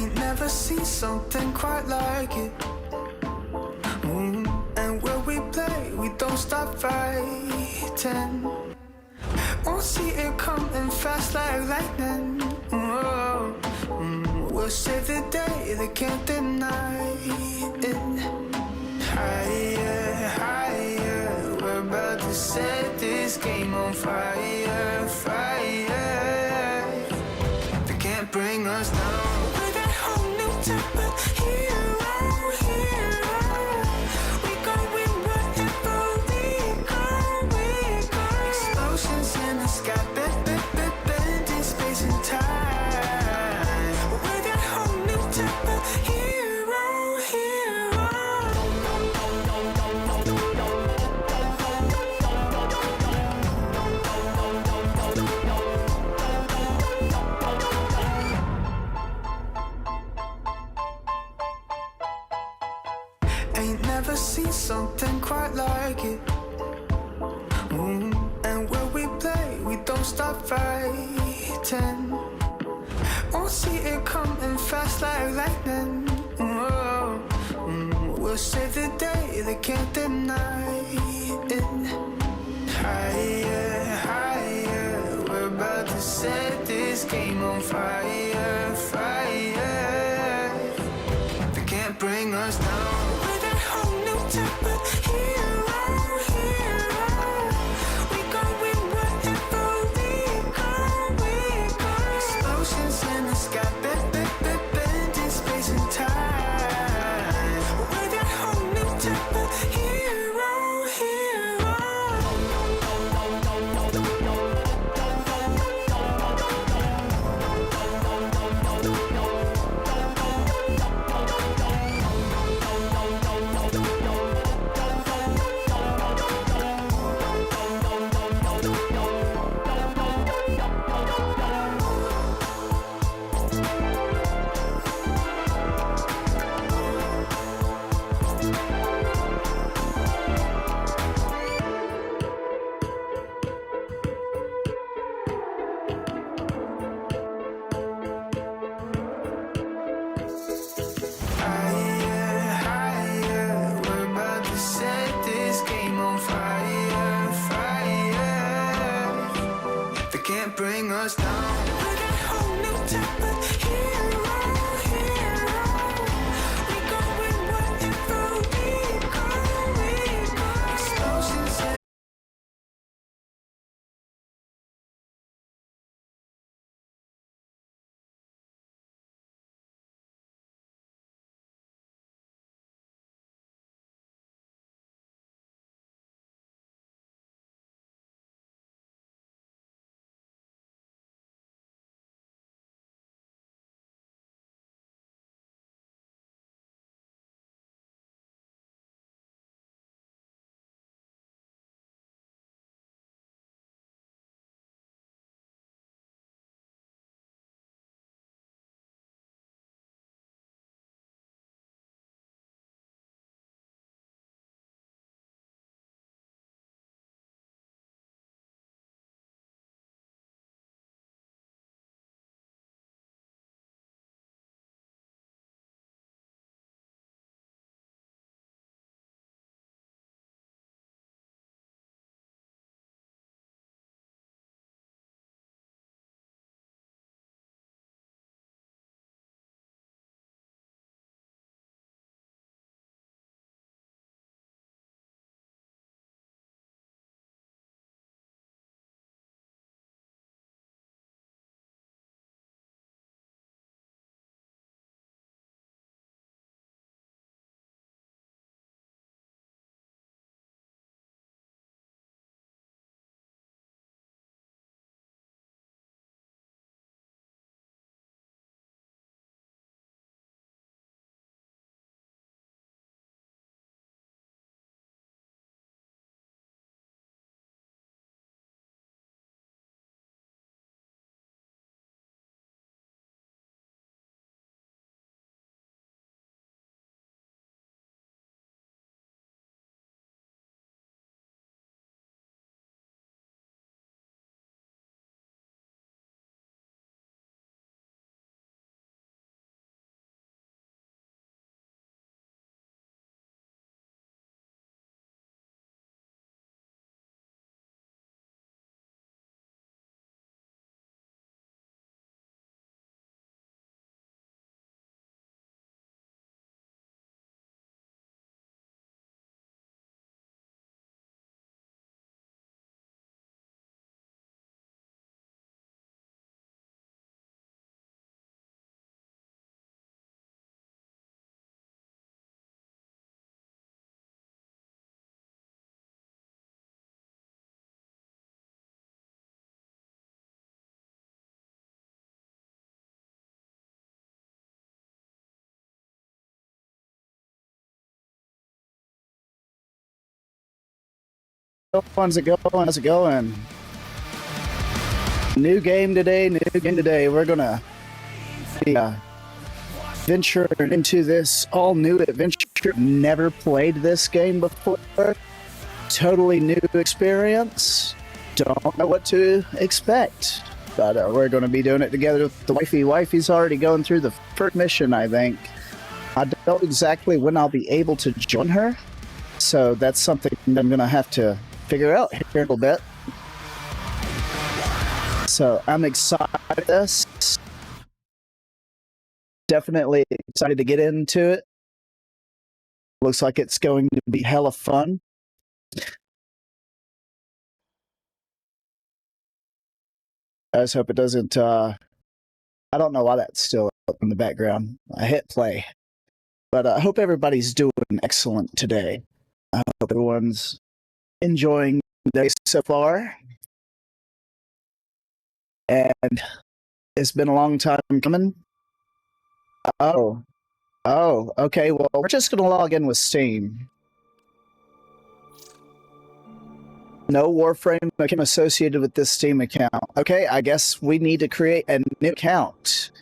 Ain't never seen something quite like it. And where we play, we don't stop fighting. Won't see it coming fast like lightning. We'll save the day, they can't deny it. Higher, higher, we're about to set this game on fire, fire. They can't bring us down. We're that whole new type of hero, hero. We gon' win whatever we go. Explosions in the sky, bending space and time. We're that whole new type of hero, hero. Ain't never seen something quite like it. And where we play, we don't stop fighting. Won't see it coming fast like lightning. We'll save the day, they can't deny it. Higher, higher, we're about to set this game on fire, fire. They can't bring us down. We're that whole new type of hero, hero. We gon' win whatever we go. Explosions in the sky, bending space and time. We're that whole new type of hero, hero. Higher, higher, we're about to set this game on fire, fire. They can't bring us down. We're that whole new type of hero, hero. We gon' win whatever we go. Explosions in How's it going? How's it going? New game today. We're gonna be venturing into this all new adventure. Never played this game before. Totally new experience. Don't know what to expect. But we're going to be doing it together with the Wifey. Wifey's already going through the first mission, I think. I don't know exactly when I'll be able to join her. So that's something I'm going to have to figure out here in a little bit. So I'm excited for this. Definitely excited to get into it. Looks like it's going to be hella fun. I just hope it doesn't, I don't know why that's still up in the background. I hit play. But I hope everybody's doing excellent today. I hope everyone's enjoying the day so far. And it's been a long time coming. Oh, okay. Well, we're just going to log in with Steam. No Warframe became associated with this Steam account. Okay, I guess we need to create a new account.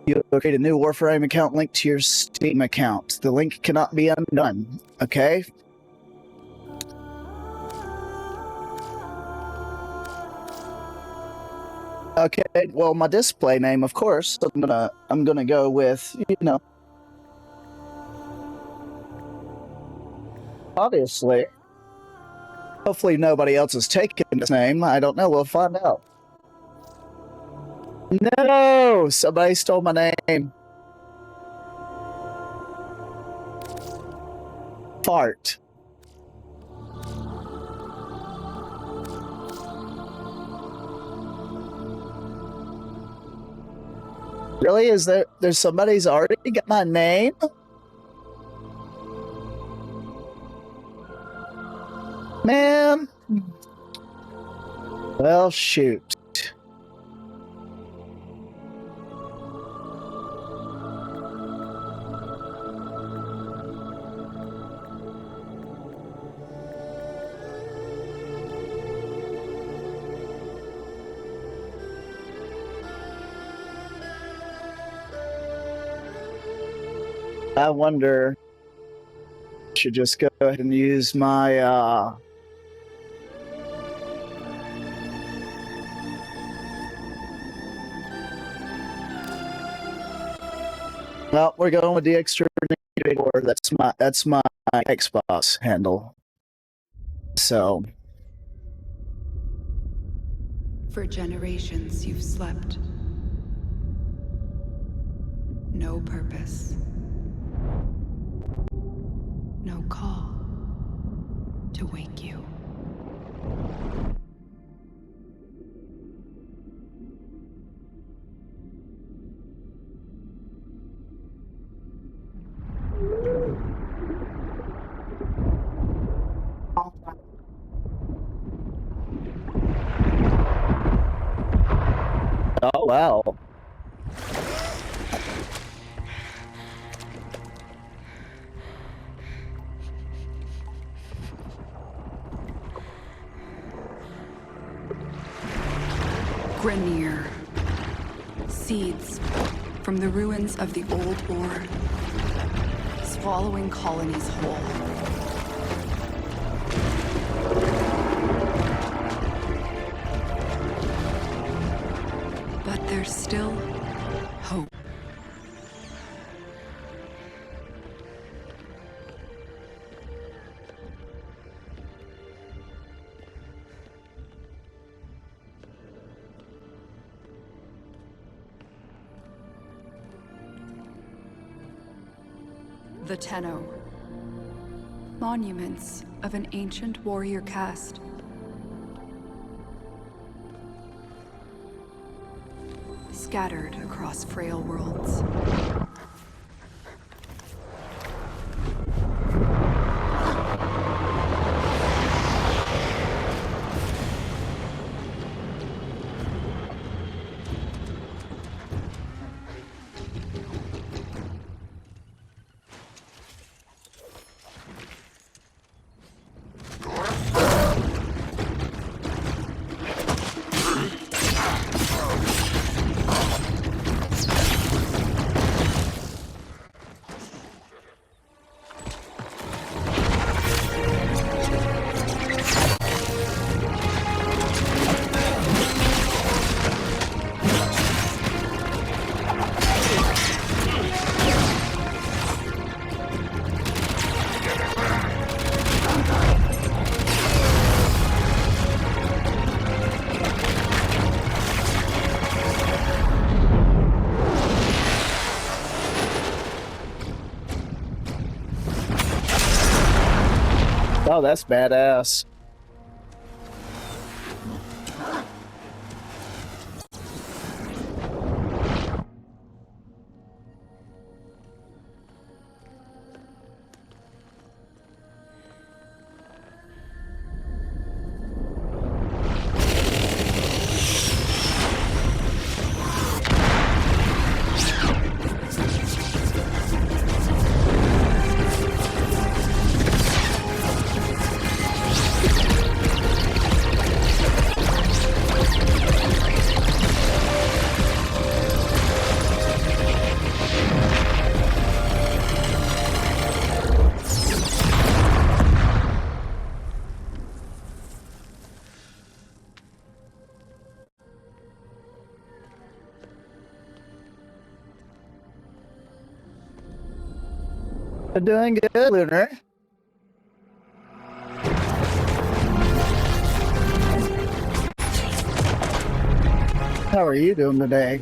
You'll create a new Warframe account linked to your Steam account. The link cannot be undone. Okay? Okay, well, my display name, of course, I'm gonna go with, obviously. Hopefully nobody else is taking this name. I don't know. We'll find out. No! Somebody stole my name. Fart. Really? Is there's somebody's already got my name? Man. Well, shoot. I wonder, I should just go ahead and use my, well, we're going with the exterminator. That's my Xbox handle. So. For generations, you've slept. No purpose. No call to wake you. Oh, wow. Grenier. Seeds from the ruins of the old war, swallowing colonies whole. But there's still hope. The Tenno. Monuments of an ancient warrior caste. Scattered across frail worlds. Oh, that's badass. Doing good, Lunar. How are you doing today?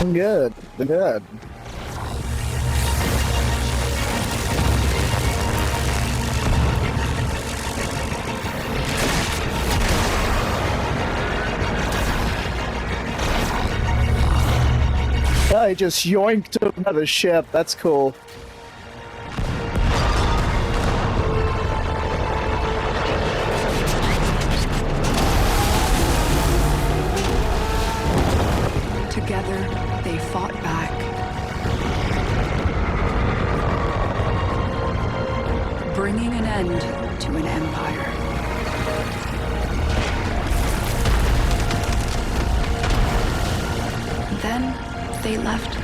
I'm good. Good. I just yoinked another ship. That's cool. Together, they fought back. Bringing an end to an empire. Then, they left.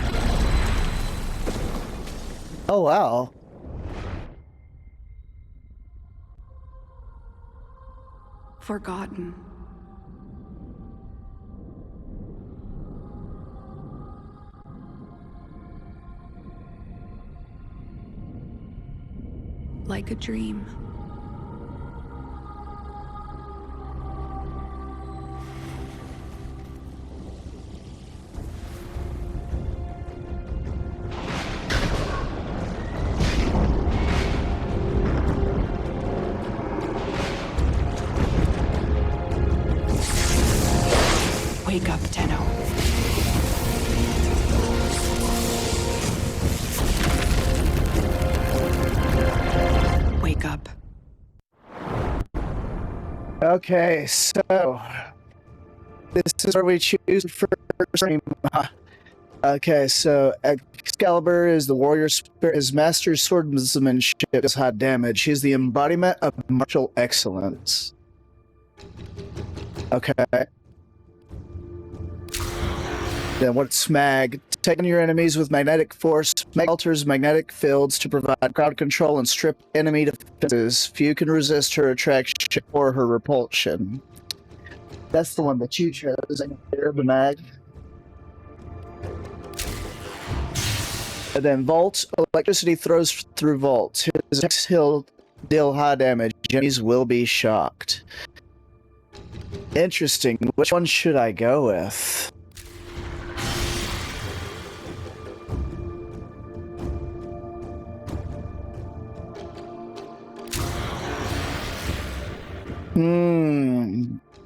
Oh, wow. Forgotten. Like a dream. Wake up, Tenno. Wake up. Okay, so this is where we choose for stream. Okay, so Excalibur is the warrior spirit. His master's swordsmanship does high damage. He's the embodiment of martial excellence. Okay. Then what's Mag? Taking your enemies with magnetic force. Mag alters magnetic fields to provide crowd control and strip enemy defenses. Few can resist her attraction or her repulsion. That's the one that you chose. The Mag. And then Vault. Electricity throws through vaults. His attacks he'll deal high damage. Enemies will be shocked. Interesting. Which one should I go with?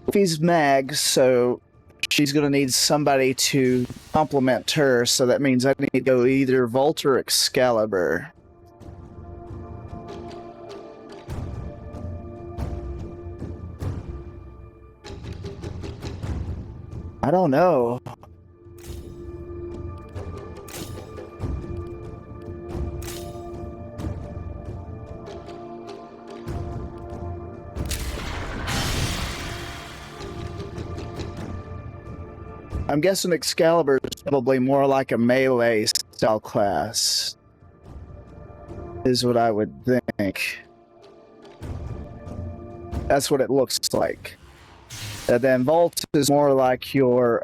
Wifey's Mag, so she's gonna need somebody to complement her, so that means I need to go either Vault or Excalibur. I don't know. I'm guessing Excalibur is probably more like a melee style class, is what I would think. That's what it looks like. And then Vault is more like your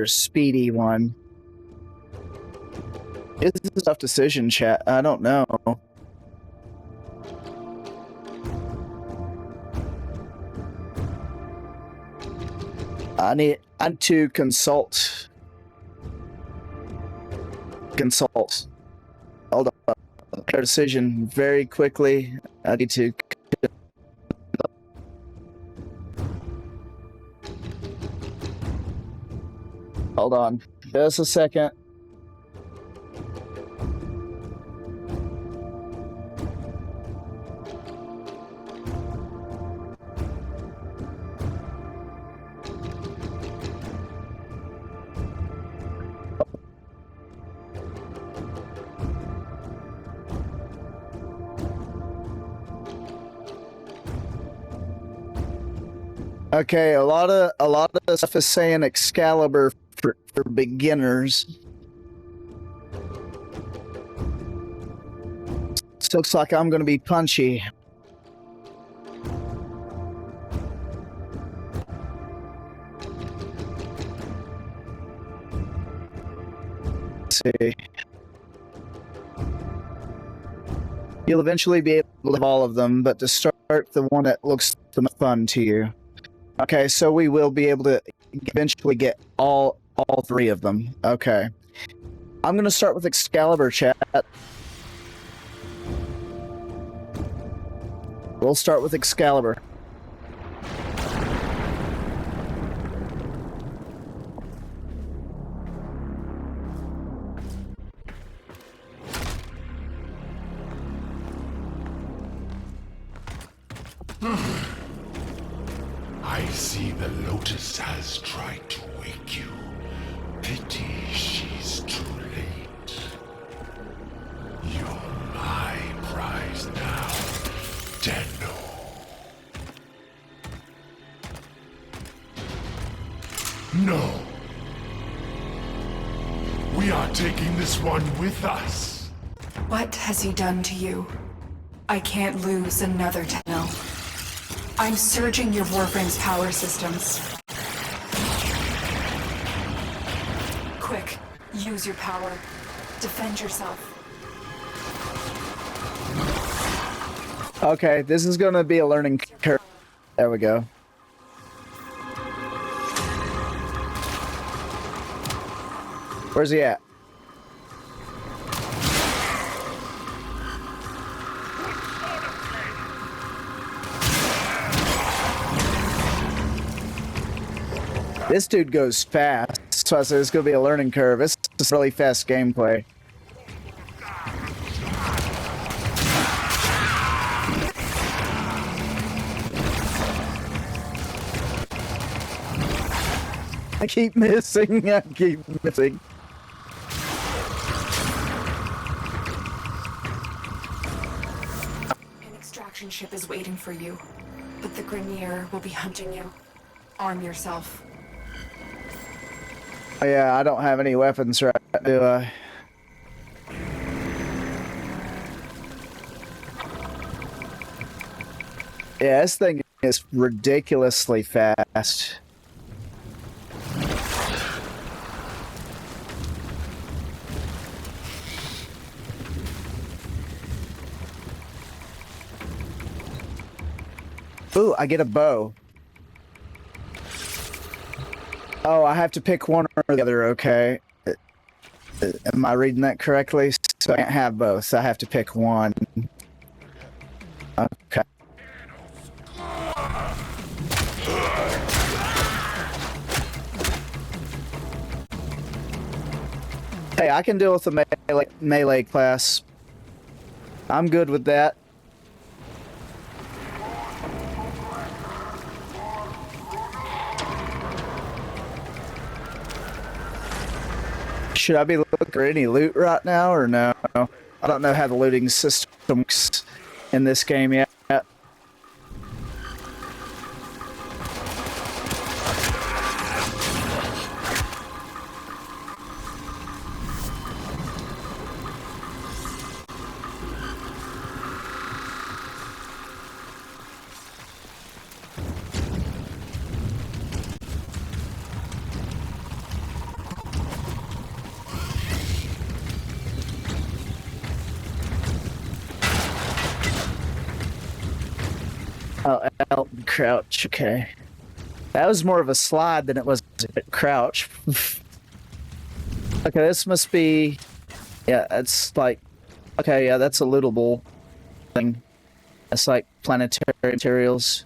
speedy one. This is a tough decision, chat. I don't know. I need to consult. Hold on. Fair decision very quickly. I need to. Hold on. Just a second. Okay, a lot of stuff is saying Excalibur for beginners. So looks like I'm going to be punchy. Let's see. You'll eventually be able to have all of them, but to start the one that looks the most fun to you. Okay, so we will be able to eventually get all three of them. Okay. I'm going to start with Excalibur, chat. We'll start with Excalibur. I see the Lotus has tried to wake you. Pity she's too late. You're my prize now, Tenno. No. We are taking this one with us. What has he done to you? I can't lose another Tenno. I'm surging your Warframe's power systems. Quick, use your power. Defend yourself. Okay, this is going to be a learning curve. There we go. Where's he at? This dude goes fast, so I said it's going to be a learning curve. It's just really fast gameplay. I keep missing. I keep missing. An extraction ship is waiting for you, but the Grineer will be hunting you. Arm yourself. Oh, yeah, I don't have any weapons, right? Do I? Yeah, this thing is ridiculously fast. Ooh, I get a bow. Oh, I have to pick one or the other, okay. Am I reading that correctly? So I can't have both, I have to pick one. Okay. Hey, I can deal with the melee class. I'm good with that. Should I be looking for any loot right now or no? I don't know how the looting system works in this game yet. Oh, L and crouch. Okay. That was more of a slide than it was a crouch. Okay, this must be... Yeah, it's like... Okay, yeah, that's a lootable thing. That's like planetary materials.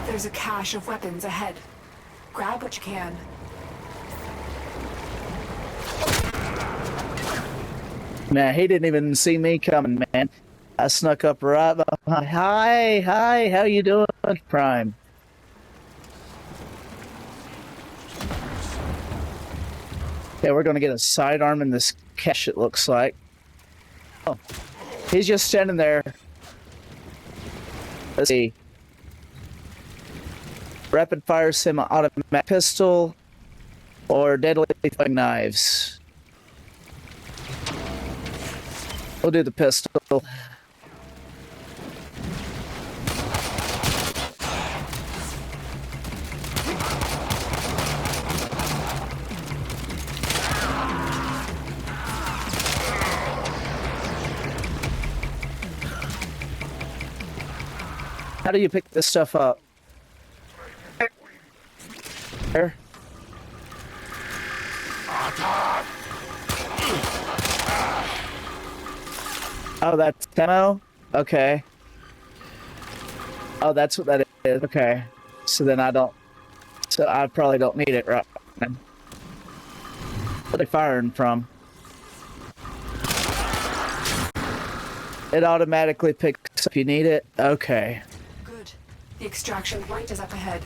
There's a cache of weapons ahead. Grab what you can. Man, he didn't even see me coming, man. I snuck up right behind. Hi, how you doing, Prime? Okay, we're gonna get a sidearm in this cache, it looks like. Oh, he's just standing there. Let's see. Rapid fire semi-automatic pistol or deadly throwing knives. We'll do the pistol. How do you pick this stuff up? There. Oh, that's demo? Okay. Oh, that's what that is. Okay. So then I don't... So I probably don't need it right now. Where are they firing from? It automatically picks up if you need it? Okay. Good. The extraction point is up ahead.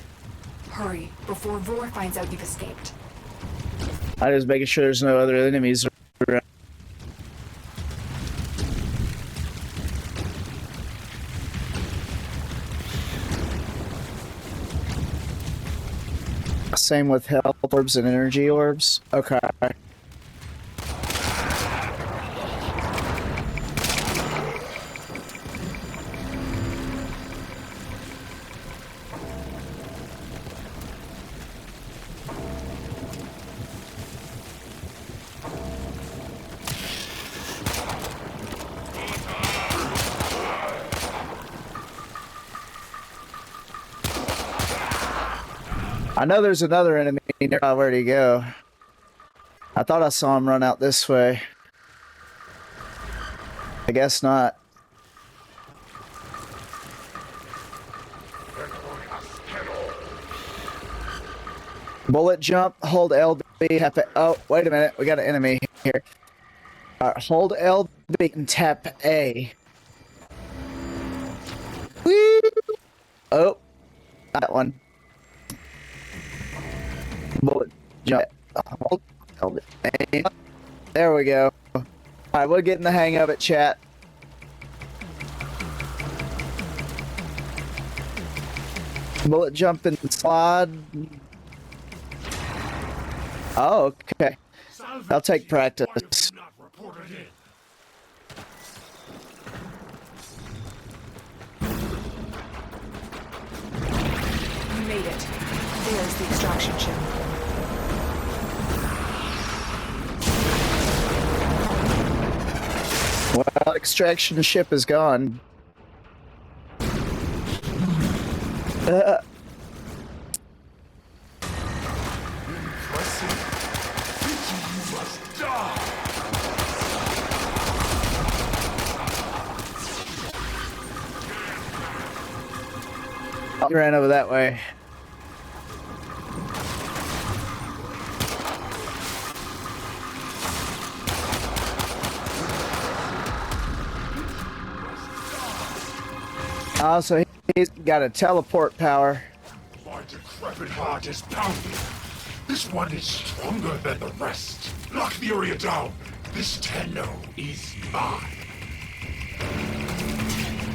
Hurry, before Vor finds out you've escaped. I'm just making sure there's no other enemies around. Same with health orbs and energy orbs. Okay. I know there's another enemy nearby. Where'd he go? I thought I saw him run out this way. I guess not. Bullet jump, hold LB, tap it. Oh, wait a minute. We got an enemy here. All right, hold LB and tap A. Whee! Oh, that one. Bullet jump. Hold it. There we go. Alright, we're getting the hang of it, chat. Bullet jump and slide. Oh, okay. I'll take practice. You made it. There's the extraction ship. Well, extraction ship is gone. He ran over that way. Also, he's got a teleport power. My decrepit heart is pounding. This one is stronger than the rest. Lock the area down. This Tenno is mine.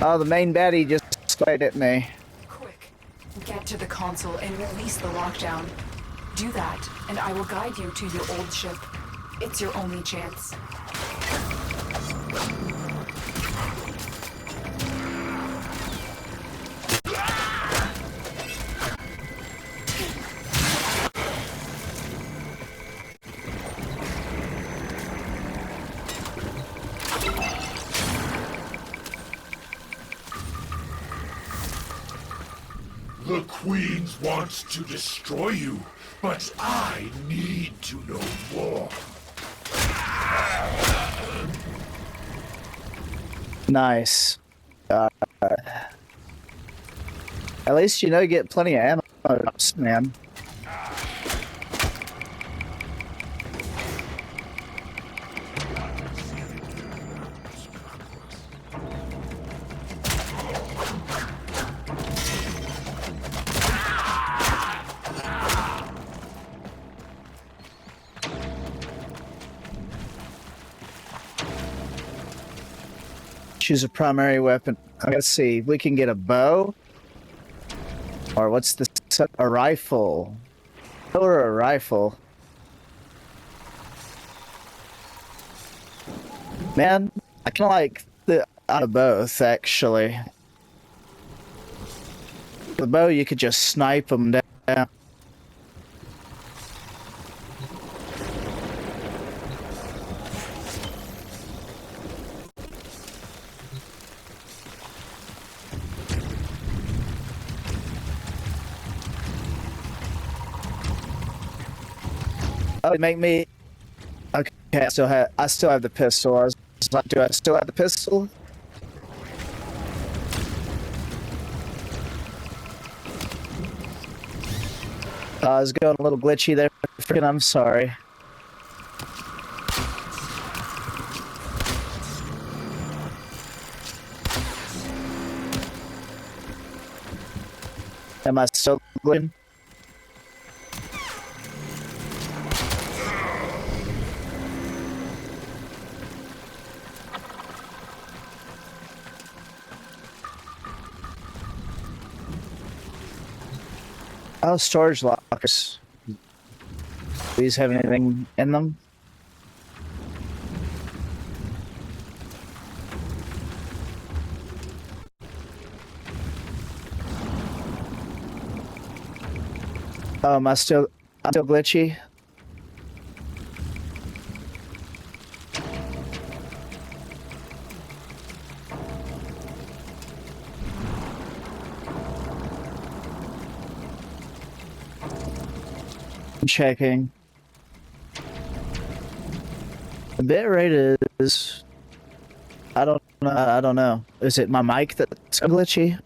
Oh, the main baddie just sprayed at me. Quick, get to the console and release the lockdown. Do that, and I will guide you to your old ship. It's your only chance. Queens wants to destroy you, but I need to know more. Nice. At least you know you get plenty of ammo, man. Choose a primary weapon. Let's see. We can get a bow. Or what's this? A rifle. Or a rifle. Man, I kind of like the out of both, actually. The bow, you could just snipe them down. Oh, it make me. Okay, I still have the pistol. I was like, do I still have the pistol? I was going a little glitchy there. Freaking, I'm sorry. Am I still glitching? Oh, storage lockers. These have anything in them? Oh, I'm still glitchy? Checking. The bit rate is. I don't know. Is it my mic that's glitchy?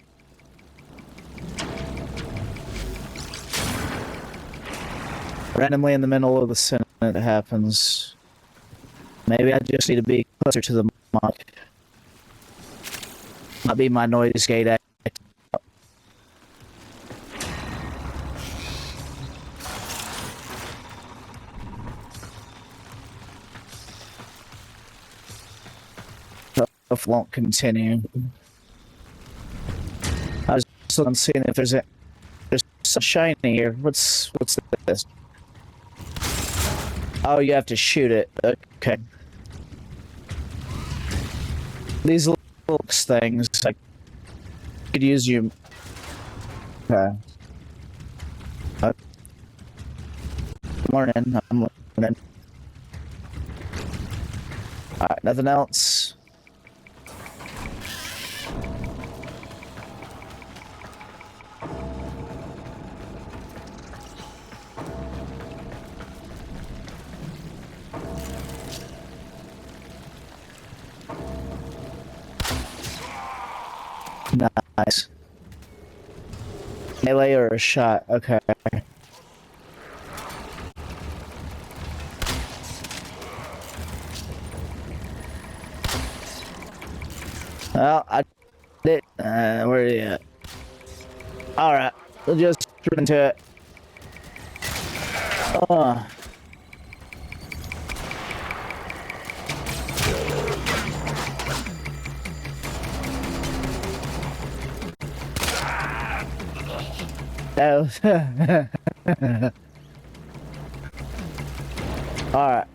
Randomly in the middle of the sentence it happens. Maybe I just need to be closer to the mic. Might be my noise gate act. Won't continue. I was still seeing if there's some shiny here. What's this? Oh, you have to shoot it. Okay. These little things, I could use you. Okay. Morning. I'm morning. Alright, nothing else. Nice. Melee or a shot? Okay. Well, I did. Where are you at? Alright, we'll just run into it. Oh. Alright.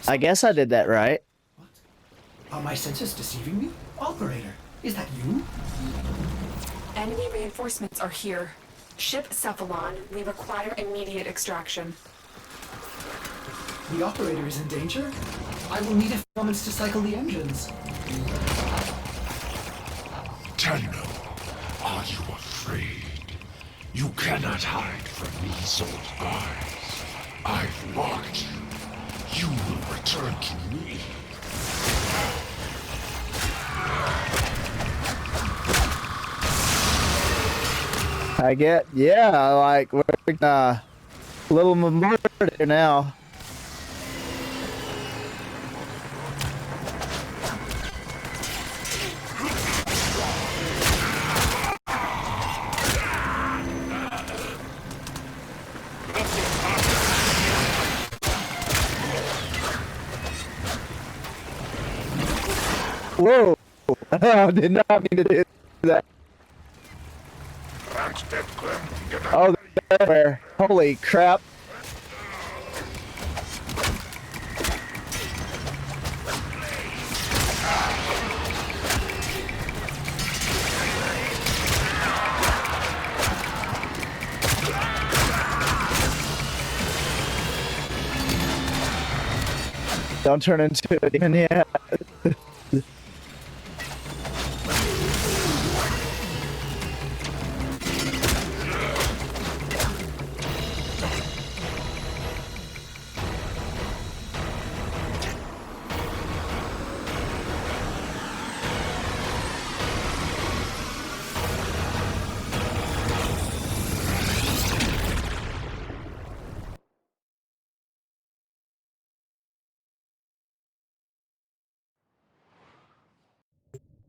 I guess I did that right. Are my senses deceiving me? Operator, is that you? Enemy reinforcements are here. Ship Cephalon, we require immediate extraction. The operator is in danger? I will need a few moments to cycle the engines. Tenno, are you afraid? You cannot hide from these old eyes. I've marked you. You will return to me. I get, yeah, like, we're a little memorial here now. Whoa! I did not mean to do that. Oh, there. Holy crap. Don't turn into a demon yet.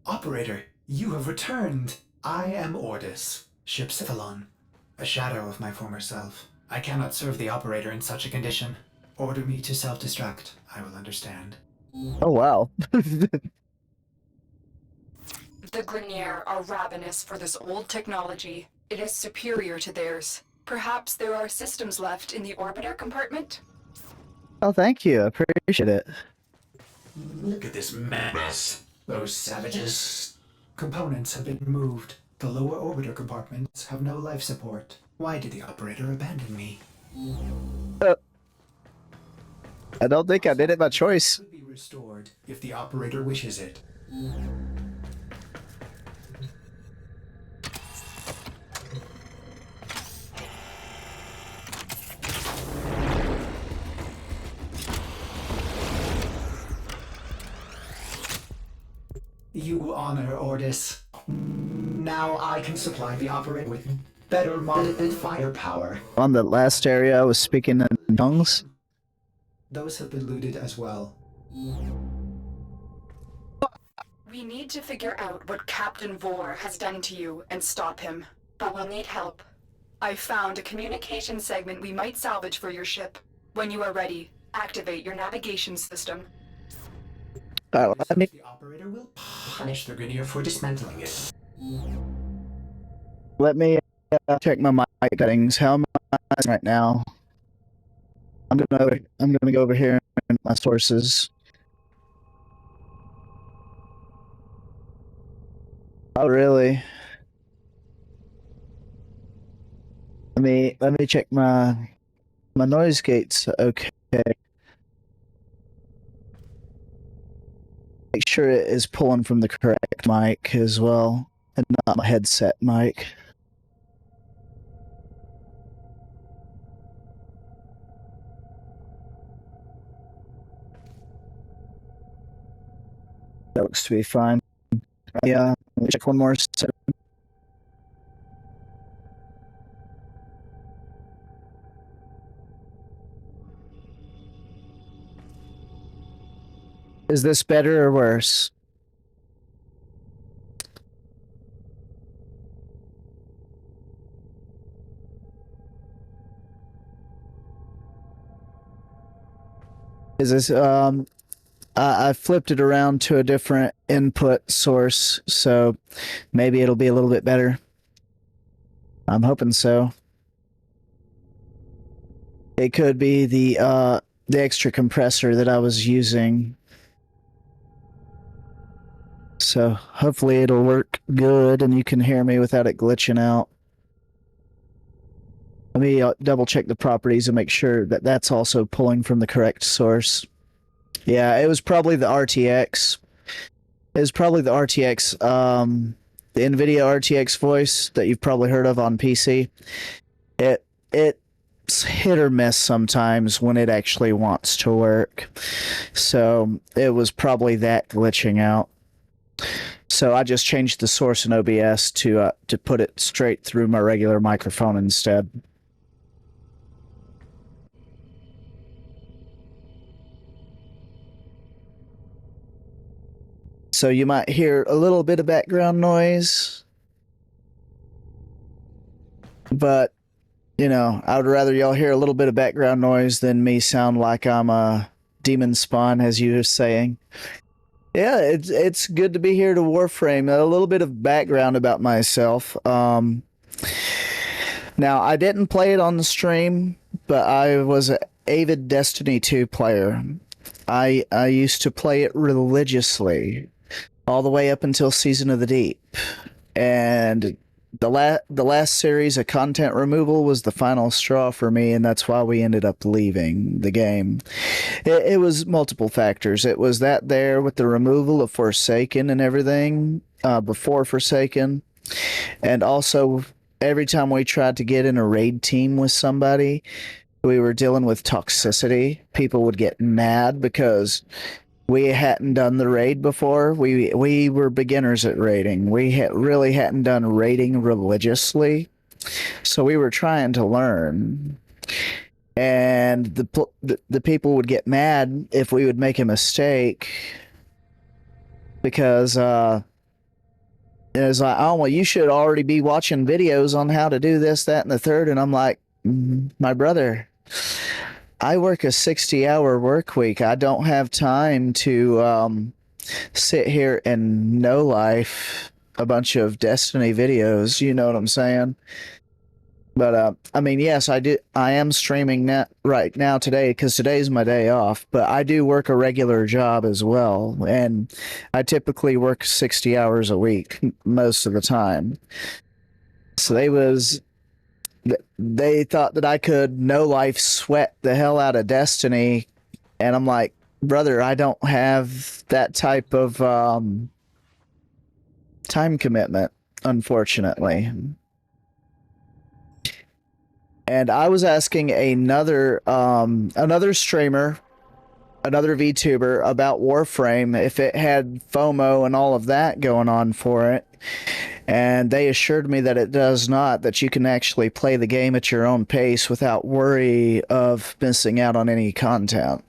Operator, you have returned. I am Ordis, Ship Cephalon, a shadow of my former self. I cannot serve the operator in such a condition. Order me to self-destruct. I will understand. Oh, wow. The Grineer are ravenous for this old technology. It is superior to theirs. Perhaps there are systems left in the orbiter compartment? Oh, thank you. I appreciate it. Look at this mess. Those savages. Components have been removed. The lower orbiter compartments have no life support. Why did the operator abandon me? I don't think I did it by choice. Could be restored if the operator wishes it. You honor Ordis. Now I can supply the operator with better modded firepower. On the last area, I was speaking in tongues. Those have been looted as well. We need to figure out what Captain Vor has done to you and stop him. But we'll need help. I found a communication segment we might salvage for your ship. When you are ready, activate your navigation system. Let me The operator will punish the Grineer for dismantling it. check my mic settings. How am I right now? I'm gonna go over here and my sources. Oh, really? Let me check my noise gates. Okay. Make sure it is pulling from the correct mic as well, and not my headset mic. That looks to be fine. Yeah, let me check one more set. Is this better or worse? Is this I flipped it around to a different input source, so maybe it'll be a little bit better. I'm hoping so. It could be the extra compressor that I was using. So hopefully it'll work good and you can hear me without it glitching out. Let me double check the properties and make sure that that's also pulling from the correct source. Yeah, it was probably the RTX. It was probably the RTX, the NVIDIA RTX voice that you've probably heard of on PC. It's hit or miss sometimes when it actually wants to work. So it was probably that glitching out. So I just changed the source in OBS to put it straight through my regular microphone instead. So you might hear a little bit of background noise. But, you know, I would rather y'all hear a little bit of background noise than me sound like I'm a demon spawn, as you were saying. Yeah, it's good to be here to Warframe. A little bit of background about myself. Now, I didn't play it on the stream, but I was an avid Destiny 2 player. I used to play it religiously, all the way up until Season of the Deep. And the last series of content removal was the final straw for me, and that's why we ended up leaving the game. It was multiple factors. It was that there with the removal of Forsaken and everything before Forsaken, and also every time we tried to get in a raid team with somebody, we were dealing with toxicity. People would get mad because we hadn't done the raid before. We were beginners at raiding. We really hadn't done raiding religiously, so we were trying to learn. And the people would get mad if we would make a mistake because it was like, oh well, you should already be watching videos on how to do this, that, and the third. And I'm like, my brother, I work a 60-hour work week. I don't have time to sit here and no life a bunch of Destiny videos. You know what I'm saying? But I mean, yes, I am streaming right now today because today's my day off. But I do work a regular job as well, and I typically work 60 hours a week most of the time. So they thought that I could no life sweat the hell out of Destiny, and I'm like, brother, I don't have that type of time commitment, unfortunately. And I was asking another streamer, another VTuber about Warframe if it had FOMO and all of that going on for it. And they assured me that it does not, that you can actually play the game at your own pace without worry of missing out on any content.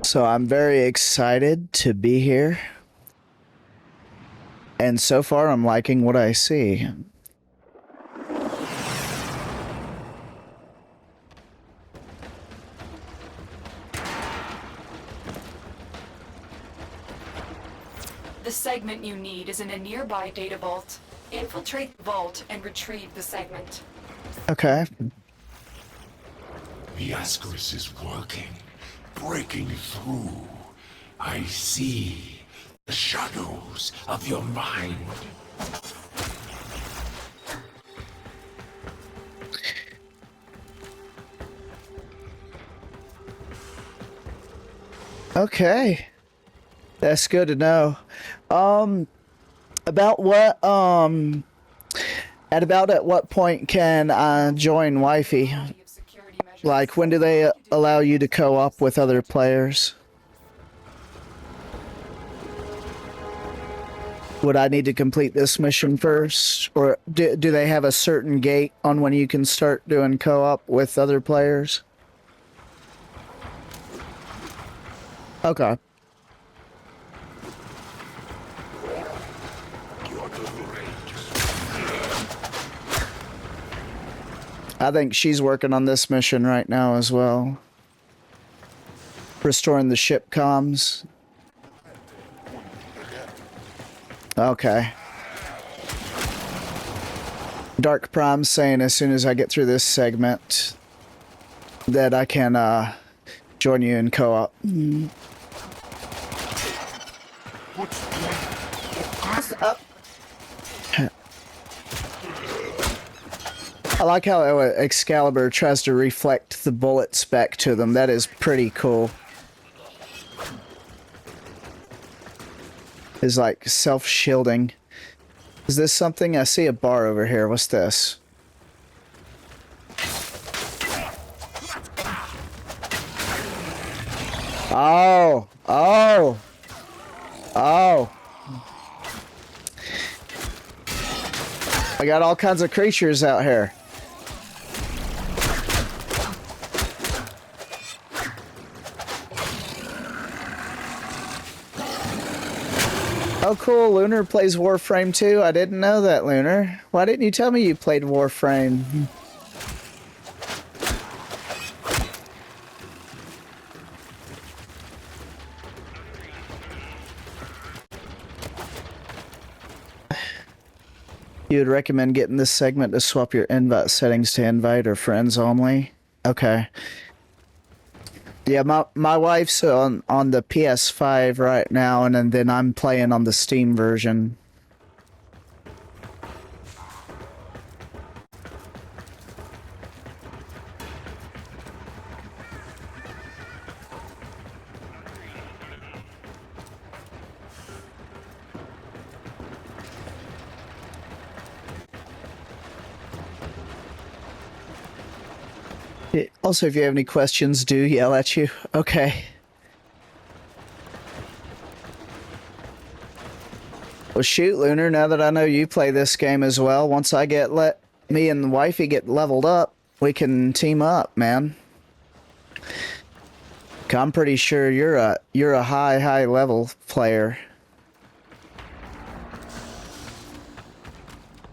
So I'm very excited to be here. And so far I'm liking what I see. The segment you need is in a nearby data vault. Infiltrate the vault and retrieve the segment. Okay. The Ascaris is working, breaking through. I see the shadows of your mind. Okay. That's good to know. About what at what point can I join Wifey? Like, when do they allow you to co-op with other players? Would I need to complete this mission first? Or do they have a certain gate on when you can start doing co-op with other players? Okay. I think she's working on this mission right now as well. Restoring the ship comms. Okay. Dark Prime saying as soon as I get through this segment, that I can join you in co-op. What's up? I like how Excalibur tries to reflect the bullets back to them. That is pretty cool. Is like self-shielding. Is this something? I see a bar over here. What's this? Oh! Oh! Oh! I got all kinds of creatures out here. Oh cool, Lunar plays Warframe too? I didn't know that, Lunar. Why didn't you tell me you played Warframe? You would recommend getting this segment to swap your invite settings to invite or friends only? Okay. Yeah, my wife's on the PS5 right now, and then I'm playing on the Steam version. Also, if you have any questions, do yell at you. Okay. Well, shoot, Lunar, now that I know you play this game as well, once I get me and the Wifey get leveled up, we can team up, man. I'm pretty sure you're a high level player.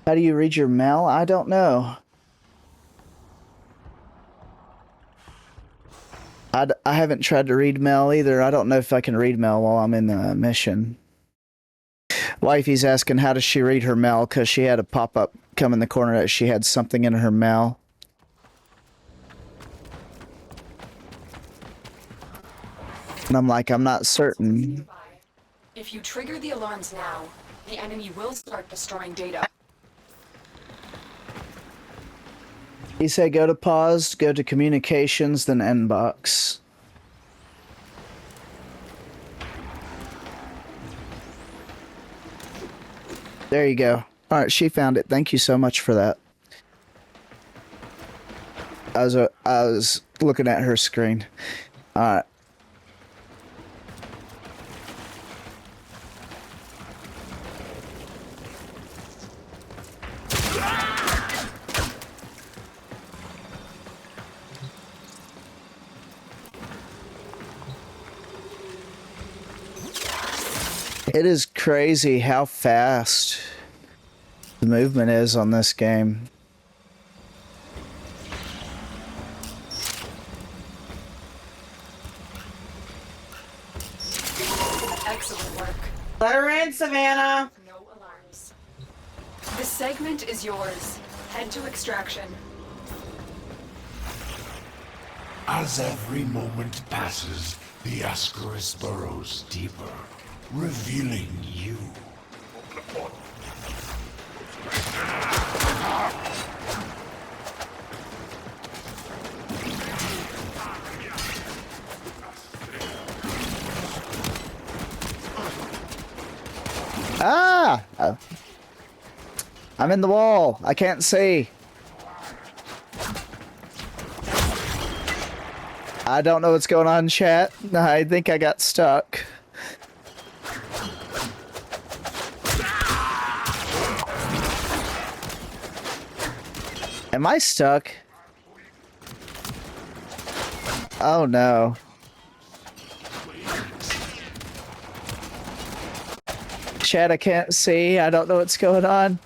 How do you read your mail? I don't know. I haven't tried to read mail either. I don't know if I can read mail while I'm in the mission. Wifey's asking how does she read her mail because she had a pop-up come in the corner that she had something in her mail. And I'm like, I'm not certain. If you trigger the alarms now, the enemy will start destroying data. He said go to paused, go to communications, then inbox. There you go. Alright, she found it. Thank you so much for that. I was looking at her screen. Alright. It is crazy how fast the movement is on this game. Excellent work. Let her in, Savannah. No alarms. This segment is yours. Head to extraction. As every moment passes, the Ascaris burrows deeper, revealing you. Ah! I'm in the wall. I can't see. I don't know what's going on, chat. I think I got stuck. Am I stuck? Oh no. Chat, I can't see. I don't know what's going on.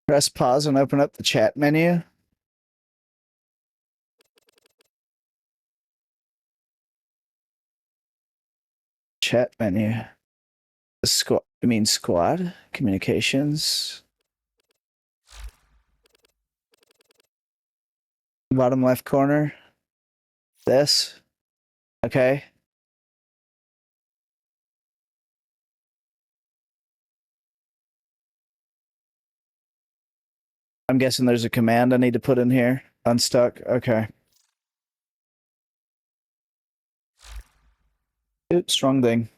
Press pause and open up the chat menu. Chat menu. Squad. You mean squad? Communications. Bottom left corner. This. Okay. I'm guessing there's a command I need to put in here. Unstuck. Okay. Oops, strong thing.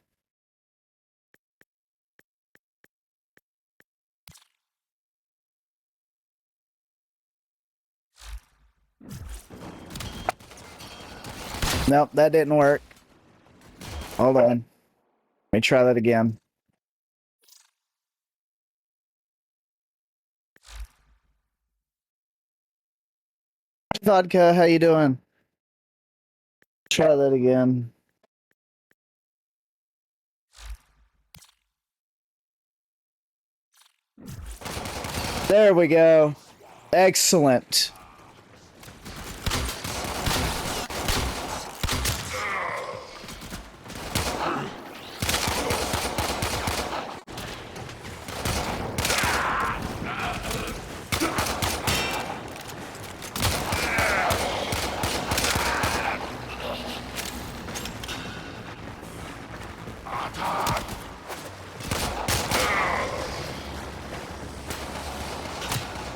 Nope, that didn't work. Hold on. Let me try that again. Vodka, how you doing? Try that again. There we go. Excellent.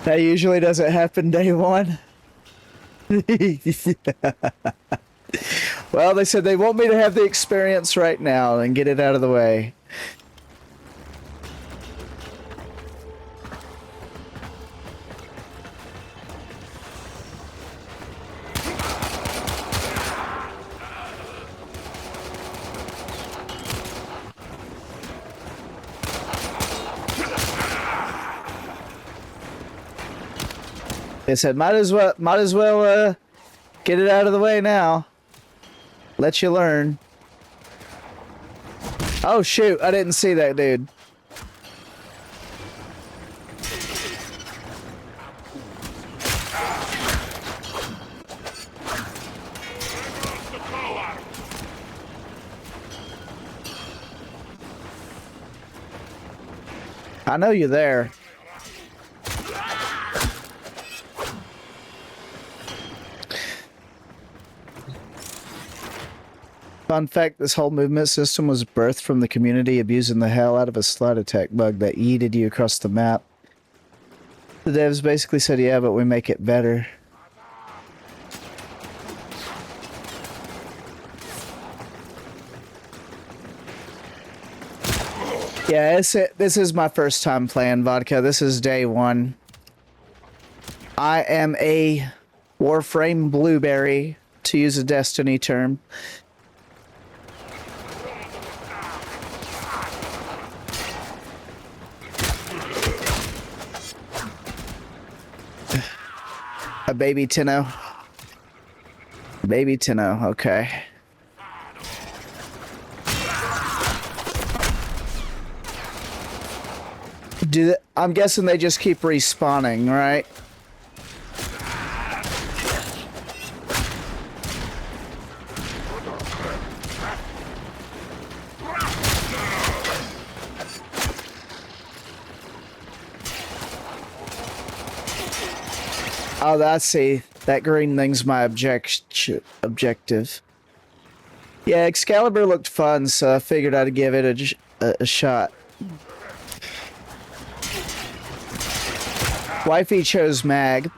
That usually doesn't happen day one. Well, they said they want me to have the experience right now and get it out of the way. They said might as well get it out of the way now. Let you learn. Oh shoot, I didn't see that dude. I know you're there. Fun fact, this whole movement system was birthed from the community abusing the hell out of a slide attack bug that yeeted you across the map. The devs basically said, yeah, but we make it better. Yeah, this is my first time playing Vodka. This is day one. I am a Warframe blueberry, to use a Destiny term. A baby Tinno. Baby Tinno, okay. I'm guessing they just keep respawning, right? Oh, that's see. That green thing's my objective. Yeah, Excalibur looked fun, so I figured I'd give it a shot. Wifey chose Mag.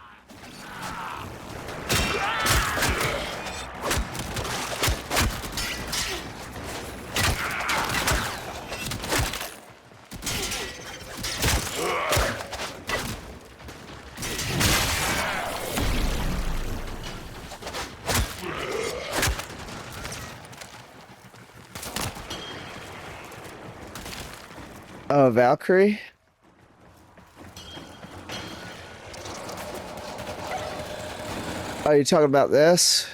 Oh, Valkyrie? Oh, you talking about this?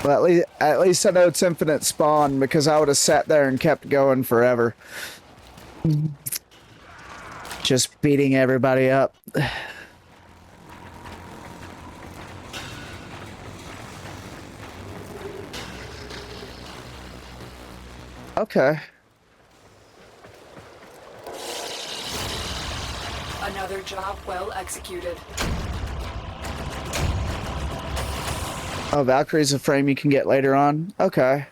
Well, at least I know it's infinite spawn because I would have sat there and kept going forever. Just beating everybody up. Okay. Another job well executed. Oh, Valkyrie's a frame you can get later on? Okay.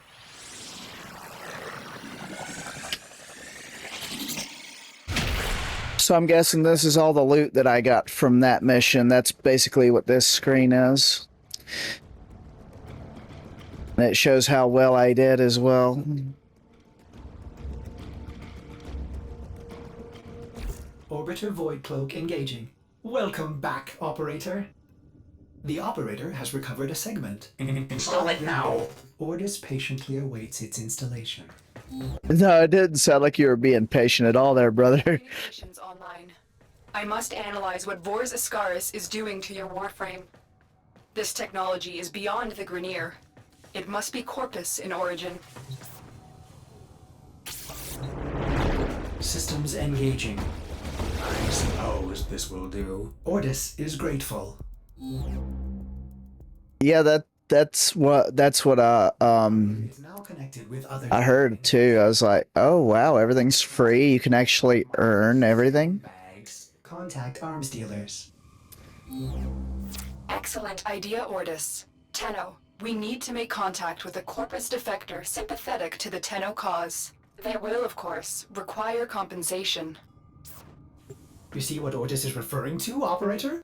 So I'm guessing this is all the loot that I got from that mission. That's basically what this screen is. And it shows how well I did as well. Orbiter Void Cloak engaging. Welcome back, Operator. The Operator has recovered a segment. Install it now. Ordis patiently awaits its installation. No, it didn't sound like you were being patient at all there, brother. Communications online. I must analyze what Vor's Ascaris is doing to your Warframe. This technology is beyond the Grineer. It must be Corpus in origin. Systems engaging. I suppose this will do. Ordis is grateful. Yeah, that's what It's now connected with other. I heard too. I was like, oh wow, everything's free. You can actually earn everything. Bags. Contact arms dealers. Excellent idea, Ordis. Tenno, we need to make contact with a Corpus defector sympathetic to the Tenno cause. They will, of course, require compensation. You see what Ordis is referring to, Operator?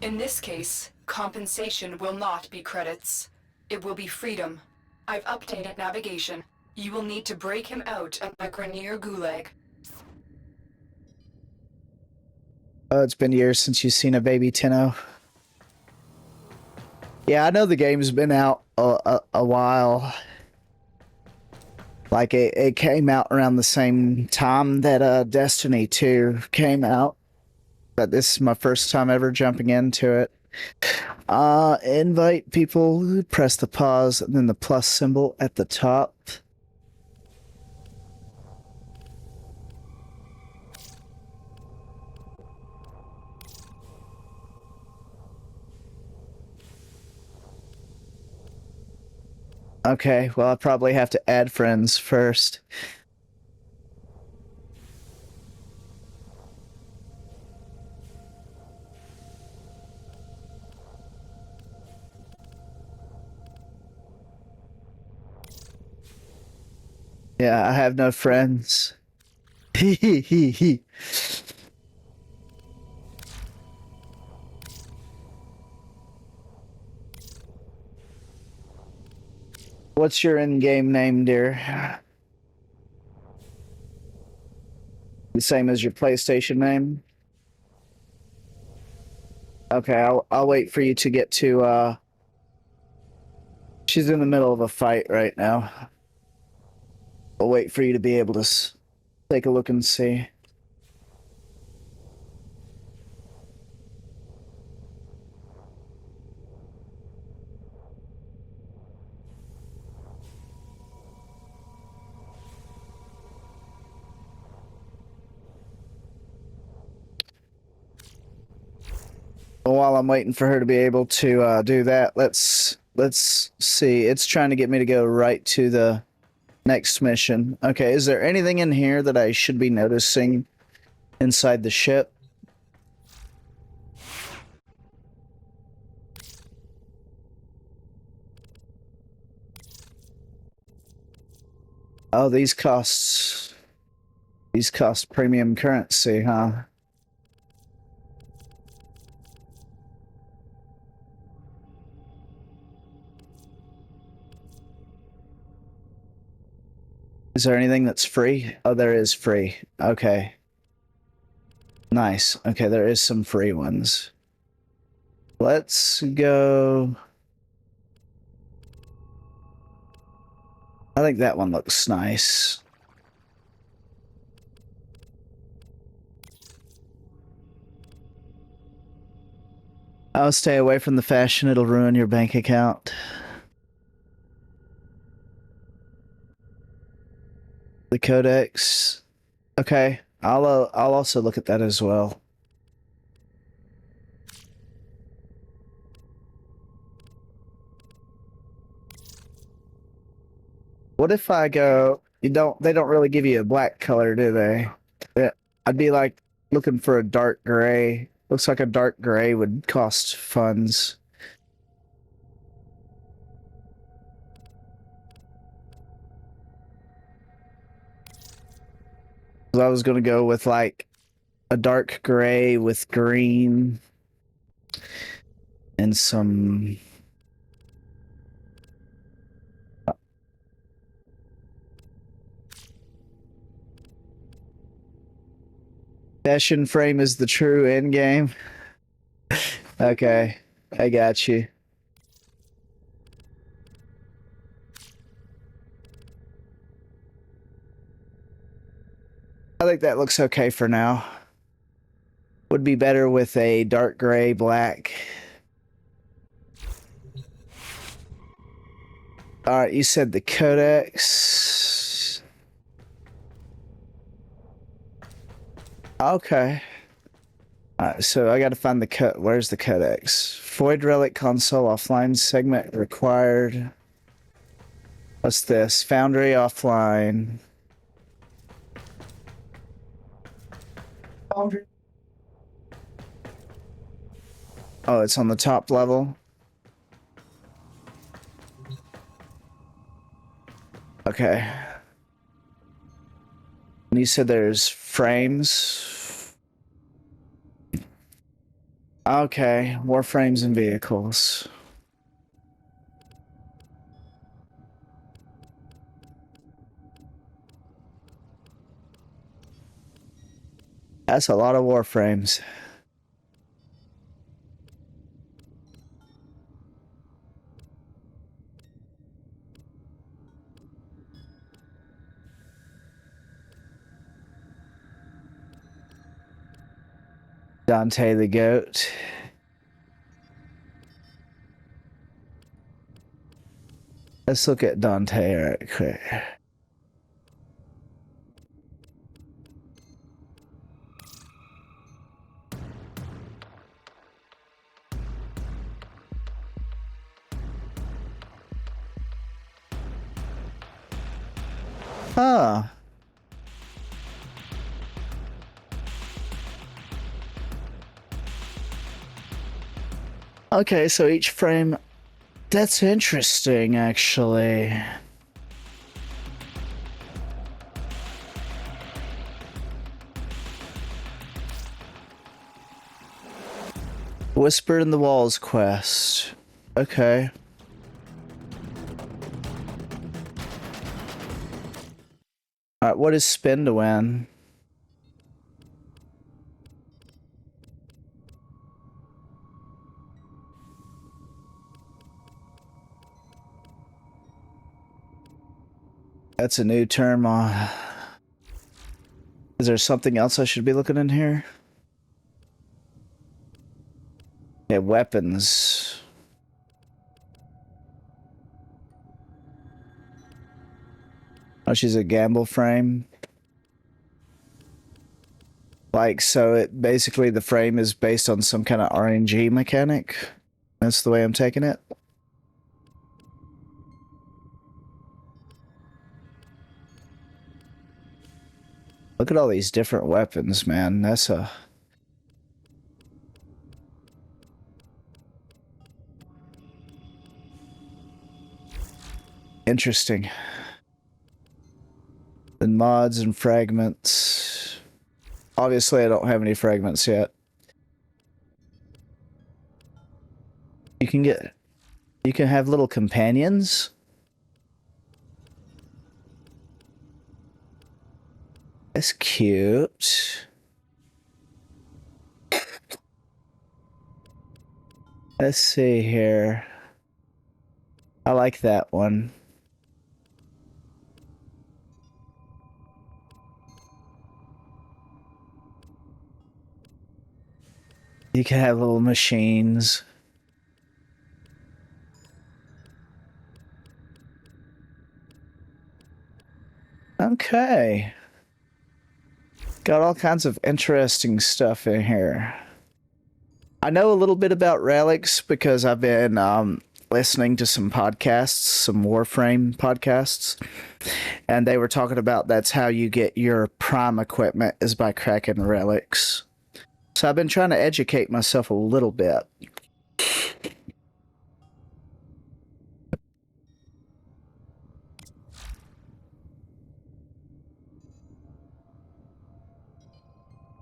In this case, compensation will not be credits. It will be freedom. I've updated navigation. You will need to break him out of the Grineer Gulag. Oh, it's been years since you've seen a baby Tenno. Yeah, I know the game's been out a while. Like, it came out around the same time that Destiny 2 came out. But this is my first time ever jumping into it. Invite people, press the pause, and then the plus symbol at the top. Okay, well, I probably have to add friends first. Yeah, I have no friends. Hee hee hee hee. What's your in-game name, dear? The same as your PlayStation name? Okay, I'll wait for you to get to she's in the middle of a fight right now. I'll wait for you to be able to take a look and see. While I'm waiting for her to be able to do that, let's see. It's trying to get me to go right to the next mission. Okay, is there anything in here that I should be noticing inside the ship? Oh, these cost premium currency, huh? Is there anything that's free? Oh, there is free. Okay. Nice. Okay, there is some free ones. Let's go. I think that one looks nice. I'll stay away from the fashion. It'll ruin your bank account. The codex. Okay, I'll also look at that as well. What if I go? They don't really give you a black color, do they? Yeah, I'd be like looking for a dark gray. Looks like a dark gray would cost funds. I was gonna go with like a dark gray with green and some fashion frame is the true end game. Okay, I got you. I think that looks okay for now. Would be better with a dark gray, black. All right, you said the codex. Okay. All right, so I got to find the cut. Where's the codex? Void relic console offline segment required. What's this? Foundry offline. Foundry. Oh, it's on the top level. Okay. And you said there's frames. Okay, warframes and vehicles. That's a lot of warframes. Dante the goat. Let's look at Dante right quick. Huh. Okay, so each frame... That's interesting, actually. Whisper in the Walls quest. Okay. Alright, what is spin to win? That's a new term. Is there something else I should be looking in here? Yeah, weapons. Oh, she's a gamble frame. Like, so it basically the frame is based on some kind of RNG mechanic. That's the way I'm taking it. Look at all these different weapons, man. That's a... Interesting. And mods and fragments. Obviously, I don't have any fragments yet. You can have little companions. That's cute. Let's see here. I like that one. You can have little machines. Okay. Got all kinds of interesting stuff in here. I know a little bit about relics because I've been listening to some podcasts, some Warframe podcasts, and they were talking about that's how you get your prime equipment is by cracking relics. So I've been trying to educate myself a little bit.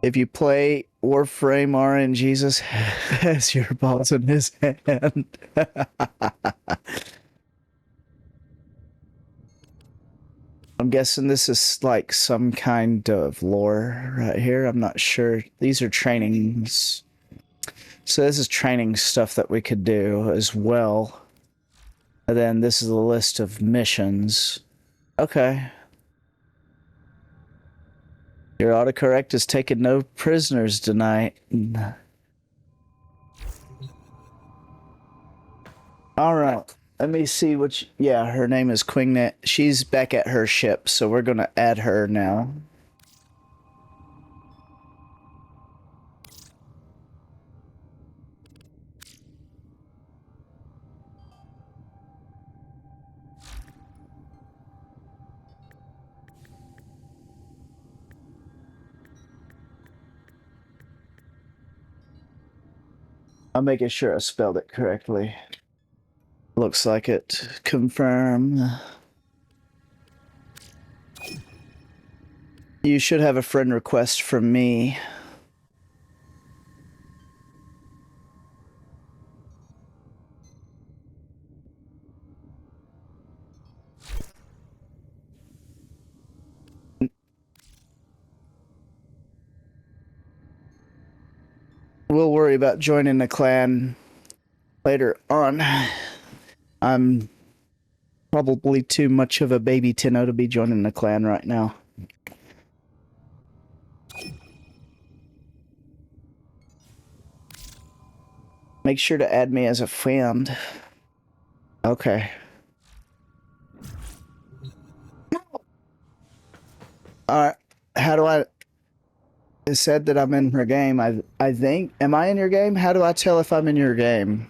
If you play Warframe, RNGesus has your balls in his hand. I'm guessing this is like some kind of lore right here. I'm not sure. These are trainings. So this is training stuff that we could do as well. And then this is a list of missions. Okay. Your autocorrect is taking no prisoners tonight. Alright. Let me see which... Yeah, her name is Quingnet. She's back at her ship, so we're gonna add her now. I'm making sure I spelled it correctly. Looks like it. Confirm. You should have a friend request from me. We'll worry about joining the clan later on. I'm probably too much of a baby Tinno to be joining the clan right now. Make sure to add me as a friend. Okay. Alright, how do I... It said that I'm in her game, I think. Am I in your game? How do I tell if I'm in your game?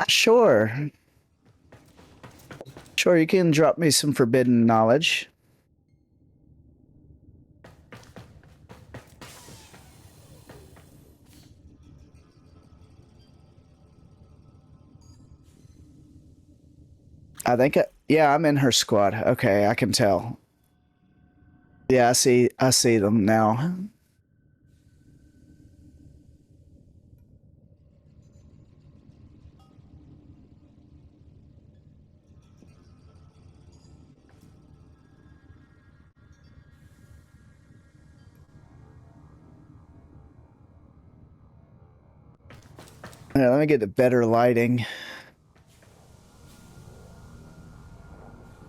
Sure. Sure, you can drop me some forbidden knowledge. I think, yeah, I'm in her squad. Okay, I can tell. Yeah, I see them now. Yeah, let me get the better lighting.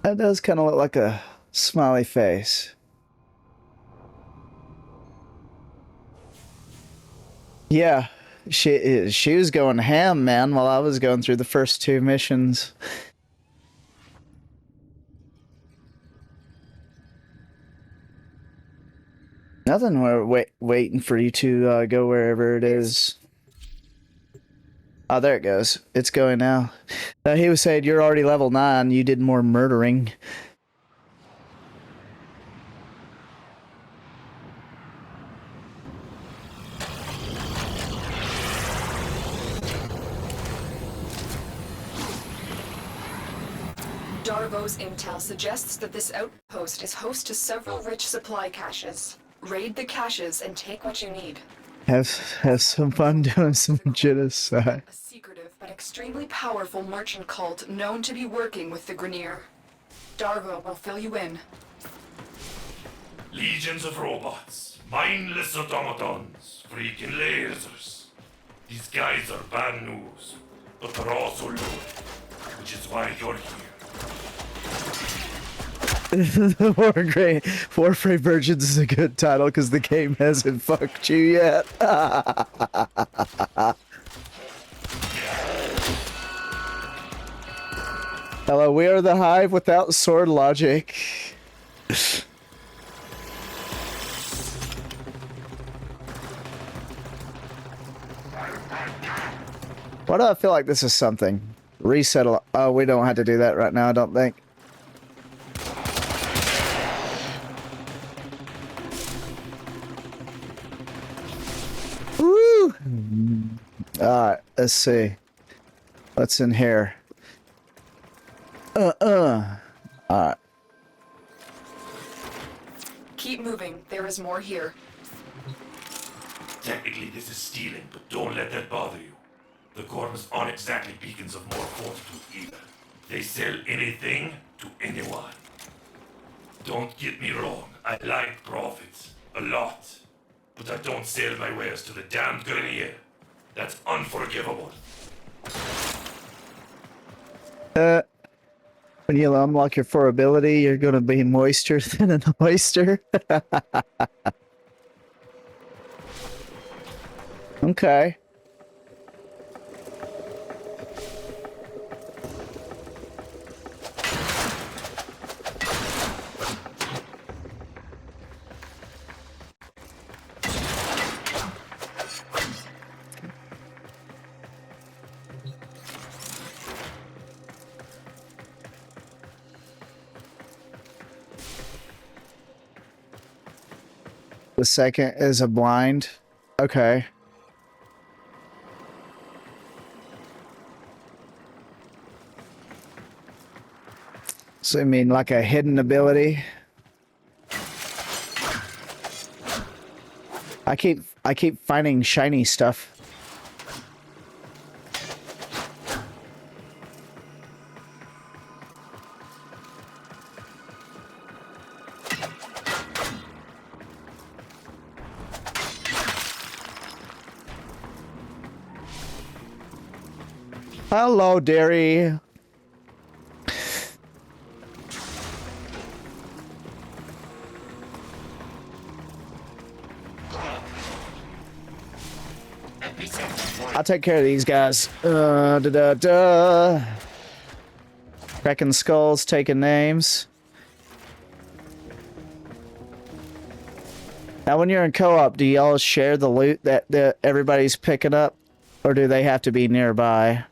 That does kind of look like a smiley face. Yeah, she was going ham, man, while I was going through the first two missions. Nothing. We're waiting for you to go wherever it is. Oh, there it goes. It's going now. He was saying you're already level 9. You did more murdering. Darvo's intel suggests that this outpost is host to several rich supply caches. Raid the caches and take what you need. Have some fun doing some genocide. A secretive but extremely powerful merchant cult known to be working with the Grineer. Darvo will fill you in. Legions of robots, mindless automatons, freaking lasers. These guys are bad news, but they're also loyal, which is why you're here. Warframe Virgins is a good title because the game hasn't fucked you yet. Hello, we are the Hive without sword logic. Why do I feel like this is something? Reset. Oh, we don't have to do that right now, I don't think. Woo! Alright, let's see. What's in here? Alright. Keep moving. There is more here. Technically, this is stealing, but don't let that bother you. The Gorms aren't exactly beacons of more fortitude either. They sell anything to anyone. Don't get me wrong, I like profits. A lot. But I don't sell my wares to the damned Grenier. That's unforgivable. When you unlock your 4 ability, you're gonna be moister than an oyster. Okay. The second is a blind. Okay. So I mean like a hidden ability? I keep finding shiny stuff. Hello, dearie. I'll take care of these guys. Cracking skulls, taking names. Now, when you're in co-op, do y'all share the loot that everybody's picking up? Or do they have to be nearby?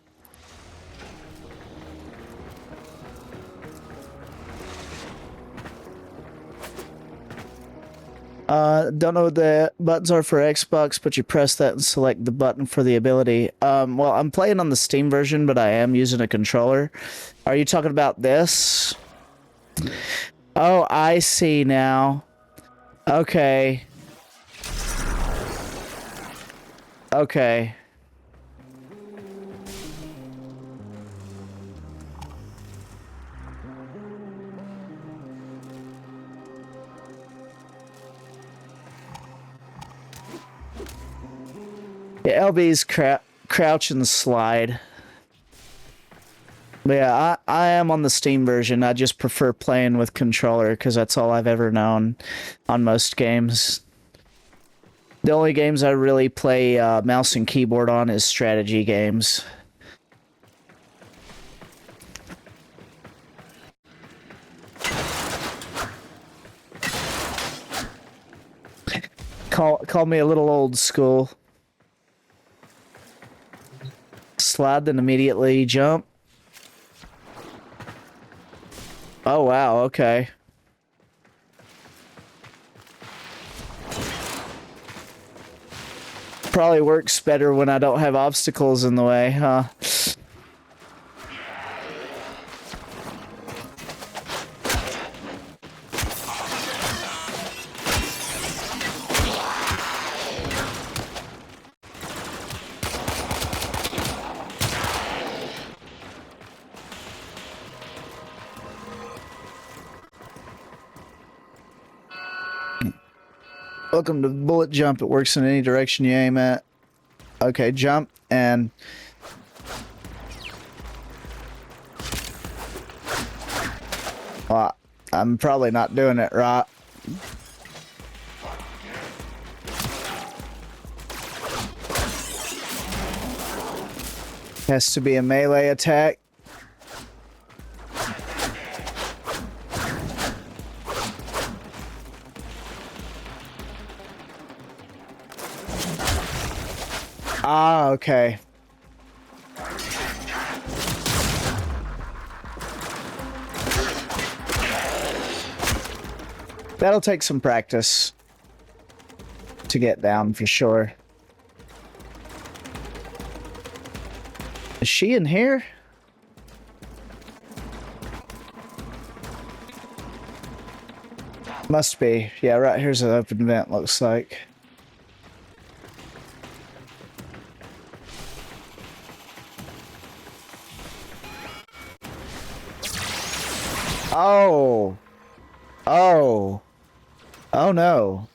Don't know what the buttons are for Xbox, but you press that and select the button for the ability. Well, I'm playing on the Steam version, but I am using a controller. Are you talking about this? Oh, I see now. Okay. Okay. Yeah, LB's crouch and slide. But yeah, I am on the Steam version. I just prefer playing with controller because that's all I've ever known on most games. The only games I really play mouse and keyboard on is strategy games. Call me a little old school. Slide, then immediately jump. Oh, wow, okay. Probably works better when I don't have obstacles in the way, huh? Welcome to bullet jump. It works in any direction you aim at. Okay, jump and... Well, I'm probably not doing it right. Has to be a melee attack. Ah, okay. That'll take some practice to get down for sure. Is she in here? Must be. Yeah, right here's an open vent, looks like. Oh. Oh. Oh no.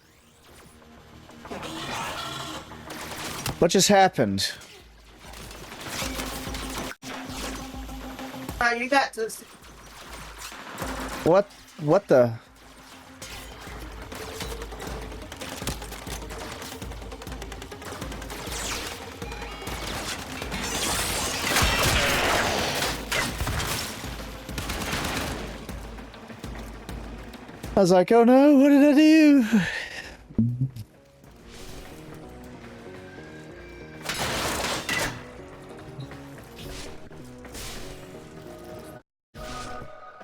What just happened? You got to. What the? I was like, oh no, what did I do?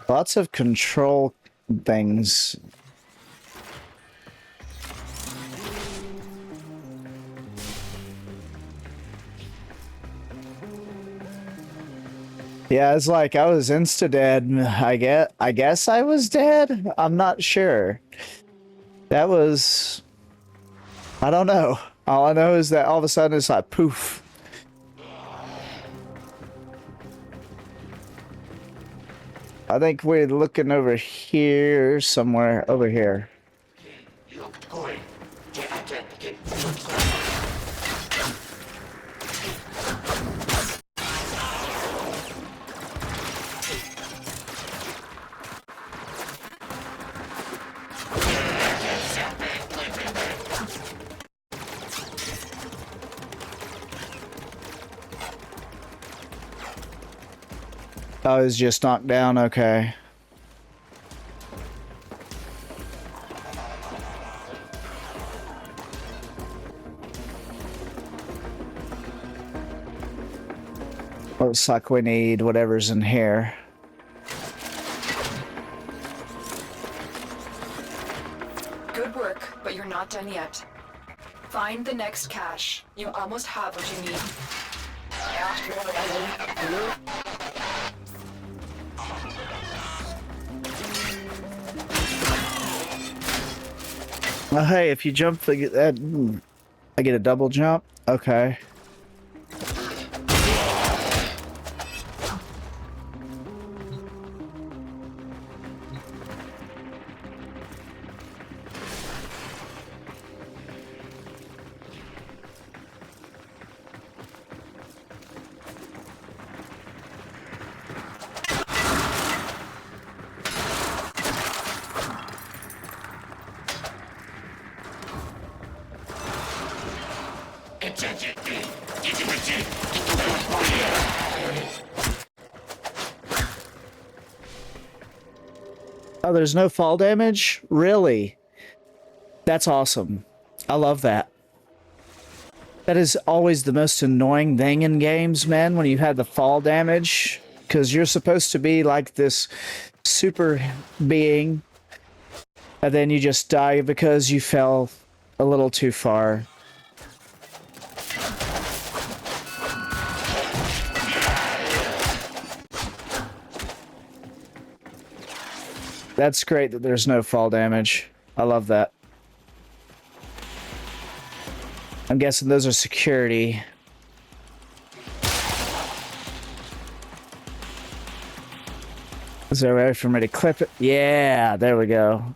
Lots of control things. Yeah, it's like I was insta-dead. I guess I was dead? I'm not sure. That was... I don't know. All I know is that all of a sudden it's like poof. I think we're looking over here, somewhere over here. Oh, he's just knocked down, okay. Looks like we need whatever's in here. Good work, but you're not done yet. Find the next cache. You almost have what you need. Oh, hey, if you jump, I get that. I get a double jump. Okay. Oh, there's no fall damage? Really? That's awesome. I love that. That is always the most annoying thing in games, man, when you have the fall damage. Because you're supposed to be like this super being, and then you just die because you fell a little too far. That's great that there's no fall damage. I love that. I'm guessing those are security. Is there a way for me to clip it? Yeah, there we go.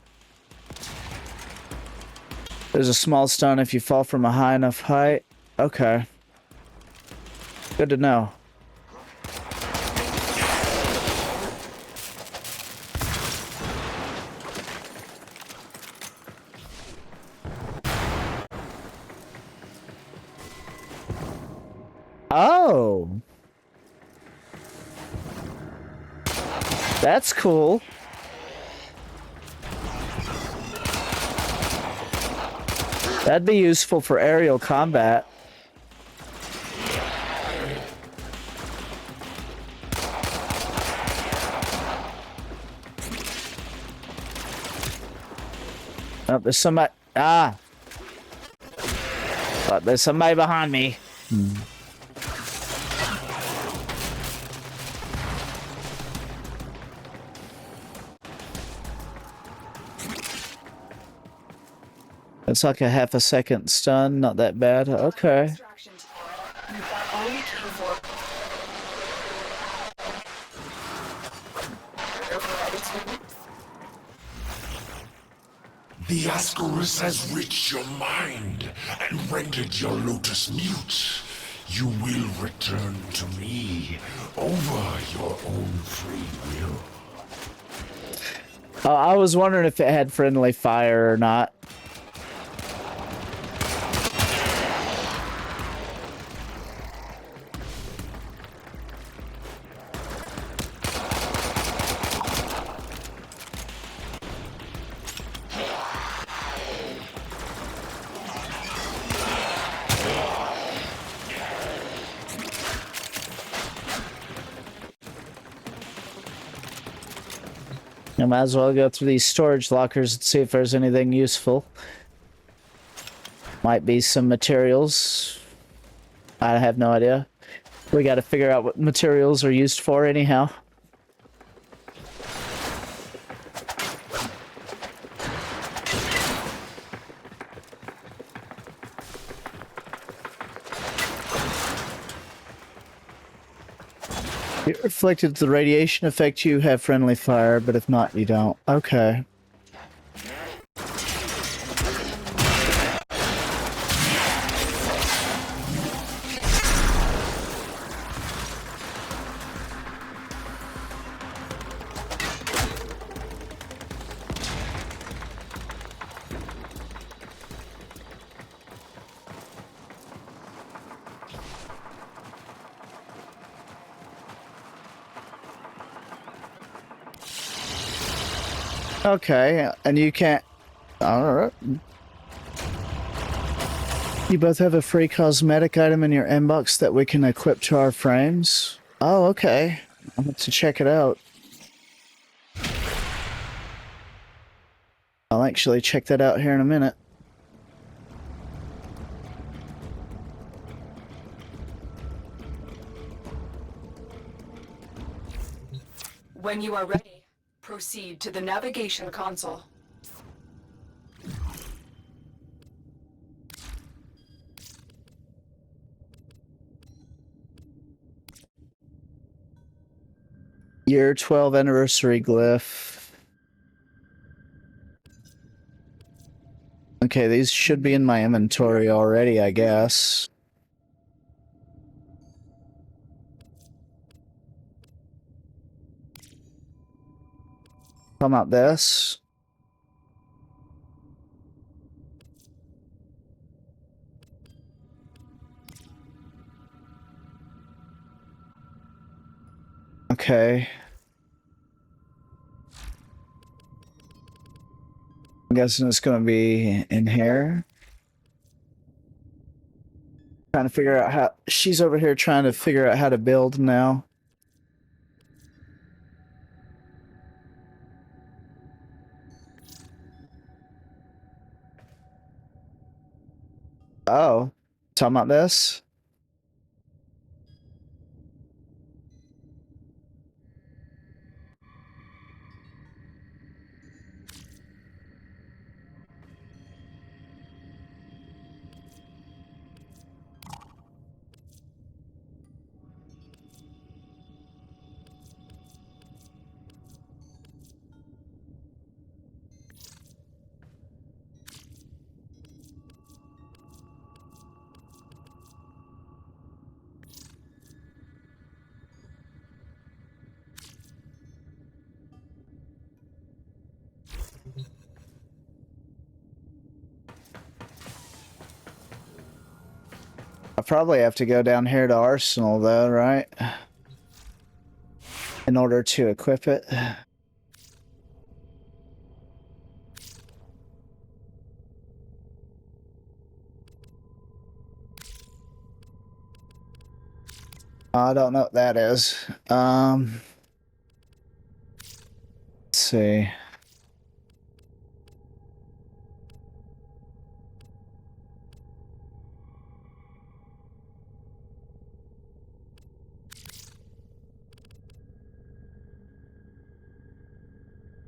There's a small stone if you fall from a high enough height. Okay. Good to know. Oh. That's cool. That'd be useful for aerial combat. Oh, there's somebody. Ah! But there's somebody behind me. It's like a half a second stun, not that bad. Okay. Distraction. You got all you came for. The Ascaris has reached your mind and rendered your lotus mute. You will return to me over your own free will. Oh, I was wondering if it had friendly fire or not. I might as well go through these storage lockers and see if there's anything useful. Might be some materials. I have no idea. We got to figure out what materials are used for anyhow. It reflected the radiation effect, you have friendly fire, but if not, you don't. Okay. Okay, and you can't... Alright. You both have a free cosmetic item in your inbox that we can equip to our frames. Oh, okay. I'll have to check it out. I'll actually check that out here in a minute. When you are ready, proceed to the navigation console. Year 12 anniversary glyph. Okay, these should be in my inventory already, I guess. How about this? Okay. I'm guessing it's gonna be in here. Trying to figure out how... She's over here trying to figure out how to build now. Oh. Talking about this? I probably have to go down here to Arsenal though, right? In order to equip it. I don't know what that is. Let's see.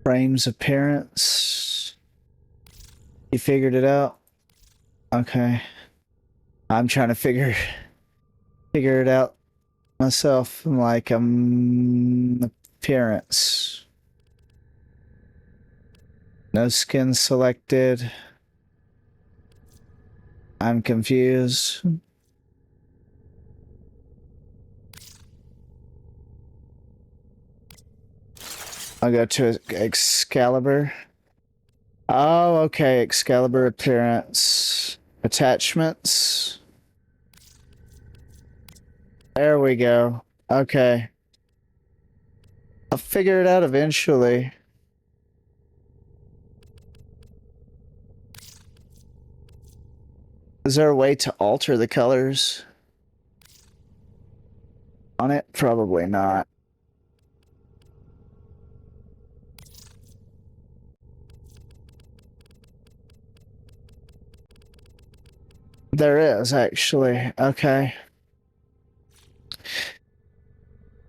Frame's appearance. You figured it out? Okay. I'm trying to figure it out myself. I'm like, appearance. No skin selected. I'm confused. I'll go to Excalibur. Oh, okay. Excalibur appearance. Attachments. There we go. Okay. I'll figure it out eventually. Is there a way to alter the colors on it? Probably not. There is, actually. Okay.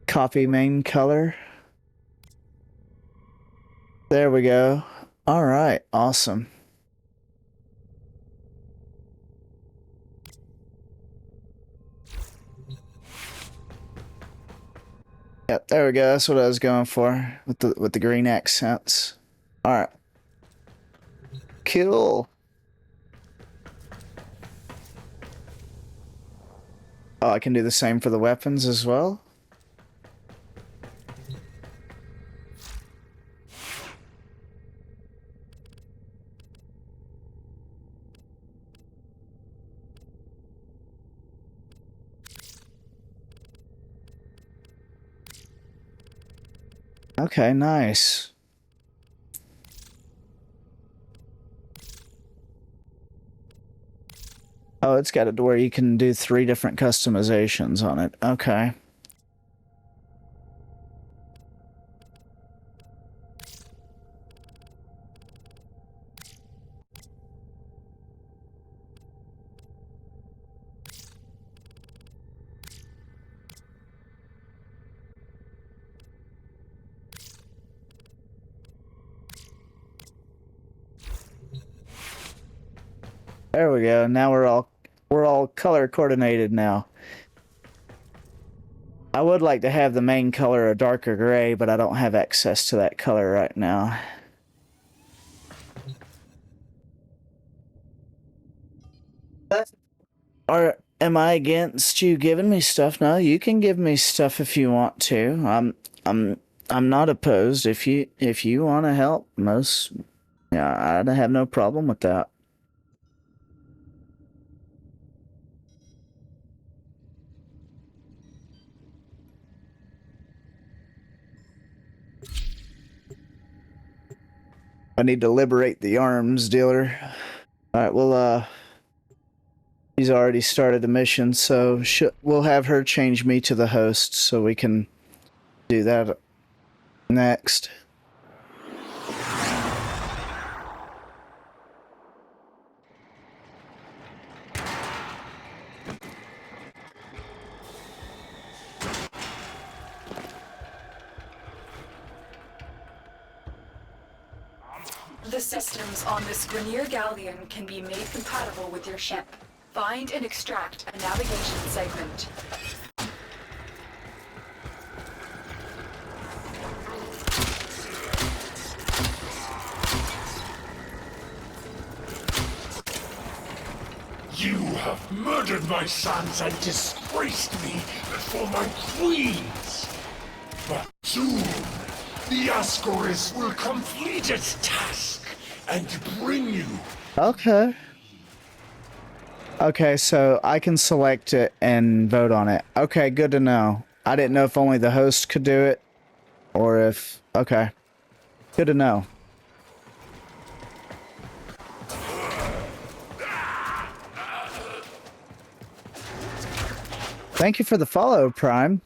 Copy main color. There we go. All right. Awesome. Yep, there we go. That's what I was going for with the green accents. All right. Cool. Oh, I can do the same for the weapons as well. Okay, nice. Oh, it's got it to where you can do 3 different customizations on it. Okay. There we go. Now we're all color coordinated now. I would like to have the main color a darker gray, but I don't have access to that color right now. Or am I against you giving me stuff? No, you can give me stuff if you want to. I'm not opposed. If you want to help, yeah, I have no problem with that. I need to liberate the arms dealer. Alright, well, he's already started the mission, so we'll have her change me to the host so we can do that next. The systems on this Grenier Galleon can be made compatible with your ship. Find and extract a navigation segment. You have murdered my sons and disgraced me before my queens. But soon, the Ascaris will complete its task and bring you. Okay. Okay, so I can select it and vote on it. Okay, good to know. I didn't know if only the host could do it, or if... Okay. Good to know. Thank you for the follow, Prime.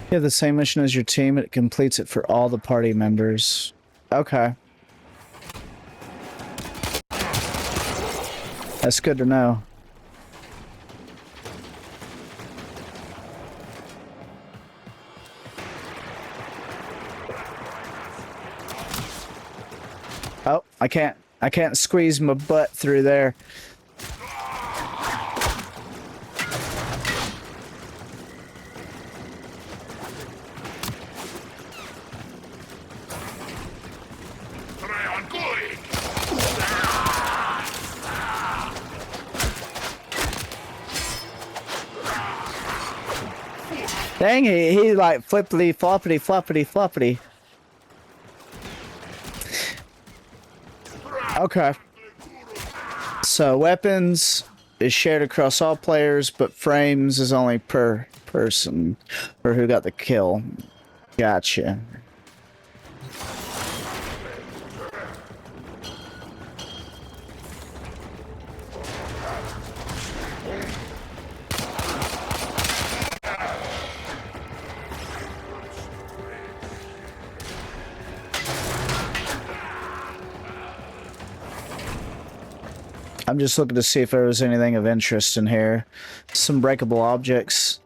You have the same mission as your team. It completes it for all the party members. Okay. That's good to know. Oh, I can't squeeze my butt through there. Dang, he like flippity floppity floppity floppity. Okay. So weapons is shared across all players, but frames is only per person or who got the kill. Gotcha. I'm just looking to see if there was anything of interest in here. Some breakable objects.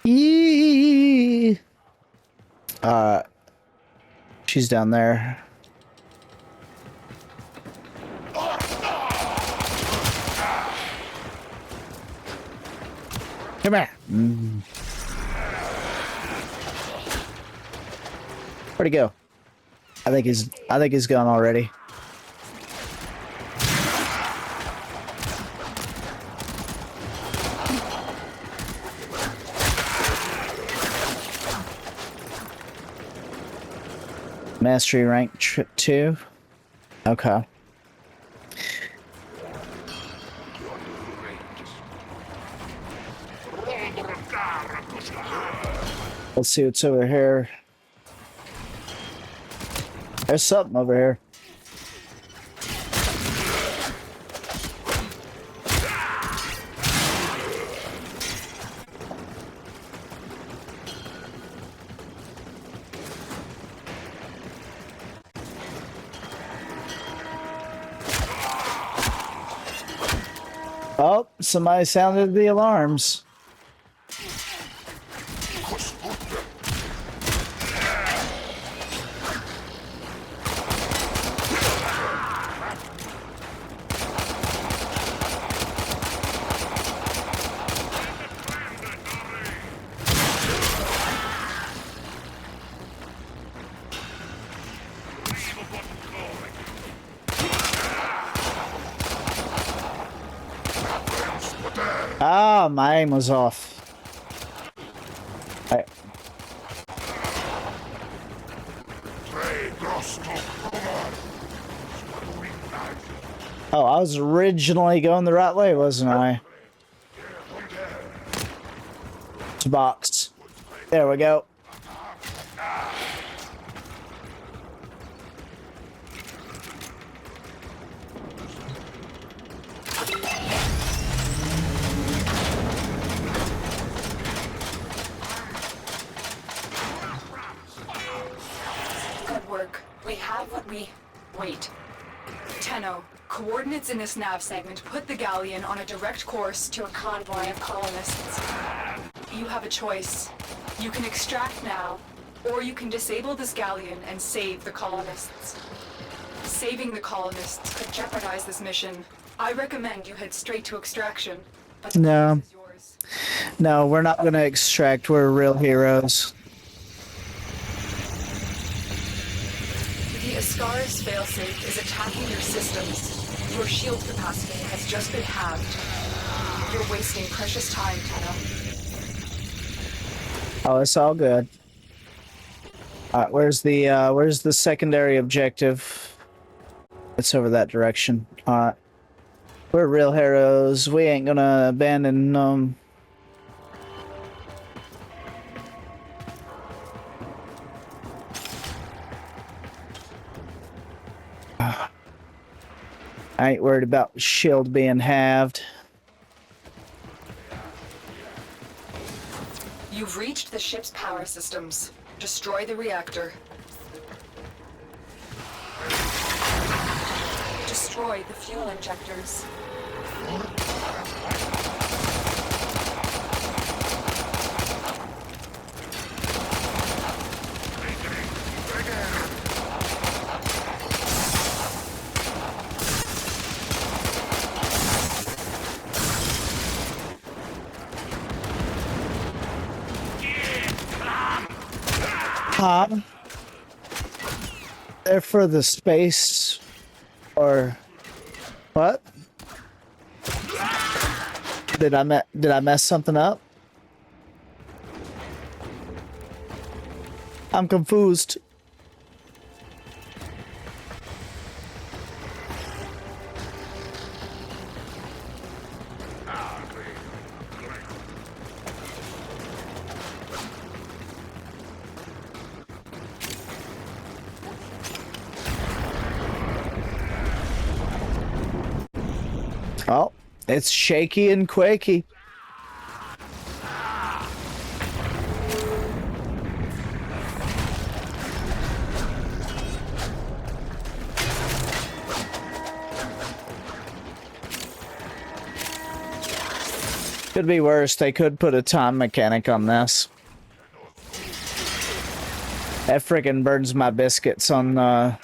Yee. She's down there. Come here. Where'd he go? I think he's gone already. Mastery rank 2. Okay. Let's see what's over here. There's something over here. Oh, somebody sounded the alarms. Ah, my aim was off. Oh, I was originally going the right way, wasn't I? It's a box. There we go. Good work. We have what we... Wait. Tenno, coordinates in this nav segment put the galleon on a direct course to a convoy of colonists. You have a choice. You can extract now, or you can disable this galleon and save the colonists. Saving the colonists could jeopardize this mission. I recommend you head straight to extraction. But the No. choice is yours. No, we're not gonna extract. We're real heroes. Star's failsafe is attacking your systems. Your shield capacity has just been halved. You're wasting precious time, Tenno. Oh, it's all good. Where's the secondary objective? It's over that direction. Alright. We're real heroes. We ain't gonna abandon I ain't worried about shield being halved. You've reached the ship's power systems. Destroy the reactor. Destroy the fuel injectors. They're for the space, or what? Did I mess something up? I'm confused. Oh, it's shaky and quaky. Could be worse. They could put a time mechanic on this. That freaking burns my biscuits on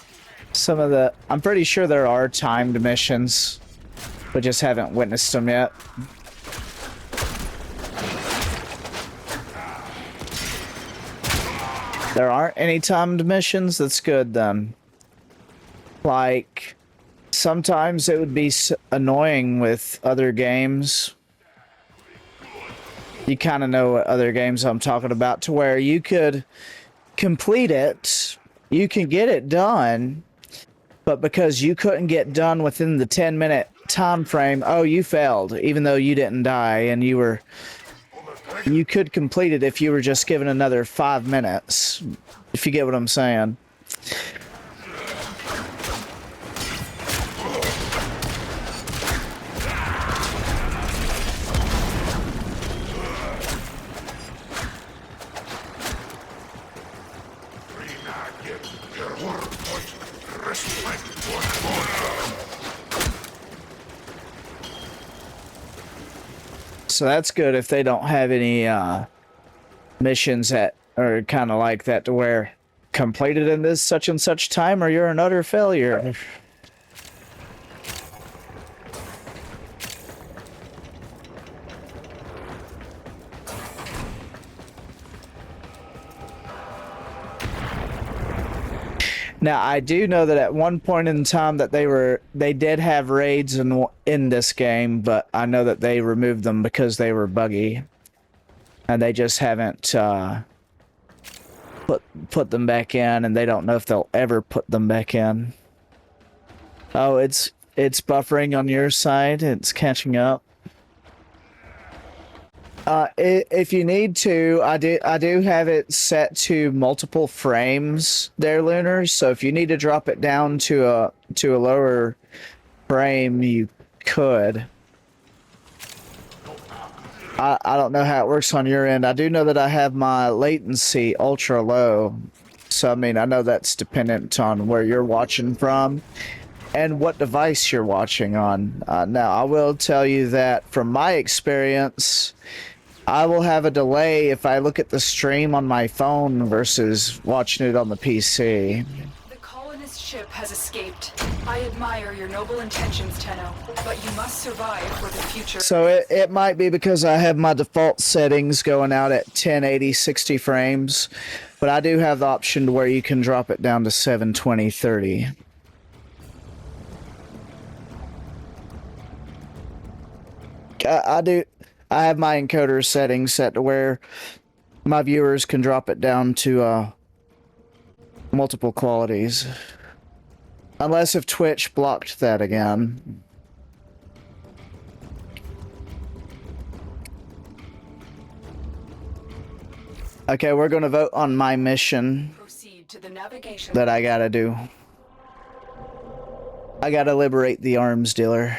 some of the... I'm pretty sure there are timed missions. We just haven't witnessed them yet. There aren't any timed missions? That's good then. Like, sometimes it would be annoying with other games. You kind of know what other games I'm talking about, to where you could complete it, you can get it done, but because you couldn't get done within the 10-minute time frame, oh, you failed, even though you didn't die, and you could complete it if you were just given another 5 minutes, if you get what I'm saying. So that's good if they don't have any missions that are kind of like that, to where completed in this such and such time or you're an utter failure. Now, I do know that at one point in time that they did have raids in this game, but I know that they removed them because they were buggy, and they just haven't put them back in, and they don't know if they'll ever put them back in. Oh, it's buffering on your side. It's catching up. If you need to, I do have it set to multiple frames there, Lunar. So if you need to drop it down to a lower frame, you could. I don't know how it works on your end. I do know that I have my latency ultra low. So I mean, I know that's dependent on where you're watching from and what device you're watching on. Now, I will tell you that from my experience, I will have a delay if I look at the stream on my phone versus watching it on the PC. The colonist ship has escaped. I admire your noble intentions, Tenno, but you must survive for the future. So it might be because I have my default settings going out at 1080 60 frames, but I do have the option to where you can drop it down to 720 30. I do. I have my encoder settings set to where my viewers can drop it down to multiple qualities. Unless if Twitch blocked that again. Okay, we're gonna vote on my mission Proceed to the navigation. that I gotta do. I gotta liberate the arms dealer.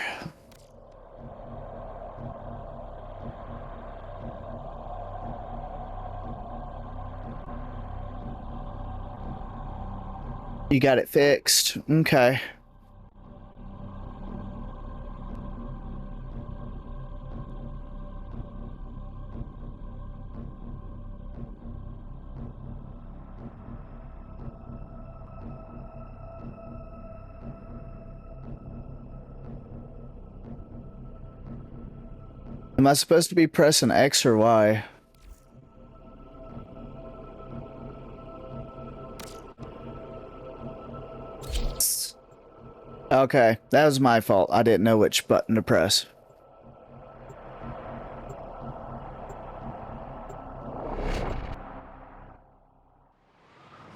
You got it fixed. Okay. Am I supposed to be pressing X or Y? Okay, that was my fault. I didn't know which button to press.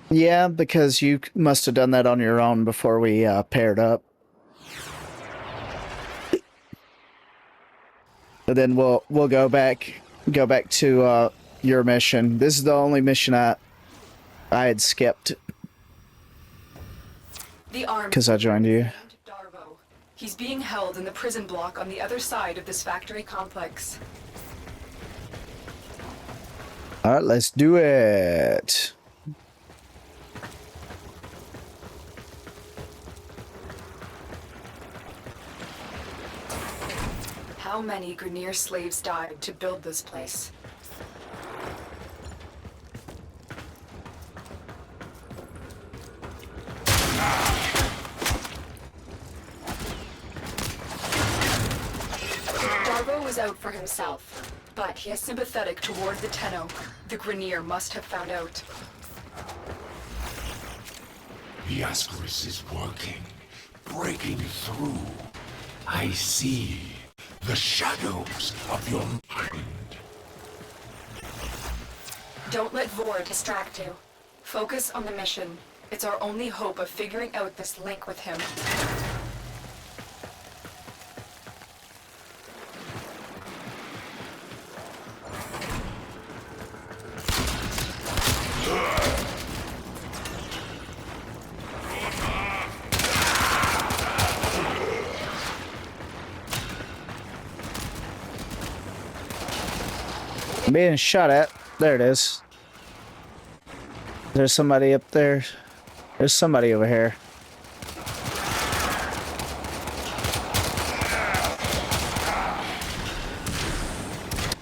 Yeah, because you must have done that on your own before we paired up. And then we'll go back to your mission. This is the only mission I had skipped The arm. because I joined you. Darvo. He's being held in the prison block on the other side of this factory complex. All right, let's do it. How many Grineer slaves died to build this place? Darvo is out for himself, but he is sympathetic toward the Tenno. The Grineer must have found out. The Ascaris is working, breaking through. I see the shadows of your mind. Don't let Vor distract you. Focus on the mission. It's our only hope of figuring out this link with him. I'm being shot at. There it is. There's somebody up there. There's somebody over here.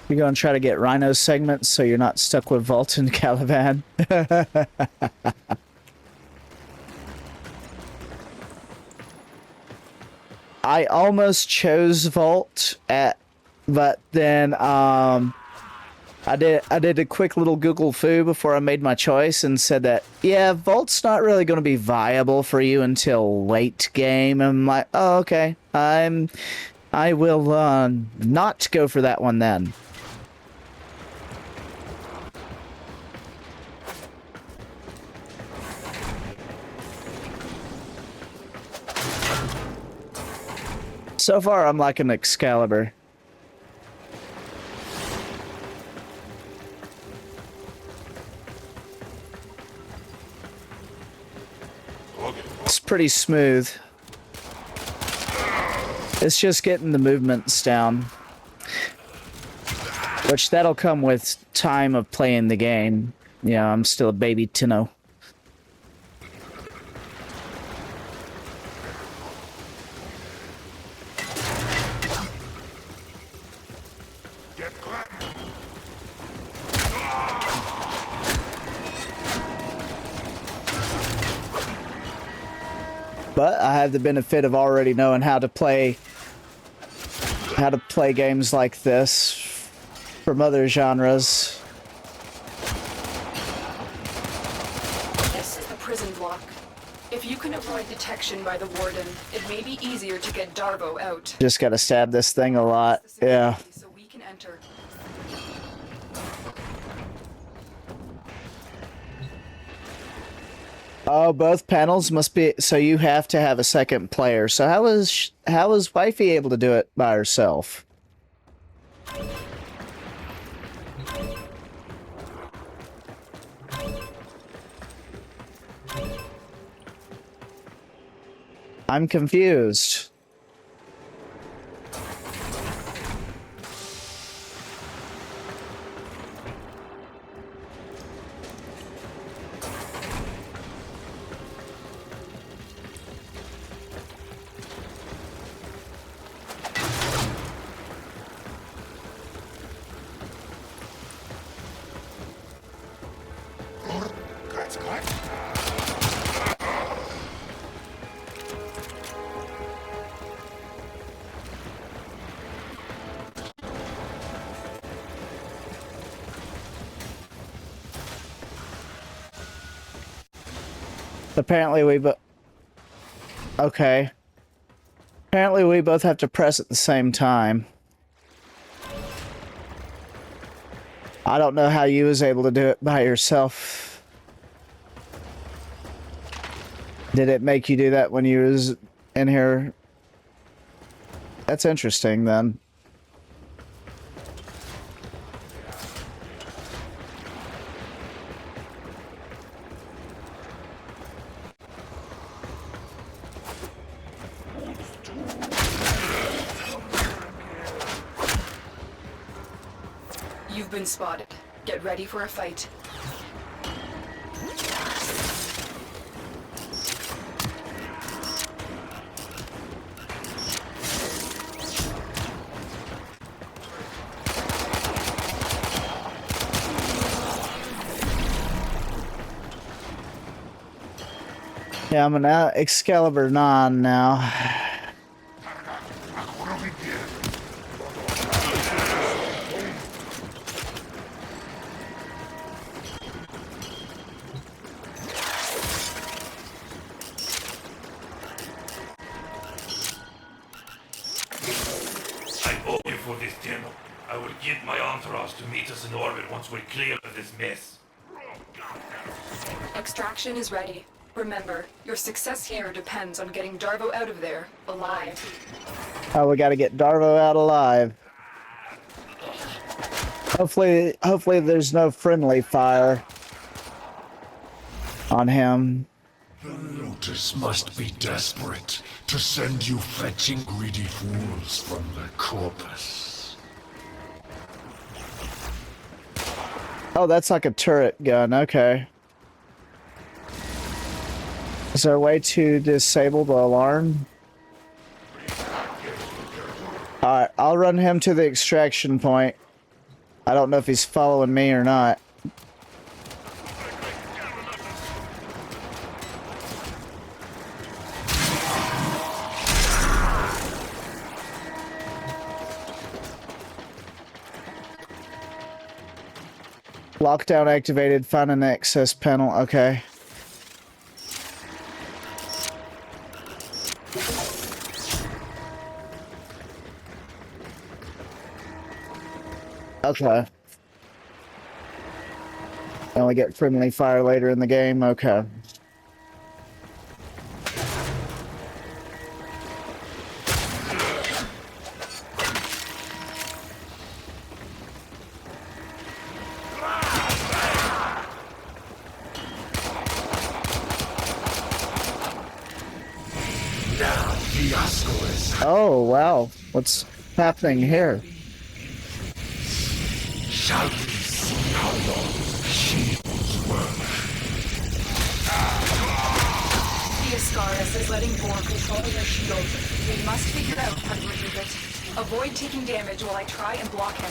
You're gonna try to get Rhino segments so you're not stuck with Vault and Caliban. I almost chose Vault but then I did a quick little Google foo before I made my choice and said that, yeah, Vault's not really going to be viable for you until late game. And I'm like, oh, okay. I will not go for that one then. So far, I'm like an Excalibur. It's pretty smooth. It's just getting the movements down. Which that'll come with time of playing the game. Yeah, I'm still a baby Tenno. But I have the benefit of already knowing how to play games like this from other genres. This is the prison block. If you can avoid detection by the warden, it may be easier to get Darvo out. Just gotta stab this thing a lot. Yeah. So we can enter. Oh, both panels must be. So you have to have a second player. So how is Wifey able to do it by herself? I'm confused. Apparently okay. Apparently we both have to press at the same time. I don't know how you was able to do it by yourself. Did it make you do that when you was in here? That's interesting then. You've been spotted. Get ready for a fight. Yeah, I'm an Excalibur 9 now. For this demo, I will get my entourage to meet us in orbit once we're clear of this mess. Extraction is ready. Remember, your success here depends on getting Darvo out of there, alive. Oh, we gotta get Darvo out alive. Hopefully there's no friendly fire on him. The Lotus must be desperate to send you fetching greedy fools from the corpus. Oh, that's like a turret gun. Okay. Is there a way to disable the alarm? Alright, I'll run him to the extraction point. I don't know if he's following me or not. Lockdown activated. Find an access panel. Okay. Okay. And we get friendly fire later in the game. Okay. Oh, wow. What's happening here? Shall we see how long shields work? Diascaris is letting Vor control your shield. We must figure out how to remove it. Avoid taking damage while I try and block him.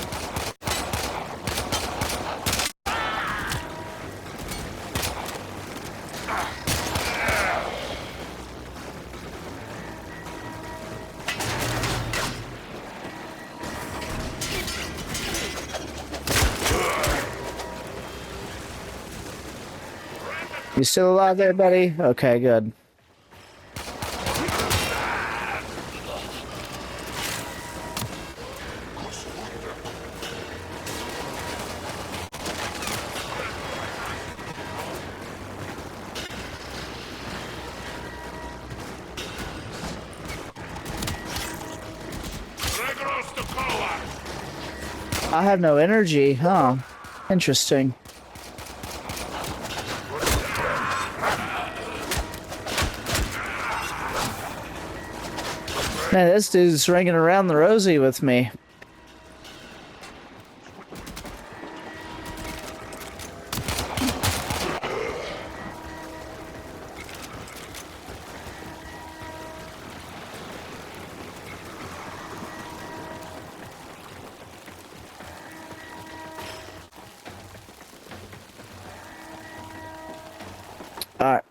You still alive there, buddy? Okay, good. I have no energy, huh? Interesting. Man, this dude's ringing around the rosy with me. All right.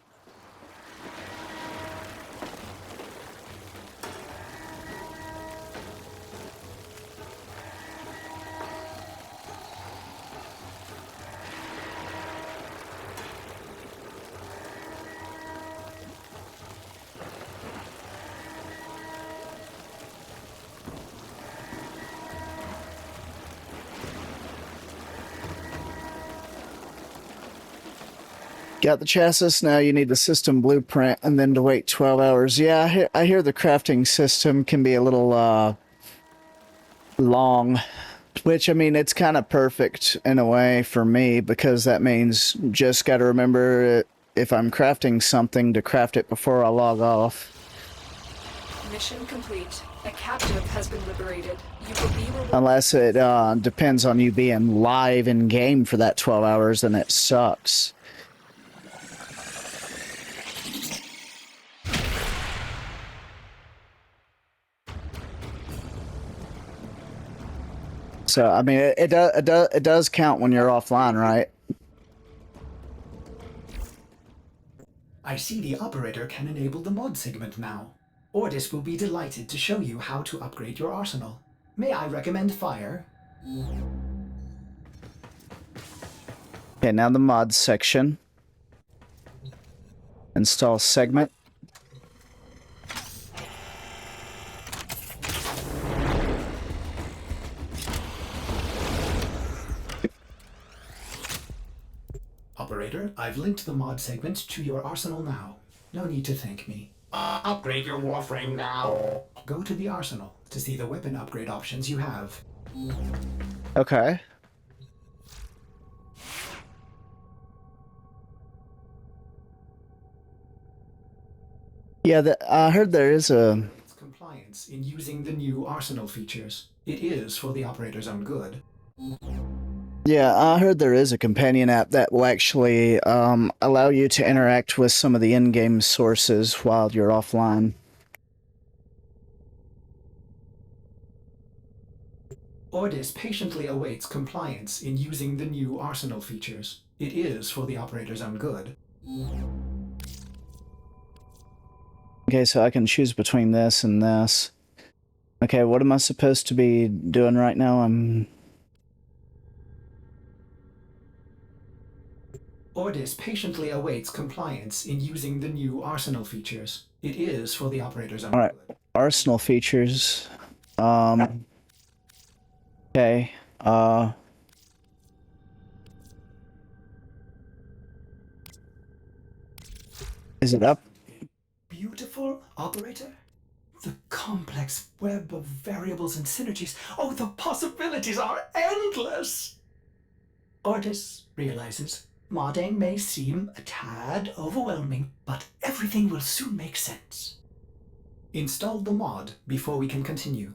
Got the chassis, now you need the system blueprint, and then to wait 12 hours. Yeah, I hear the crafting system can be a little, long. Which, I mean, it's kind of perfect in a way for me, because that means just got to remember if I'm crafting something to craft it before I log off. Mission complete. A captive has been liberated. You will be rewarded. Unless it depends on you being live in game for that 12 hours, then it sucks. So, I mean, it does count when you're offline, right? I see the operator can enable the mod segment now. Ordis will be delighted to show you how to upgrade your arsenal. May I recommend fire? Okay, now the mods section. Install segment. Operator, I've linked the mod segment to your arsenal now. No need to thank me. Upgrade your Warframe now. Go to the arsenal to see the weapon upgrade options you have. Okay. Yeah, I heard there is a... Compliance in using the new arsenal features. It is for the operator's own good. Yeah, I heard there is a companion app that will actually allow you to interact with some of the in-game sources while you're offline. Ordis patiently awaits compliance in using the new arsenal features. It is for the operator's own good. Okay, so I can choose between this and this. Okay, what am I supposed to be doing right now? Ordis patiently awaits compliance in using the new arsenal features. It is for the operator's own Alright, good. arsenal features. Okay, is it up? Beautiful, operator? The complex web of variables and synergies. Oh, the possibilities are endless! Ordis realizes modding may seem a tad overwhelming, but everything will soon make sense. Install the mod before we can continue.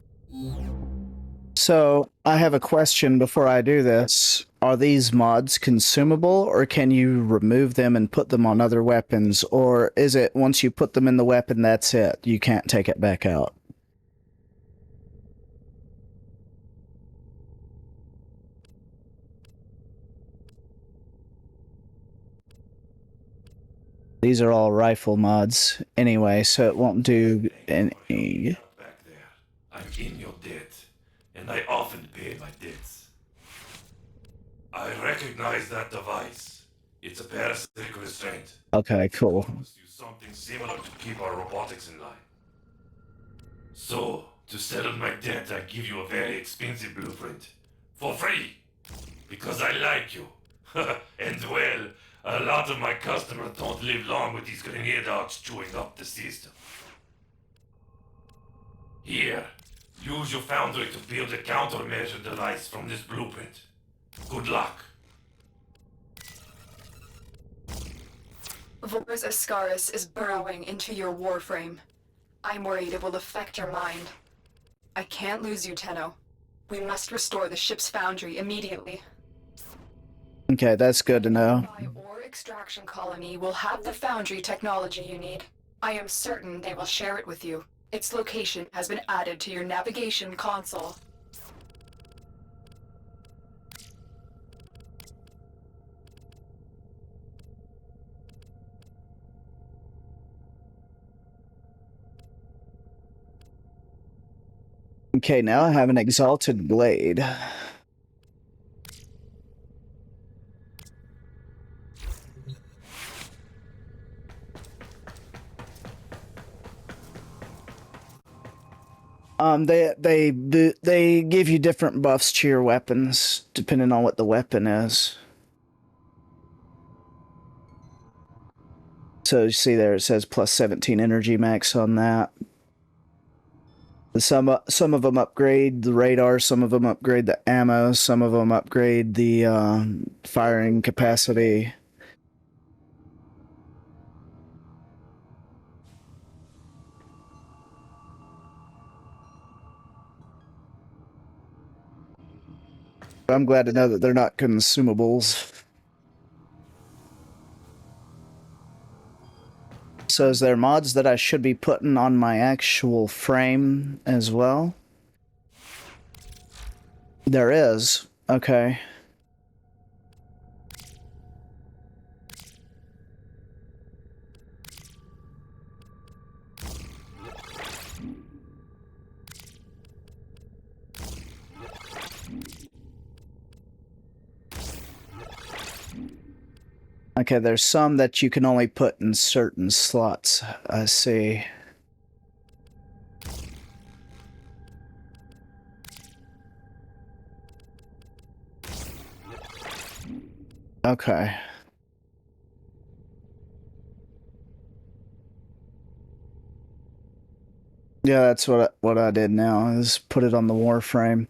So, I have a question before I do this. Are these mods consumable, or can you remove them and put them on other weapons? Or is it once you put them in the weapon, that's it? You can't take it back out? These are all rifle mods anyway, so it won't do any... Back there, I'm in your debt, and I often pay my debts. I recognize that device. It's a parasitic restraint. Okay, cool. Let's use something similar to keep our robotics in line. So, to settle my debt, I give you a very expensive blueprint. For free! Because I like you. And well, a lot of my customers don't live long with these grenade dogs chewing up the system. Here, use your foundry to build a countermeasure device from this blueprint. Good luck. Vor's Ascaris is burrowing into your Warframe. I'm worried it will affect your mind. I can't lose you, Tenno. We must restore the ship's foundry immediately. Okay, that's good to know. The ore extraction colony will have the foundry technology you need. I am certain they will share it with you. Its location has been added to your navigation console. Okay, now I have an exalted blade. They give you different buffs to your weapons depending on what the weapon is. So you see there it says plus 17 energy max on that. Some of them upgrade the radar, some of them upgrade the ammo, some of them upgrade the firing capacity. I'm glad to know that they're not consumables. So is there mods that I should be putting on my actual frame as well? There is. Okay. Okay, there's some that you can only put in certain slots. I see. Okay. Yeah, that's what I did now is put it on the Warframe.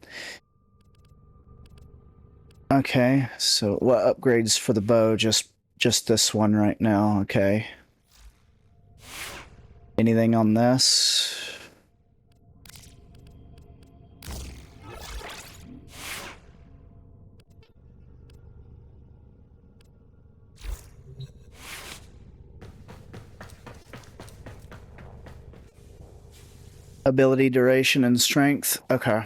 Okay, so what upgrades for the bow? Just this one right now, okay. Anything on this? Ability, duration, and strength. Okay.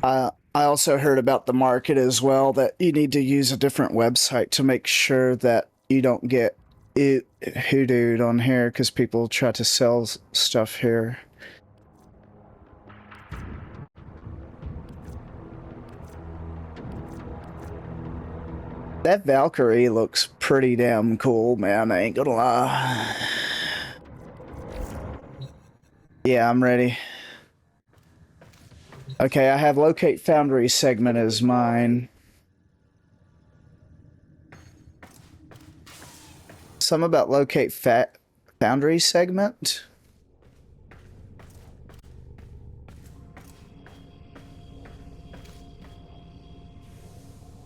I also heard about the market as well, that you need to use a different website to make sure that you don't get hoodooed on here because people try to sell stuff here. That Valkyrie looks pretty damn cool, man. I ain't gonna lie. Yeah, I'm ready. Okay, I have locate foundry segment as mine. Some about locate foundry segment.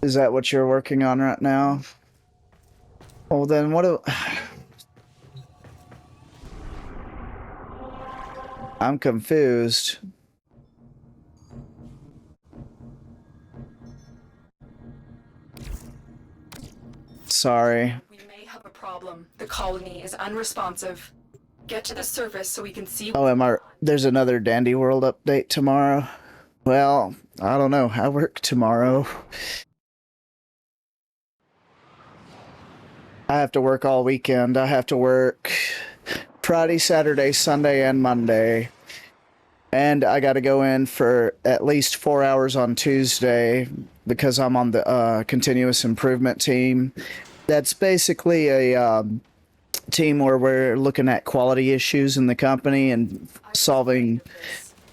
Is that what you're working on right now? Well, then what do... I'm confused. Sorry. We may have a problem. The colony is unresponsive. Get to the surface so we can see. Oh, there's another Dandy World update tomorrow. Well, I don't know. I work tomorrow. I have to work all weekend. I have to work Friday, Saturday, Sunday, and Monday. And I got to go in for at least 4 hours on Tuesday because I'm on the continuous improvement team. That's basically a team where we're looking at quality issues in the company and solving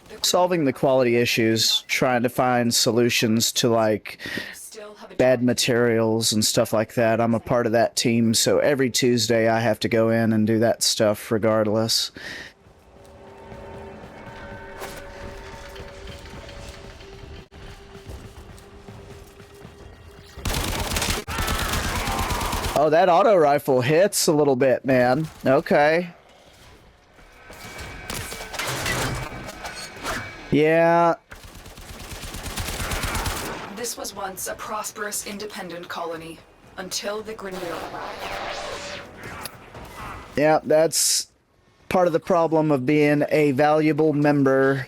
the quality issues, trying to find solutions to like bad materials and stuff like that. I'm a part of that team, so every Tuesday I have to go in and do that stuff regardless. Oh, that auto rifle hits a little bit, man. Okay. Yeah. This was once a prosperous independent colony, until the Grineer arrived. Yeah, that's part of the problem of being a valuable member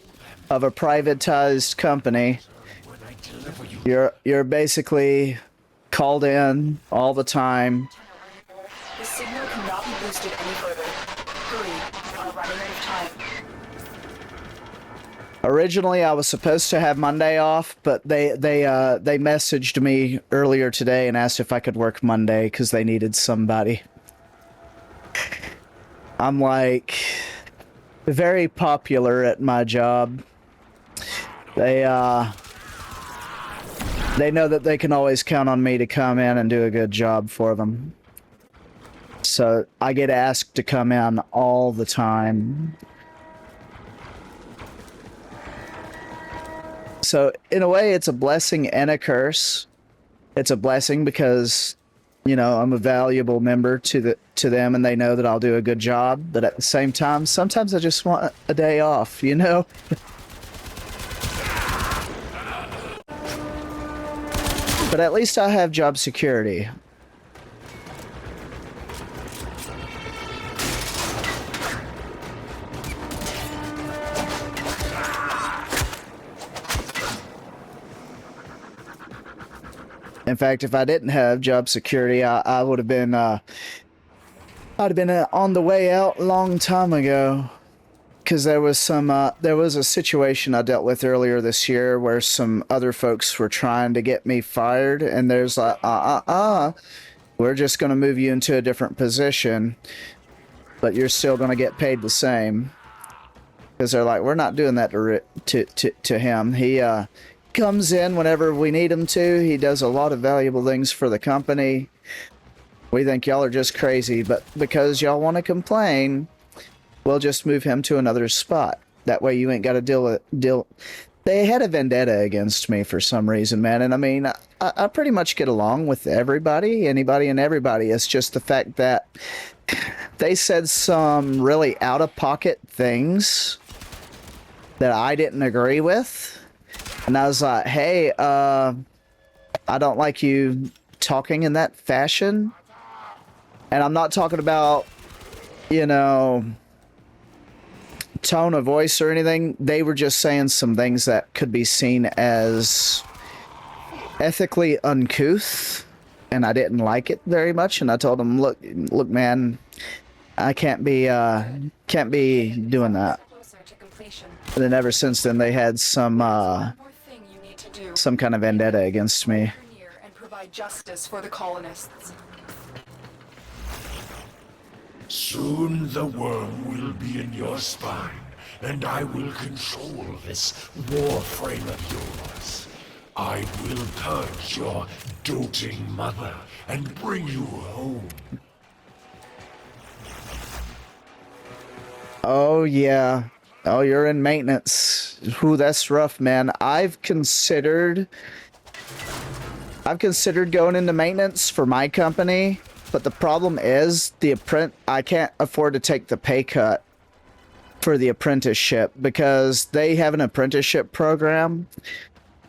of a privatized company. You're basically called in all the time. The signal cannot be boosted any further. Hurry, we are running out of time. Originally, I was supposed to have Monday off, but they messaged me earlier today and asked if I could work Monday because they needed somebody. I'm like very popular at my job. They know that they can always count on me to come in and do a good job for them. So I get asked to come in all the time. So in a way, it's a blessing and a curse. It's a blessing because, you know, I'm a valuable member to them and they know that I'll do a good job. But at the same time, sometimes I just want a day off, you know? But at least I have job security. In fact, if I didn't have job security, I would have been I'd have been on the way out a long time ago. Because there was a situation I dealt with earlier this year where some other folks were trying to get me fired, and there's like, we're just going to move you into a different position, but you're still going to get paid the same. Because they're like, we're not doing that to him. He comes in whenever we need him to. He does a lot of valuable things for the company. We think y'all are just crazy, but because y'all want to complain, we'll just move him to another spot. That way you ain't got to deal. They had a vendetta against me for some reason, man. And I mean, I pretty much get along with everybody, anybody and everybody. It's just the fact that they said some really out-of-pocket things that I didn't agree with. And I was like, hey, I don't like you talking in that fashion. And I'm not talking about, you know, tone of voice or anything. They were just saying some things that could be seen as ethically uncouth, and I didn't like it very much. And I told them, look, man, I can't be doing that. And then ever since then, they had some kind of vendetta against me. And provide justice for the colonists. Soon the worm will be in your spine, and I will control this Warframe of yours. I will purge your doting mother and bring you home. Oh, yeah. Oh, you're in maintenance. Ooh, that's rough, man. I've considered going into maintenance for my company, but the problem is I can't afford to take the pay cut for the apprenticeship because they have an apprenticeship program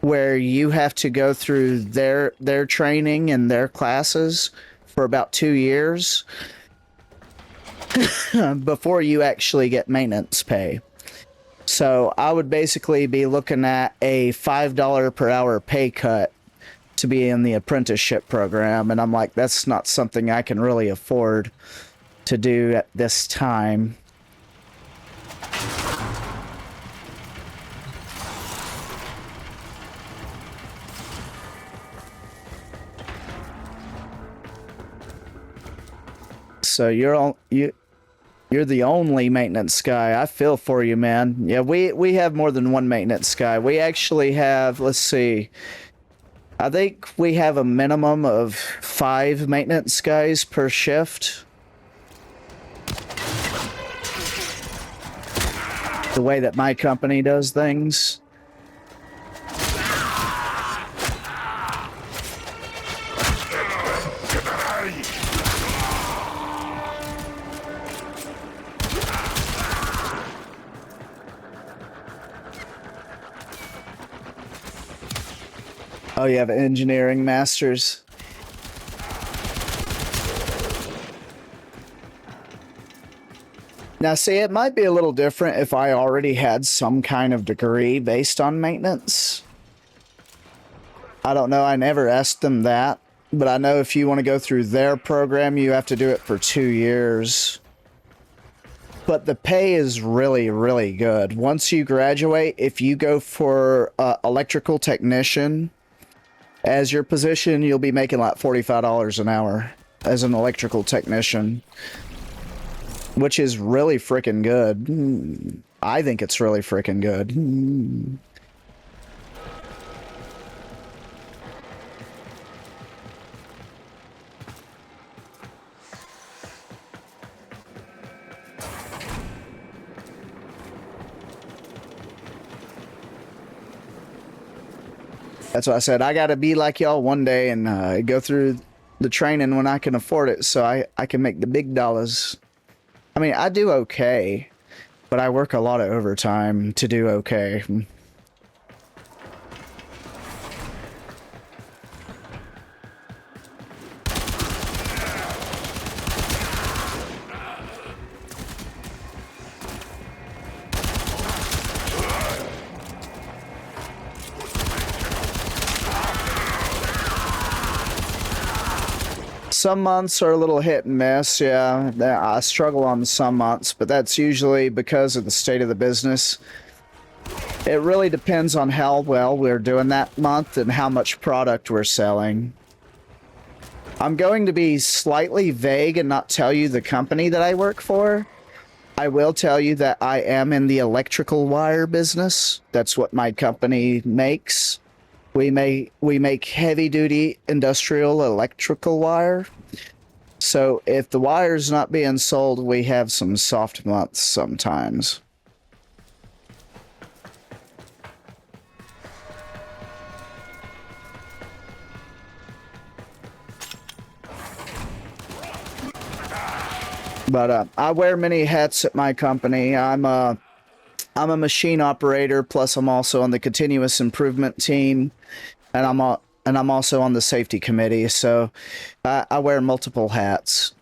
where you have to go through their training and their classes for about 2 years before you actually get maintenance pay. So I would basically be looking at a $5 per hour pay cut to be in the apprenticeship program. And I'm like, that's not something I can really afford to do at this time. So you're the only maintenance guy. I feel for you, man. Yeah, we have more than one maintenance guy. We actually have, let's see, I think we have a minimum of 5 maintenance guys per shift. The way that my company does things. Oh, you have engineering masters. Now, see, it might be a little different if I already had some kind of degree based on maintenance. I don't know. I never asked them that. But I know if you want to go through their program, you have to do it for 2 years. But the pay is really, really good. Once you graduate, if you go for electrical technician as your position, you'll be making like $45 an hour as an electrical technician, which is really freaking good. I think it's really freaking good. That's why I said I gotta be like y'all one day and go through the training when I can afford it, so I can make the big dollars. I mean, I do okay, but I work a lot of overtime to do okay. Some months are a little hit and miss, yeah. I struggle on some months, but that's usually because of the state of the business. It really depends on how well we're doing that month and how much product we're selling. I'm going to be slightly vague and not tell you the company that I work for. I will tell you that I am in the electrical wire business. That's what my company makes. We make heavy-duty industrial electrical wire. So if the wire's not being sold, we have some soft months sometimes. But I wear many hats at my company. I'm a machine operator, plus I'm also on the continuous improvement team, and I'm also on the safety committee. So I wear multiple hats.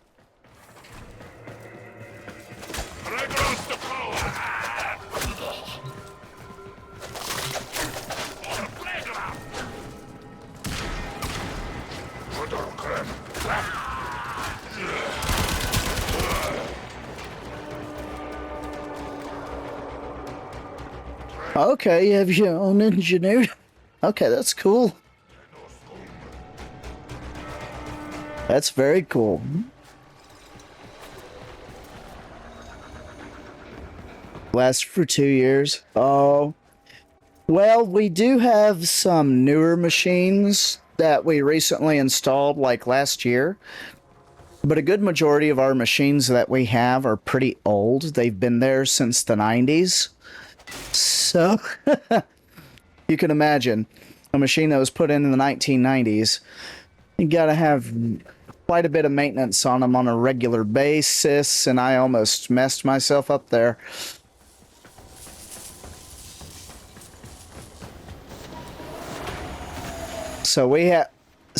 Okay, you have your own engineer. Okay, that's cool. That's very cool. Lasts for 2 years. Oh. Well, we do have some newer machines that we recently installed, like last year. But a good majority of our machines that we have are pretty old. They've been there since the 90s. So, you can imagine a machine that was put in the 1990s. You gotta have quite a bit of maintenance on them on a regular basis, and I almost messed myself up there.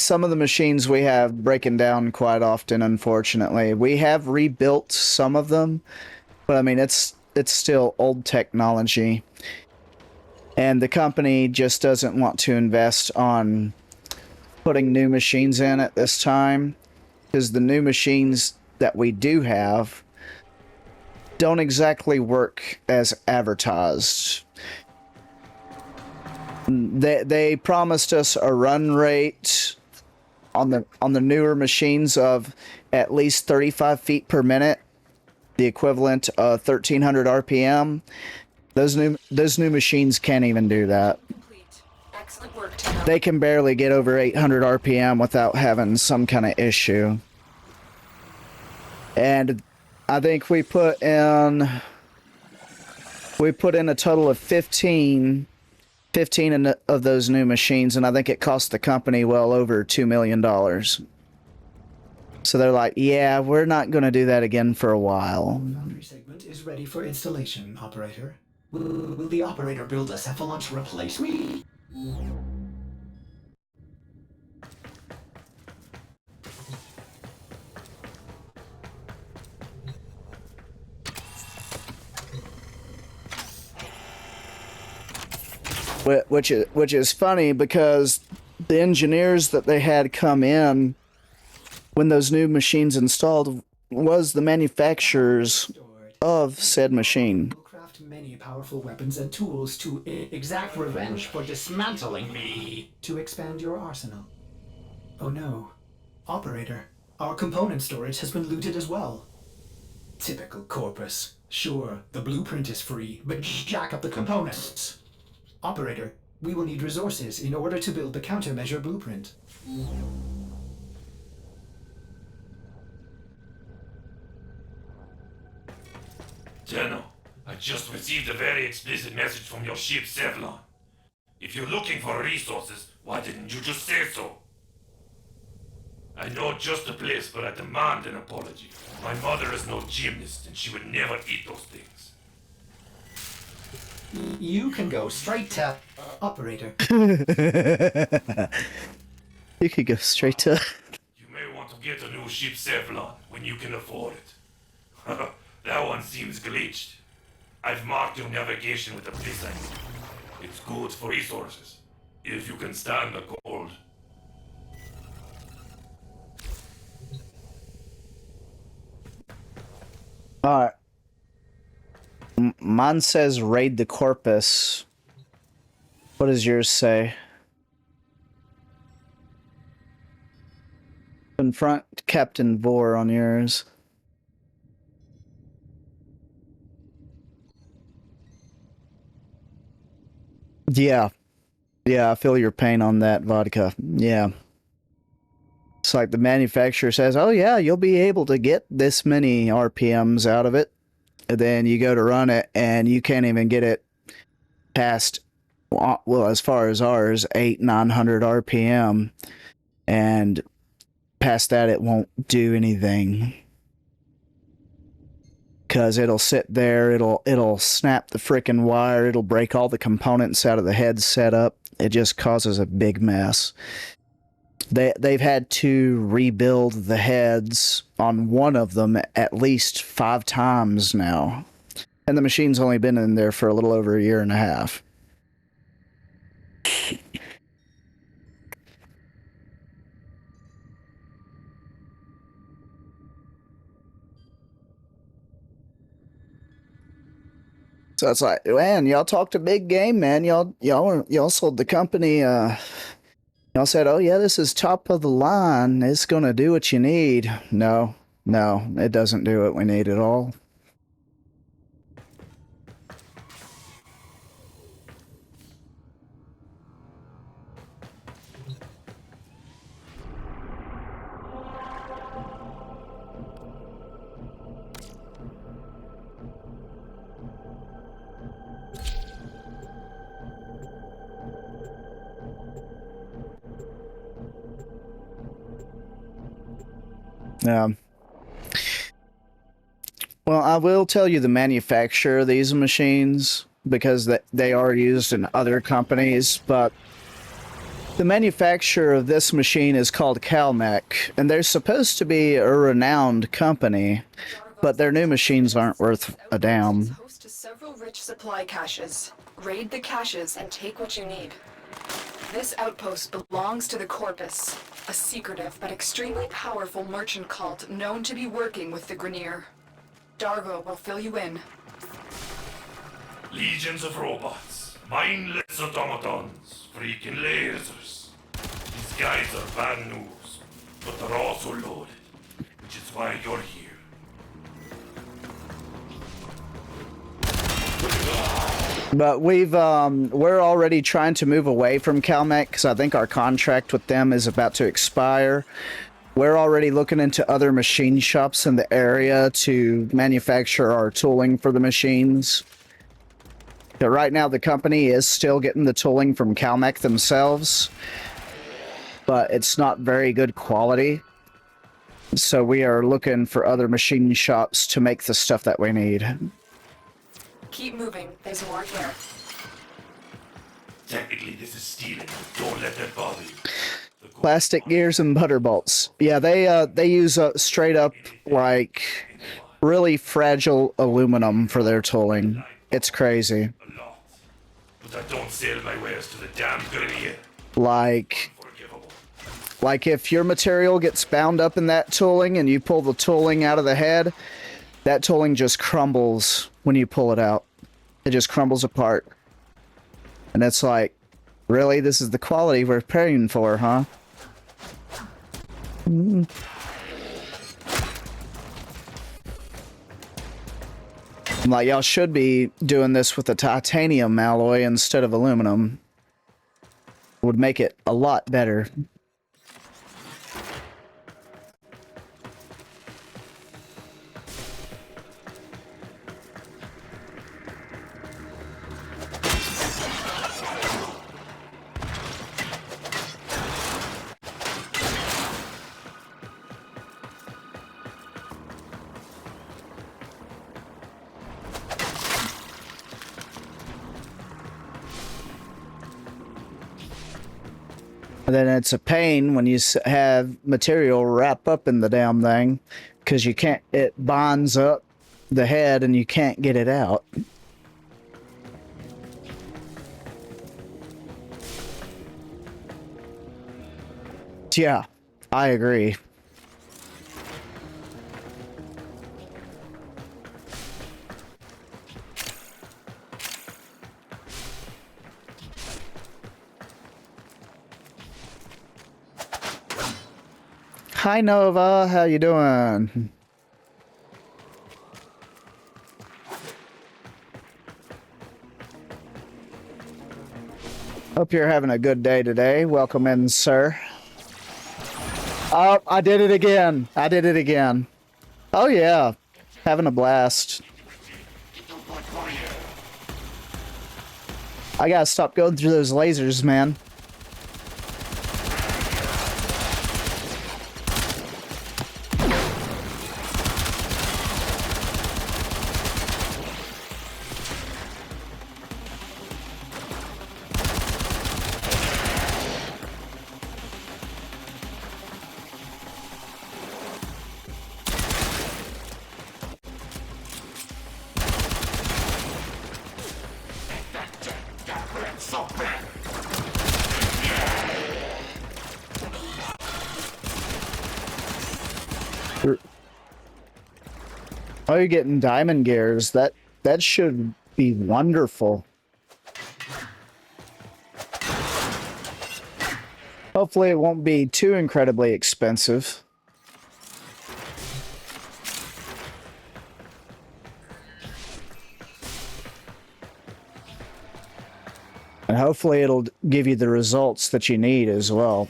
some of the machines we have breaking down quite often, unfortunately. We have rebuilt some of them, but I mean, it's still old technology. And the company just doesn't want to invest on putting new machines in at this time, because the new machines that we do have don't exactly work as advertised. They promised us a run rate on the newer machines of at least 35 feet per minute, the equivalent of 1300 RPM. Those new machines can't even do that. Complete. Excellent work, Tenno. They can barely get over 800 RPM without having some kind of issue. And I think we put in a total of 15 of those new machines, and I think it cost the company well over $2 million. So they're like, yeah, we're not going to do that again for a while. Foundry segment is ready for installation, operator. Will the operator build a cephalon to replace me? Which is funny, because the engineers that they had come in when those new machines installed was the manufacturers of said machine. Will craft many powerful weapons and tools to exact revenge for dismantling me. To expand your arsenal. Oh no. Operator, our component storage has been looted as well. Typical corpus. Sure, the blueprint is free, but jack up the components. Operator, we will need resources in order to build the countermeasure blueprint. Tenno, I just received a very explicit message from your ship, Sevlon. If you're looking for resources, why didn't you just say so? I know just the place, but I demand an apology. My mother is no gymnast, and she would never eat those things. You can go straight to operator. You could go straight to... You may want to get a new ship, Sevlon, when you can afford it. That one seems glitched. I've marked your navigation with a place I need. It's good for resources, if you can stand the cold. Alright. Mine says raid the corpus. What does yours say? Confront Captain Vor on yours. Yeah. Yeah, I feel your pain on that, Vodka. Yeah. It's like the manufacturer says, oh yeah, you'll be able to get this many RPMs out of it. And then you go to run it, and you can't even get it past, well, as far as ours, 900 RPM. And past that, it won't do anything. Because it'll sit there, it'll snap the frickin' wire, it'll break all the components out of the head setup. It just causes a big mess. They've had to rebuild the heads on one of them at least 5 times now. And the machine's only been in there for a little over a year and a half. So it's like, man, y'all talked a big game, man. Y'all sold the company. Y'all said, oh yeah, this is top of the line. It's gonna do what you need. No, it doesn't do what we need at all. Yeah. Well, I will tell you the manufacturer of these machines, because they are used in other companies, but The manufacturer of this machine is called Calmech, and they're supposed to be a renowned company, but their new machines aren't worth a damn. Host to several rich supply caches. Raid the caches and take what you need. This outpost belongs to the Corpus, a secretive but extremely powerful merchant cult known to be working with the Grineer. Dargo will fill you in. Legions of robots, mindless automatons, freaking lasers. These guys are bad news, but they're also loaded, which is why you're here. But we're already trying to move away from Calmech because I think our contract with them is about to expire. We're already looking into other machine shops in the area to manufacture our tooling for the machines. But right now the company is still getting the tooling from Calmech themselves, but it's not very good quality. So we are looking for other machine shops to make the stuff that we need. Keep moving. There's more here. Technically, this is stealing. Don't let that bother you. Plastic gears and butter bolts. Yeah, they use straight up like really fragile aluminum for their tooling. It's crazy. A lot. But I don't sell my wares to the damn Grineer. Unforgivable. Like if your material gets bound up in that tooling and you pull the tooling out of the head, that tooling just crumbles when you pull it out. It just crumbles apart. And it's like, really? This is the quality we're paying for, huh? I'm like, y'all should be doing this with a titanium alloy instead of aluminum. Would make it a lot better. And then it's a pain when you have material wrap up in the damn thing, because you can't, it bonds up the head and you can't get it out. Yeah, I agree. Hi Nova, how you doing? Hope you're having a good day today. Welcome in, sir. Oh, I did it again. I did it again. Oh yeah, having a blast. I gotta stop going through those lasers, man. Oh, you're getting diamond gears. That should be wonderful. Hopefully it won't be too incredibly expensive. And hopefully it'll give you the results that you need as well.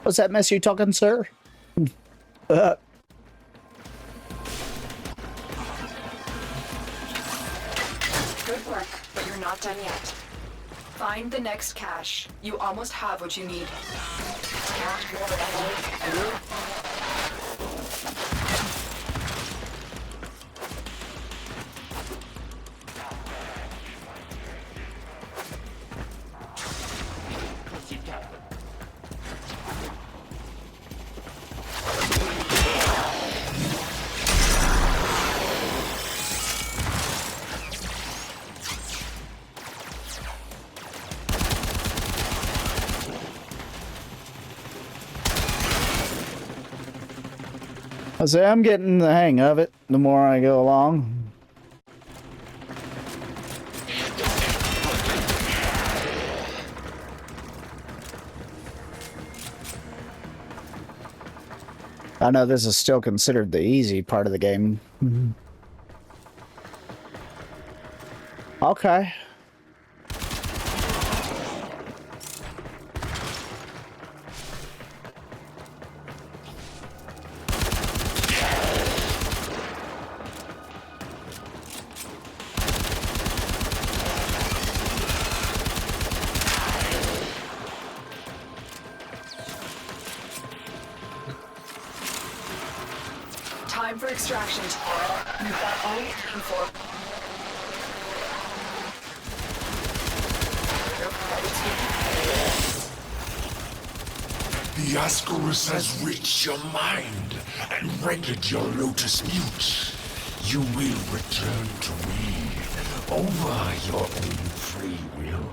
Was that mess you talking, sir? Uh, Good work, but you're not done yet. Find the next cache. You almost have what you need. I say I'm getting the hang of it the more I go along. I know this is still considered the easy part of the game. Okay. Time for extraction. You've got all you're looking for. The Ascaris has reached your mind and rendered your lotus mute. You will return to me over your own free will.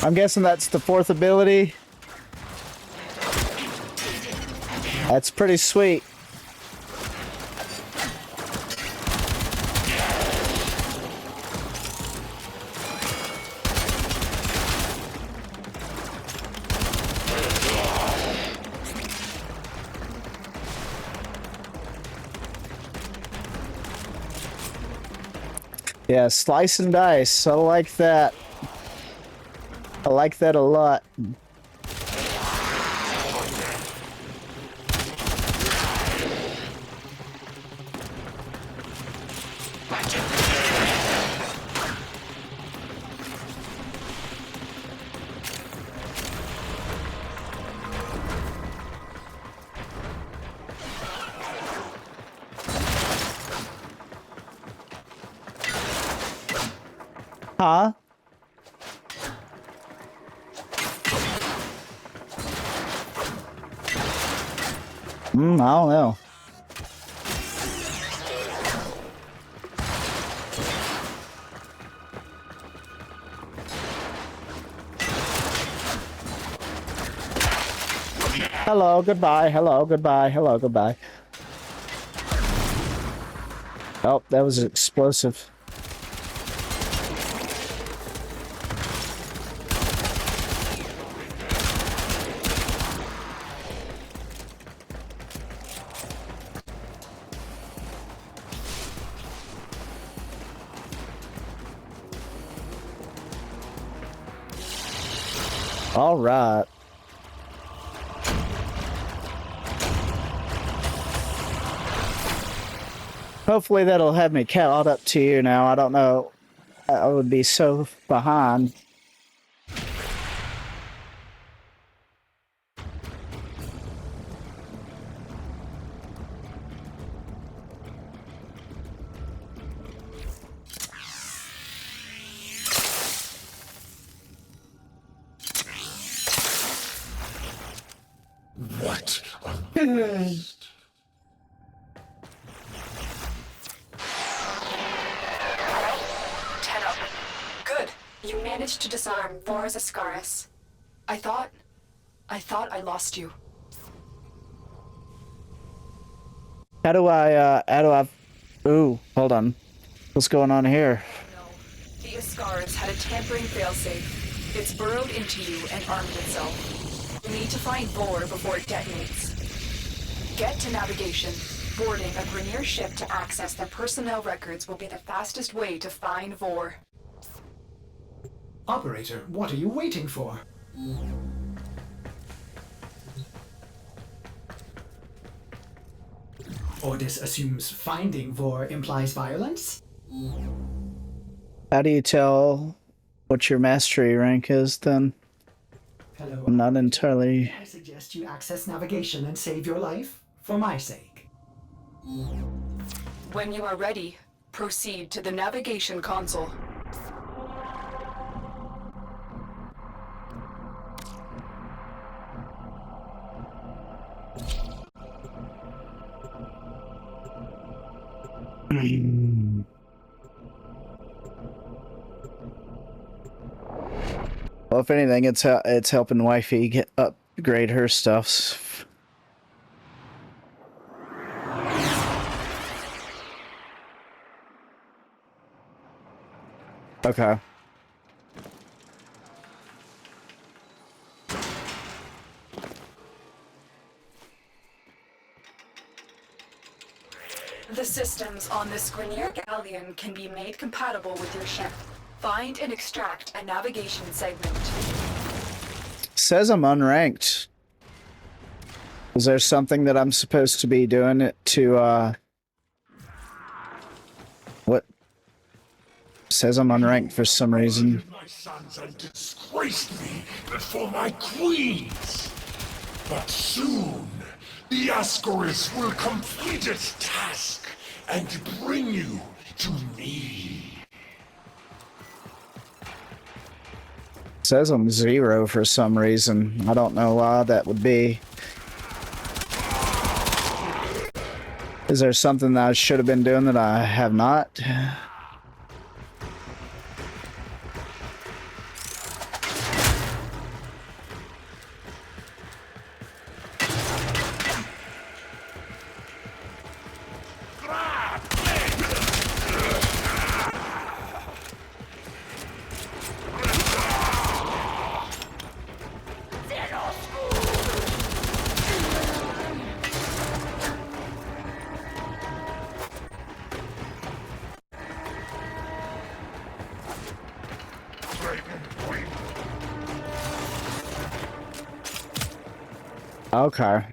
I'm guessing that's the fourth ability. That's pretty sweet. Yeah, slice and dice. I like that. I like that a lot. Huh? I don't know. Hello, goodbye, hello, goodbye, hello, goodbye. Oh, that was explosive. All right. Hopefully that'll have me caught up to you now. I don't know. I would be so behind. What a beast. Ten up. Good. You managed to disarm Vora's Ascaris. I thought I lost you. How do I, ooh, hold on. What's going on here? No. The Ascaris had a tampering failsafe. It's burrowed into you and armed itself. You need to find Vor before it detonates. Get to navigation. Boarding a Grineer ship to access their personnel records will be the fastest way to find Vor. Operator, what are you waiting for? Ordis assumes finding Vor implies violence? How do you tell what your mastery rank is then? Hello. I'm not entirely... I suggest you access navigation and save your life, for my sake. When you are ready, proceed to the navigation console. Well, if anything, it's helping Wifey upgrade her stuffs. Okay. The systems on this Grineer galleon can be made compatible with your ship. Find and extract a navigation segment. Says I'm unranked. Is there something that I'm supposed to be doing to, what? Says I'm unranked for some reason. My sons and disgraced me before my queens. But soon, the Ascaris will complete its task and bring you to me. Says I'm 0 for some reason. I don't know why that would be. Is there something that I should have been doing that I have not? Okay.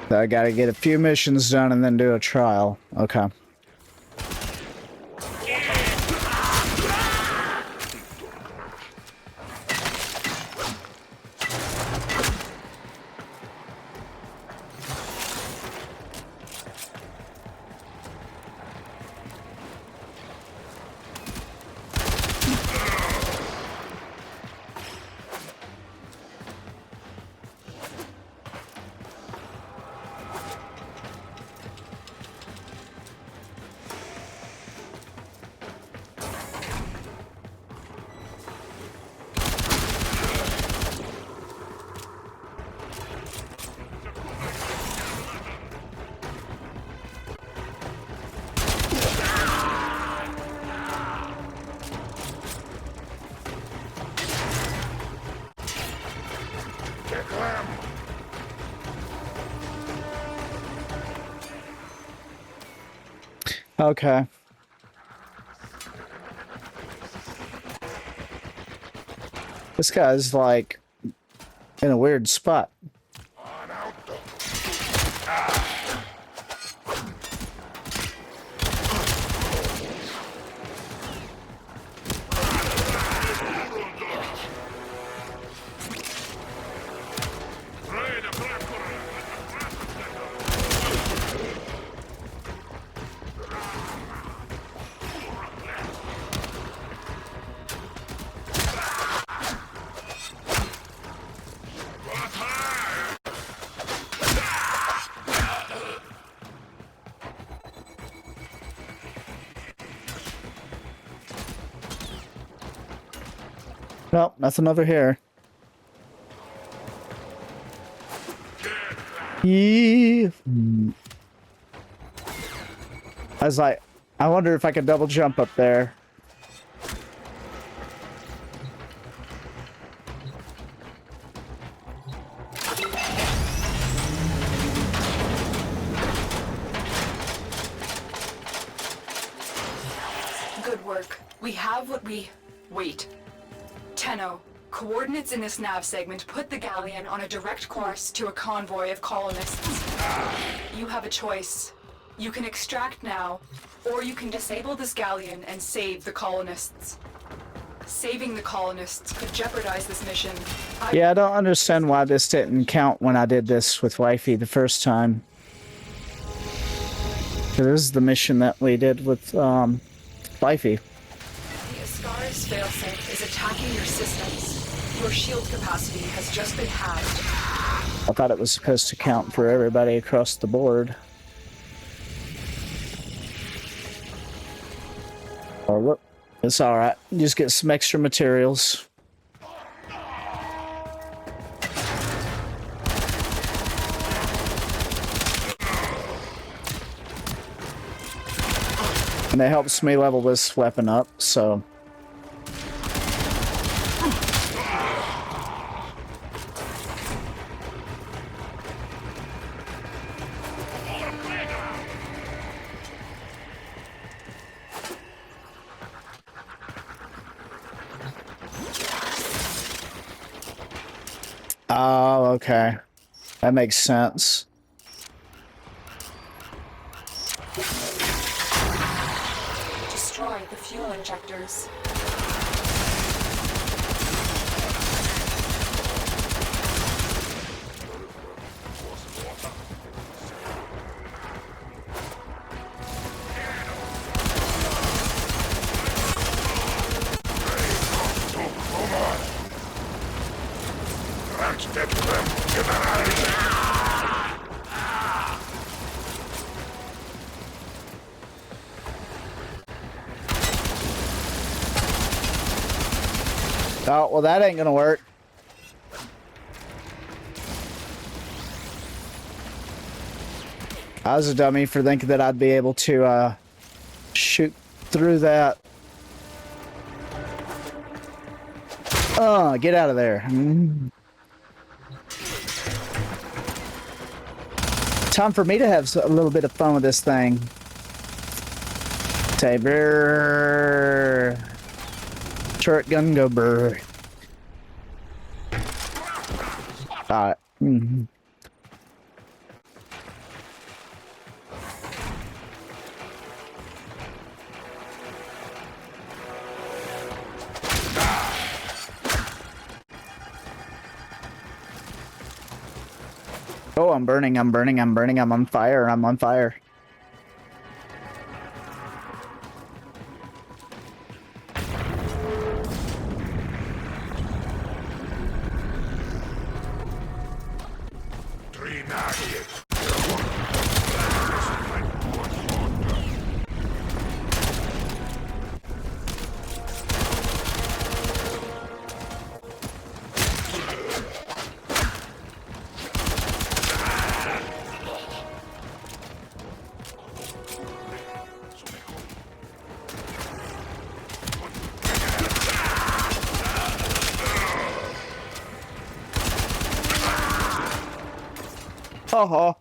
So I gotta get a few missions done and then do a trial. Okay. Okay. This guy's like in a weird spot. Nope, nothing over here. Yeah. I was like, I wonder if I could double jump up there. Good work. We have what we... Wait. Tenno, coordinates in this nav segment put the galleon on a direct course to a convoy of colonists. You have a choice. You can extract now, or you can disable this galleon and save the colonists. Saving the colonists could jeopardize this mission. Yeah, I don't understand why this didn't count when I did this with Wifey the first time. This is the mission that we did with Wifey. The Ascaris failsafe is attacking your systems. Your shield capacity has just been halved. I thought it was supposed to count for everybody across the board. Oh, look. It's alright. Just get some extra materials. And it helps me level this weapon up, so... Oh, okay. That makes sense. Destroy the fuel injectors. Oh, well, that ain't gonna work. I was a dummy for thinking that I'd be able to shoot through that. Oh, get out of there. Time for me to have a little bit of fun with this thing. Say, brrr. Turret gun go brrr. Alright. Oh, I'm burning, I'm burning, I'm burning, I'm on fire, I'm on fire. Oh,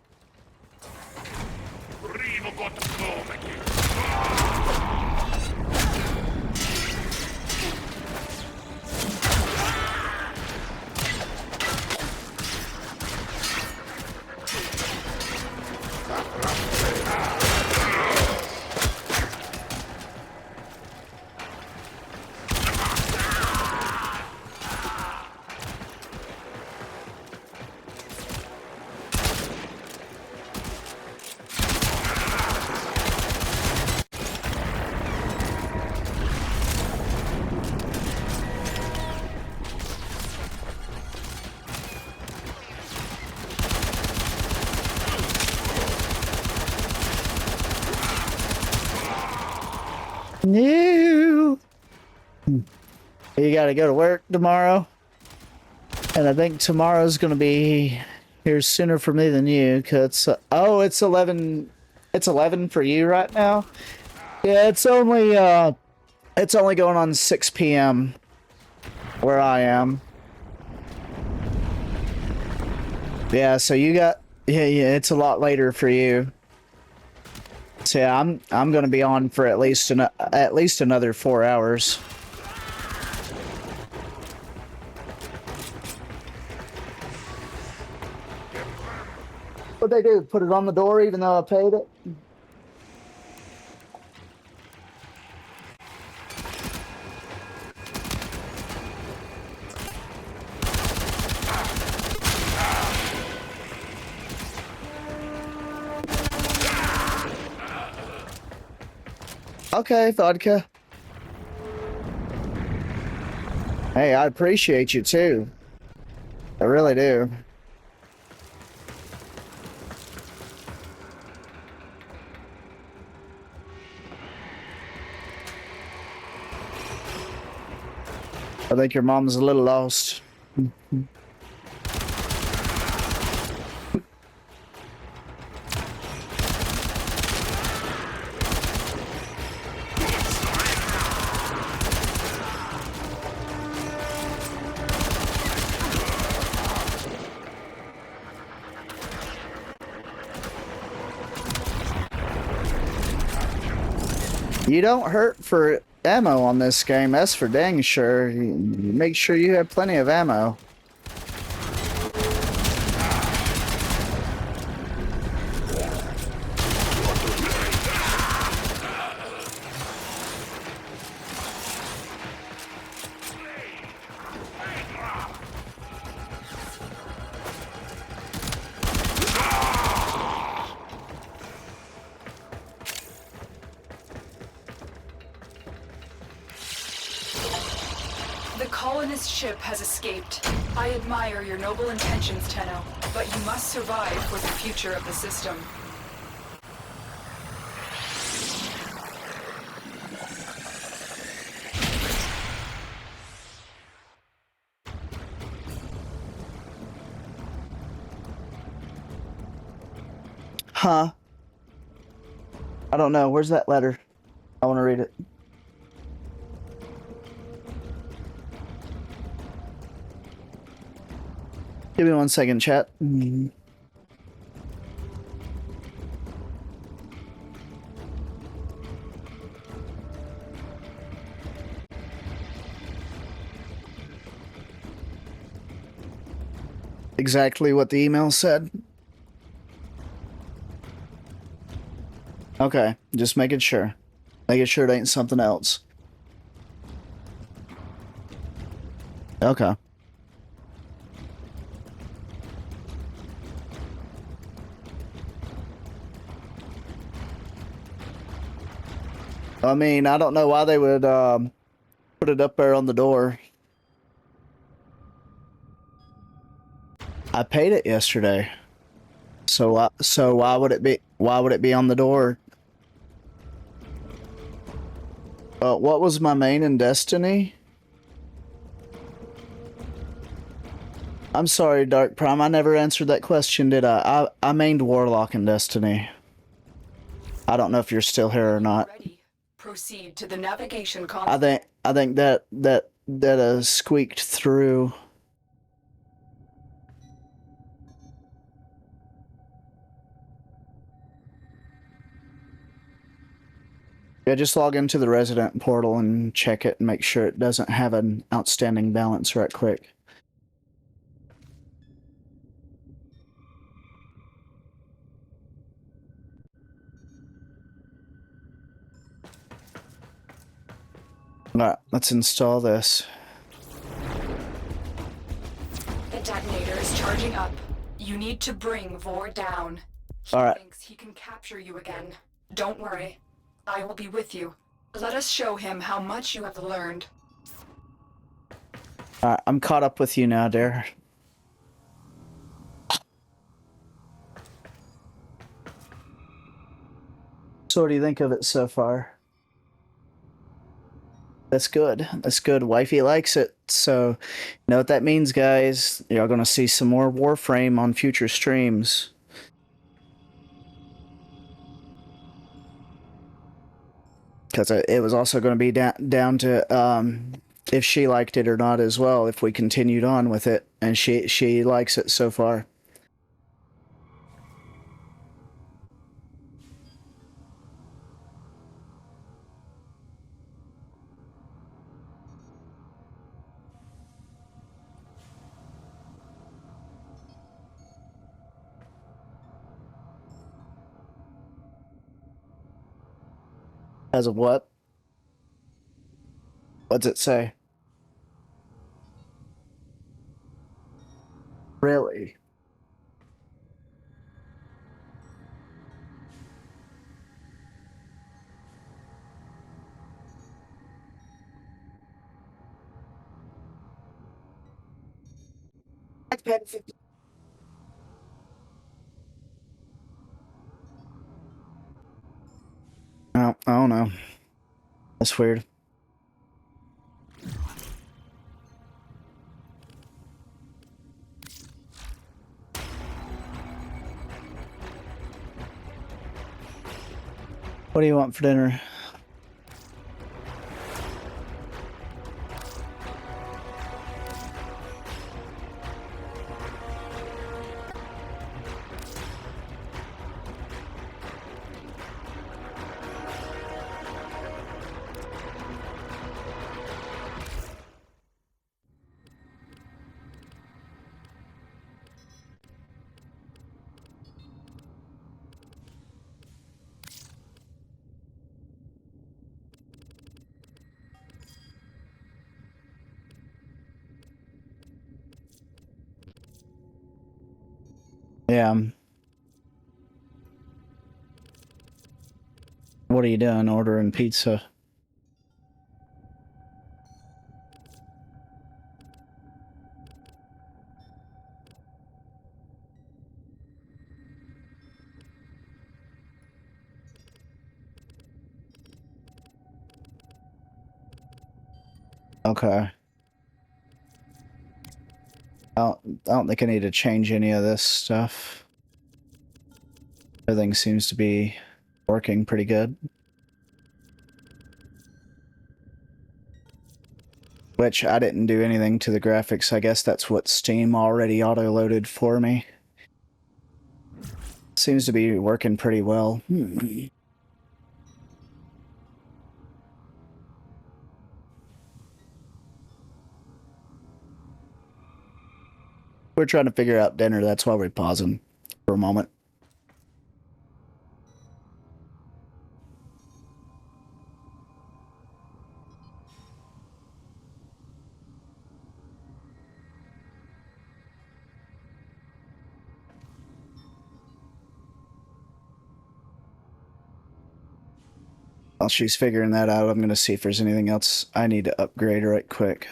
no. You gotta go to work tomorrow. And I think tomorrow's gonna be here sooner for me than you, cause oh, it's 11. It's 11 for you right now. Yeah, it's only going on 6 p.m. where I am. Yeah, so you got yeah, it's a lot later for you. So yeah, I'm gonna be on for at least another 4 hours. What'd they do? Put it on the door even though I paid it? Okay, vodka. Hey, I appreciate you too. I really do. I think your mom's a little lost. You don't hurt for ammo on this game, that's for dang sure. You make sure you have plenty of ammo. The colonist ship has escaped. I admire your noble intentions, Tenno, but you must survive for the future of the system. Huh? I don't know. Where's that letter? I want to read it. Give me 1 second, chat. Exactly what the email said. Okay, just making sure. Making sure it ain't something else. Okay. I mean, I don't know why they would put it up there on the door. I paid it yesterday. So why would it be on the door? What was my main in Destiny? I'm sorry, Dark Prime. I never answered that question, did I? I mained Warlock in Destiny. I don't know if you're still here or not. Ready. Proceed to the navigation console. I think that squeaked through. Yeah, just log into the resident portal and check it and make sure it doesn't have an outstanding balance right quick. Alright, let's install this. The detonator is charging up. You need to bring Vor down. He All right. thinks he can capture you again. Don't worry. I will be with you. Let us show him how much you have learned. Alright, I'm caught up with you now, Dare. So what do you think of it so far? That's good. That's good. Wifey likes it. So, you know what that means, guys? You're going to see some more Warframe on future streams. Because it was also going to be down to if she liked it or not as well. If we continued on with it, and she likes it so far. As of what? What's it say? Really? I don't know. That's weird. What do you want for dinner? Yeah. What are you doing? Ordering pizza? Okay. I don't think I need to change any of this stuff. Everything seems to be working pretty good. Which I didn't do anything to the graphics. I guess that's what Steam already auto-loaded for me. Seems to be working pretty well. We're trying to figure out dinner. That's why we're pausing for a moment. While she's figuring that out, I'm going to see if there's anything else I need to upgrade right quick.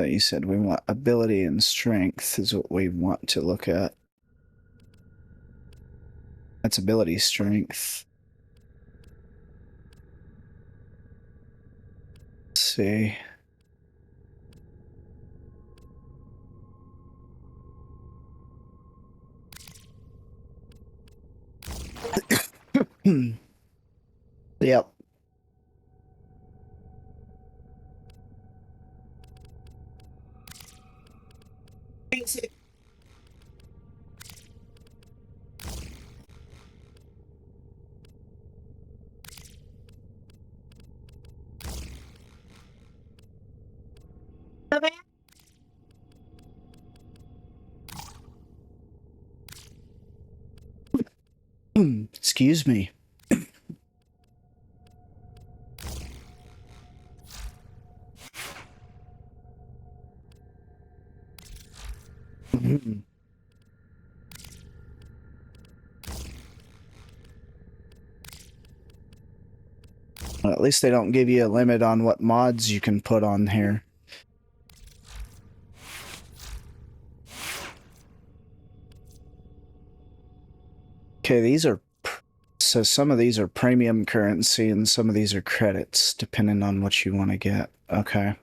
You said we want ability and strength is what we want to look at. That's ability strength. Let's see. Yep. Excuse me. Well, at least they don't give you a limit on what mods you can put on here. Okay, these are... So some of these are premium currency and some of these are credits, depending on what you want to get. Okay.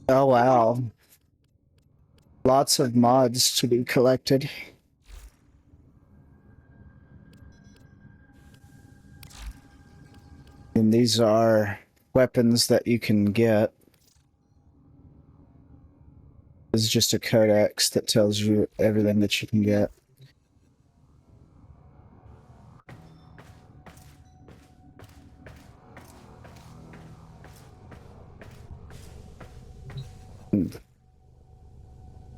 Oh, wow. Lots of mods to be collected. And these are weapons that you can get. This is just a codex that tells you everything that you can get.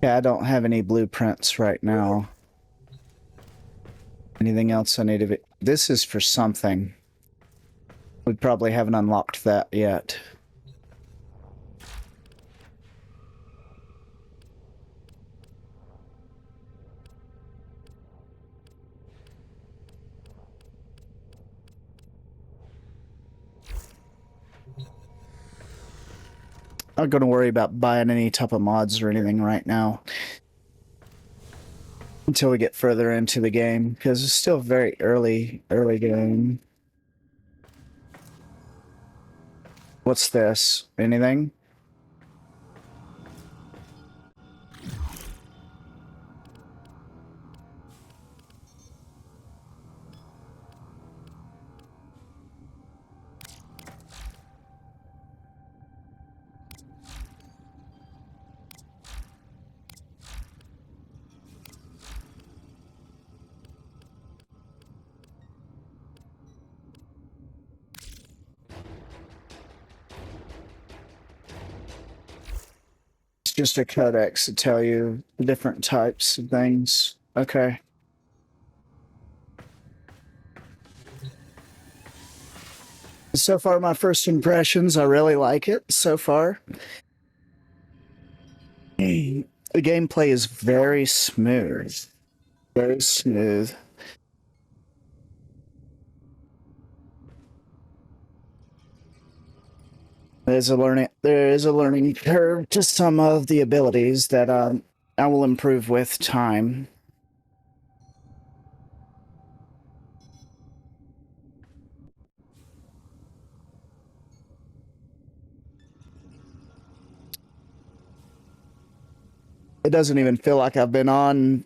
Yeah, I don't have any blueprints right now. Anything else I need to be... This is for something. We probably haven't unlocked that yet. I'm not going to worry about buying any type of mods or anything right now. Until we get further into the game, because it's still very early game. What's this? Anything? It's just a codex to tell you the different types of things. Okay. So far, my first impressions, I really like it so far. The gameplay is very smooth. Very smooth. There is a learning curve to some of the abilities that I will improve with time. It doesn't even feel like I've been on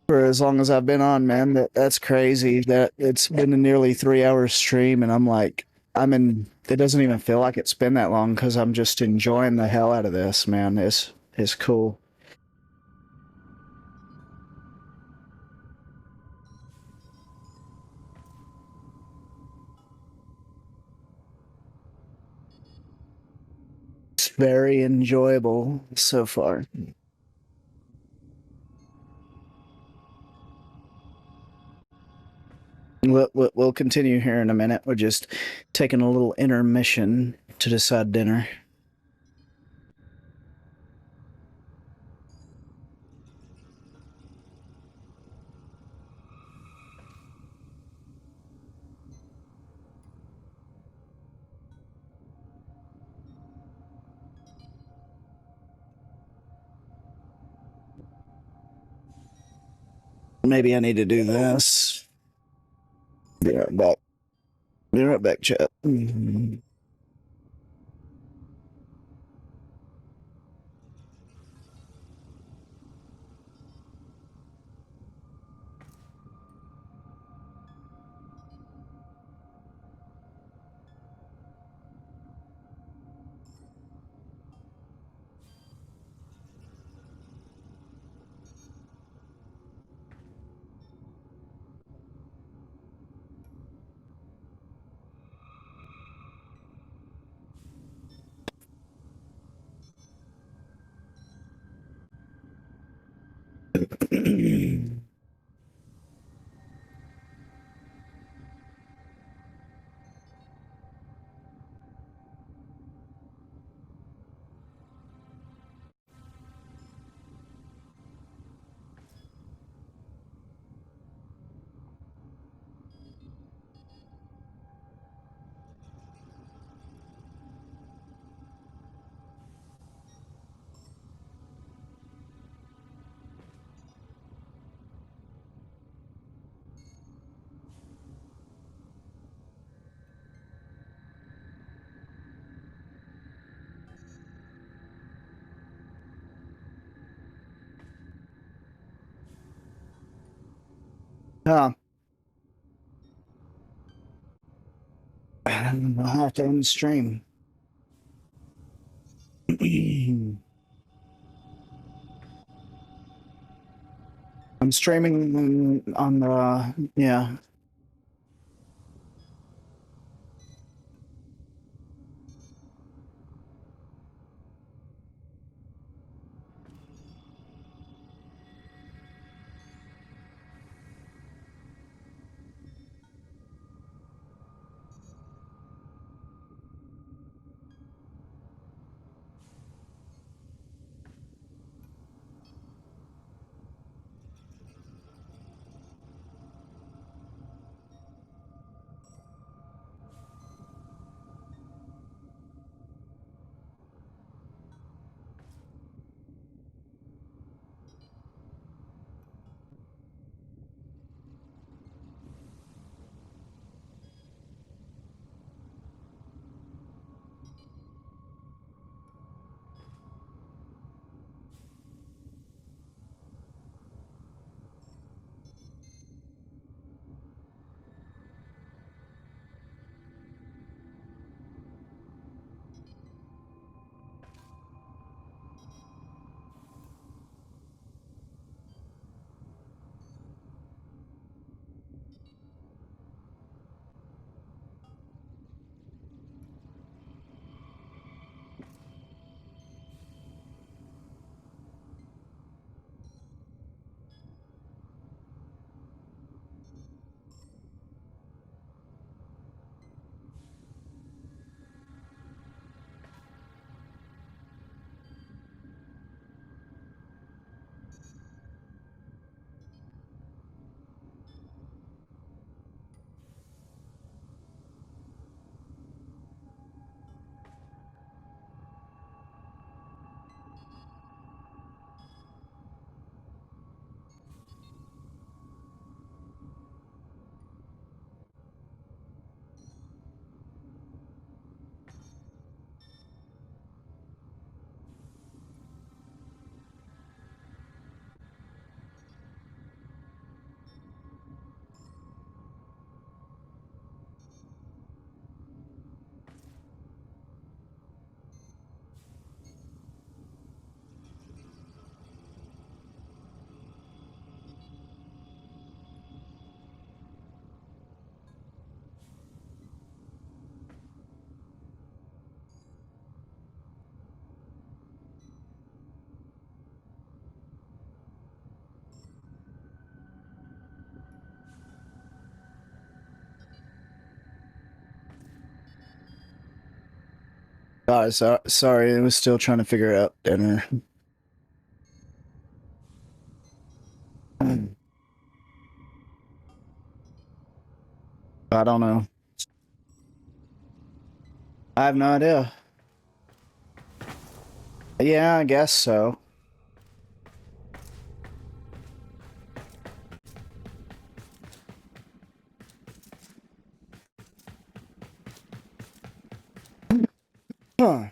for as long as I've been on, man. That's crazy. That it's been a nearly 3 hour stream, and I'm like, It doesn't even feel like it's been that long because I'm just enjoying the hell out of this, man. It's cool. It's very enjoyable so far. We'll continue here in a minute. We're just taking a little intermission to decide dinner. Maybe I need to do this. Be right back. Be right back, chat. Huh. I'll have to end the stream. I'm streaming on the, yeah. Sorry, I was still trying to figure out dinner. I don't know. I have no idea. Yeah, I guess so. Huh.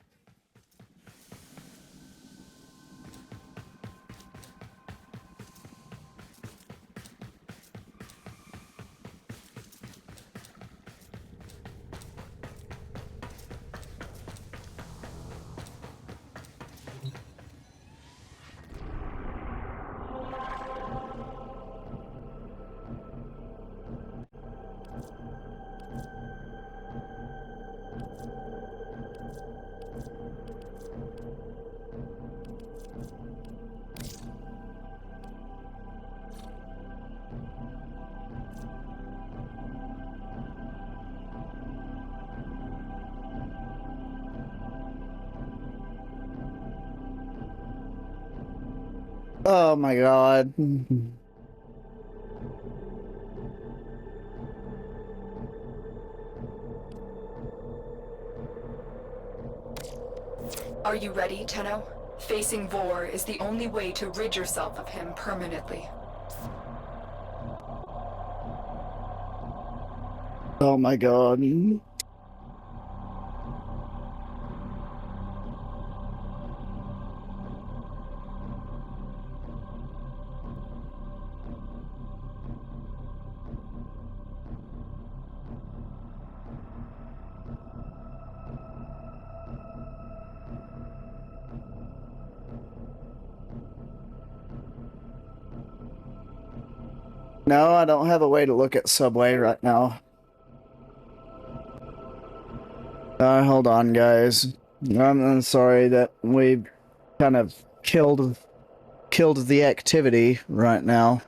Oh my god. Are you ready, Tenno? Facing Vor is the only way to rid yourself of him permanently. Oh my god. No, I don't have a way to look at Subway right now. Hold on, guys. I'm sorry that we kind of killed the activity right now.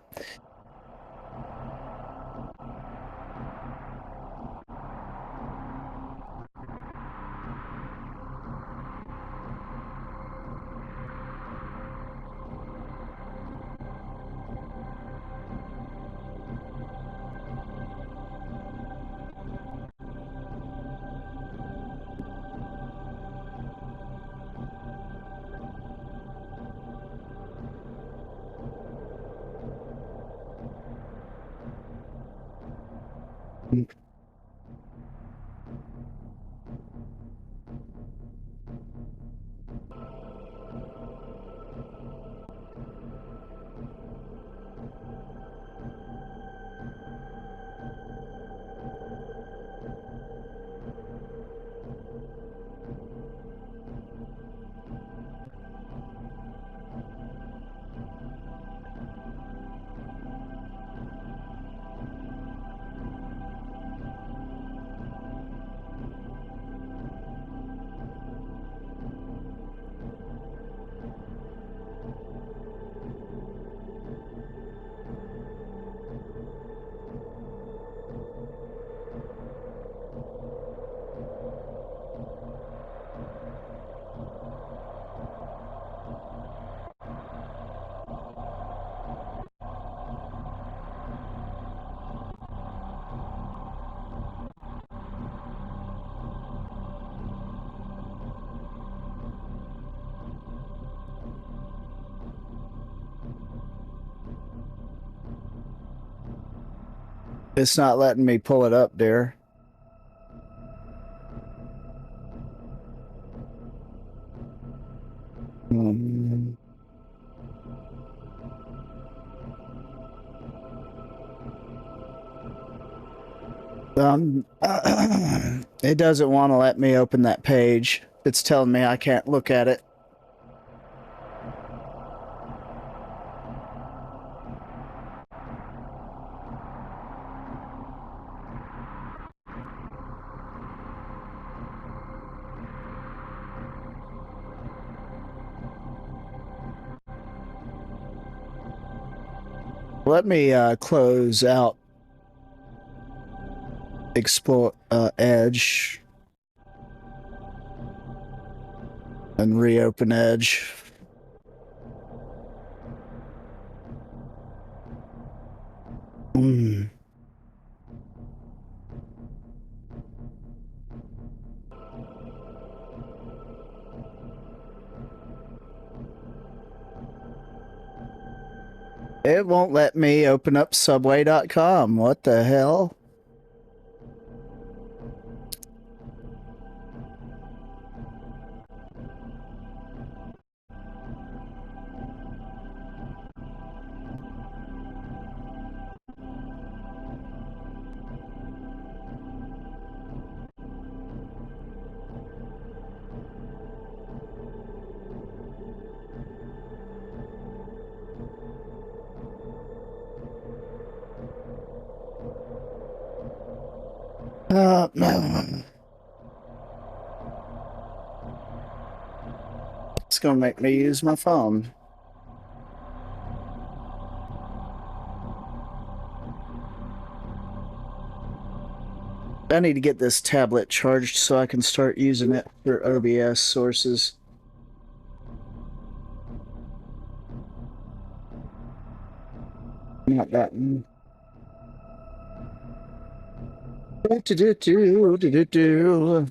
It's not letting me pull it up, dear. Hmm. It doesn't want to let me open that page. It's telling me I can't look at it. Let me close out Explore Edge and reopen Edge. Hmm. It won't let me open up subway.com. What the hell? It's gonna make me use my phone. I need to get this tablet charged so I can start using it for OBS sources. Not that one. Do-do-do-do-do-do.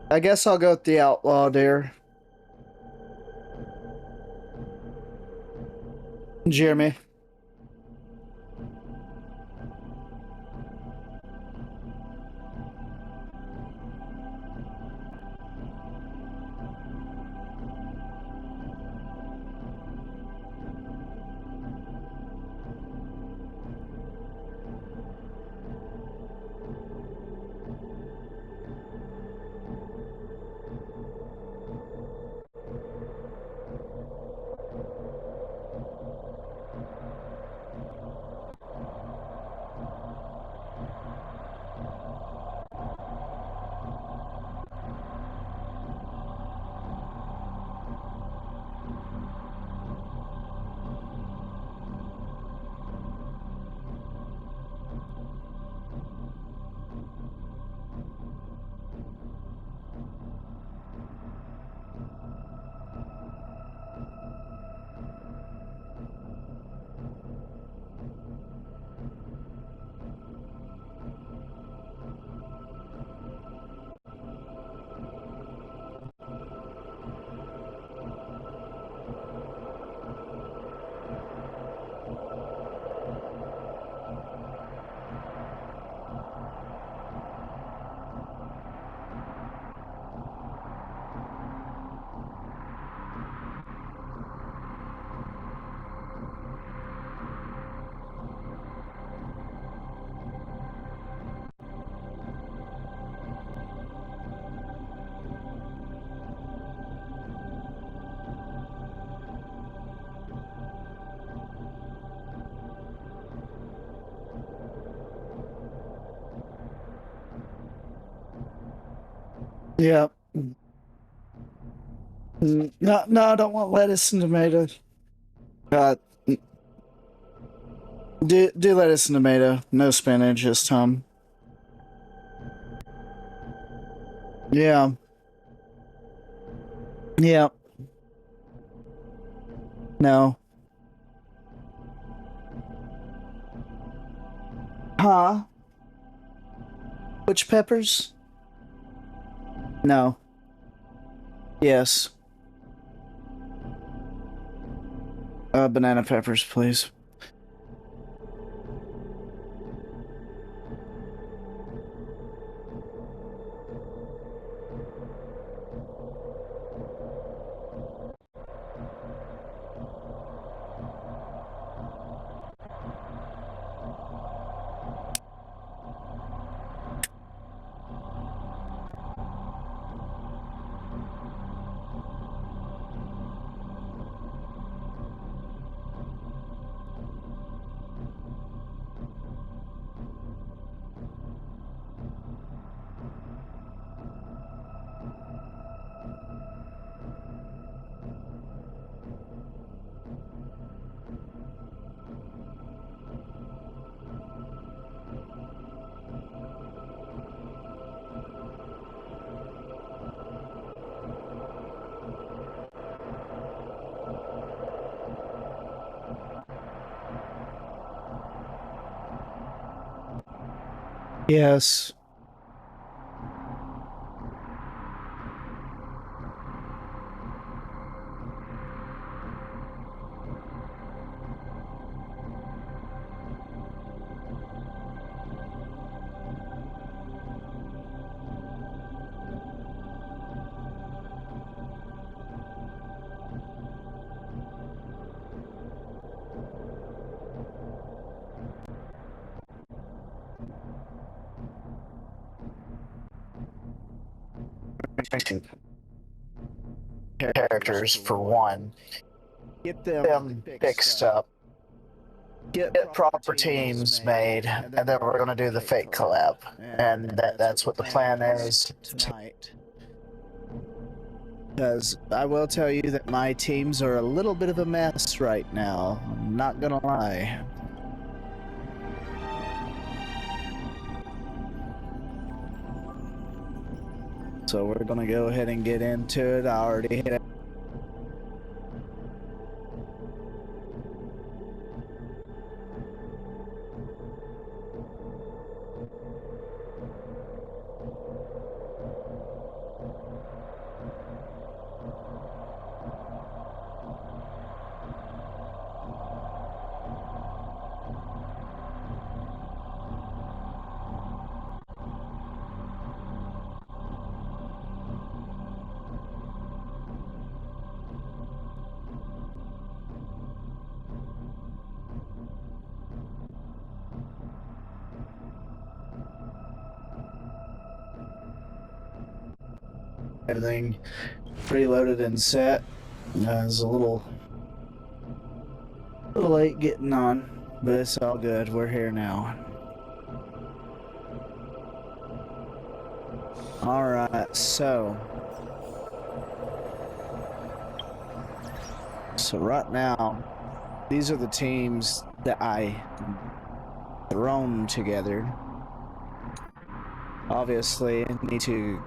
I guess I'll go with the outlaw there. Jeremy. Yeah. No, no, I don't want lettuce and tomatoes. Do lettuce and tomato. No spinach this time. Yeah. Yeah. No. Huh? Which peppers? No. Yes. Banana peppers, please. Yes. characters for one. Get them fixed up. Get proper teams made, and then we're gonna do the fake collab, and that's what the plan is tonight. Because I will tell you that my teams are a little bit of a mess right now. I'm not gonna lie. So we're gonna go ahead and get into it. I already hit it. Everything preloaded and set. It's a little late getting on, but it's all good. We're here now. Alright, so right now, these are the teams that I thrown together. Obviously, I need to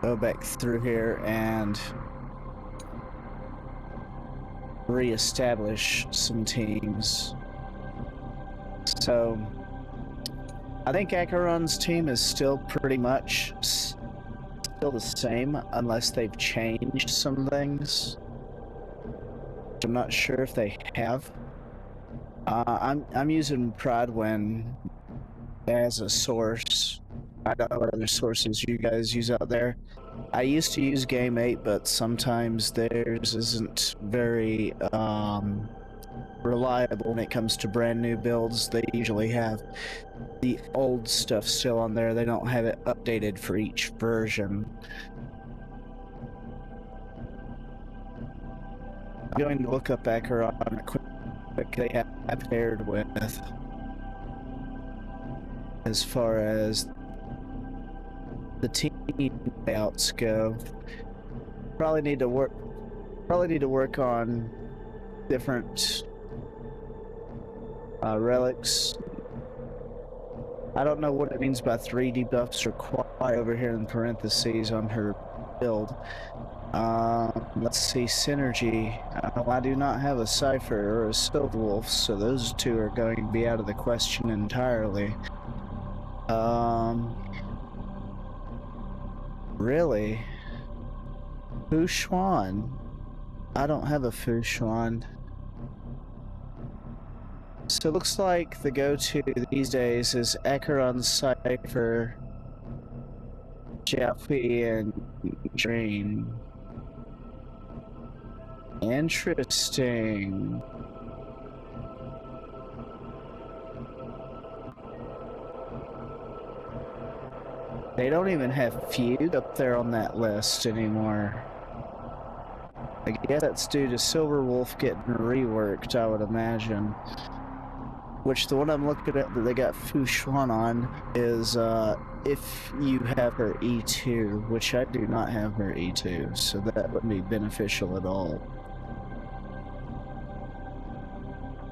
go back through here and re-establish some teams. So I think Acheron's team is still pretty much still the same unless they've changed some things. I'm not sure if they have. I'm using Prodwin as a source. I don't know what other sources you guys use out there. I used to use Game 8, but sometimes theirs isn't very reliable when it comes to brand new builds. They usually have the old stuff still on there. They don't have it updated for each version. I'm going to look up Acheron quick they have paired with as far as the team layouts go. Probably need to work on different relics. I don't know what it means by 3 debuffs required over here in parentheses on her build. Let's see, synergy. I do not have a Cypher or a Silver Wolf, so those two are going to be out of the question entirely. Really? Fu Xuan? I don't have a Fu Xuan. So it looks like the go-to these days is Acheron, Cypher, Wifey, and Dream. Interesting. They don't even have Feud up there on that list anymore. I guess that's due to Silver Wolf getting reworked, I would imagine. Which the one I'm looking at that they got Fu Xuan on is if you have her E2, which I do not have her E2, so that wouldn't be beneficial at all.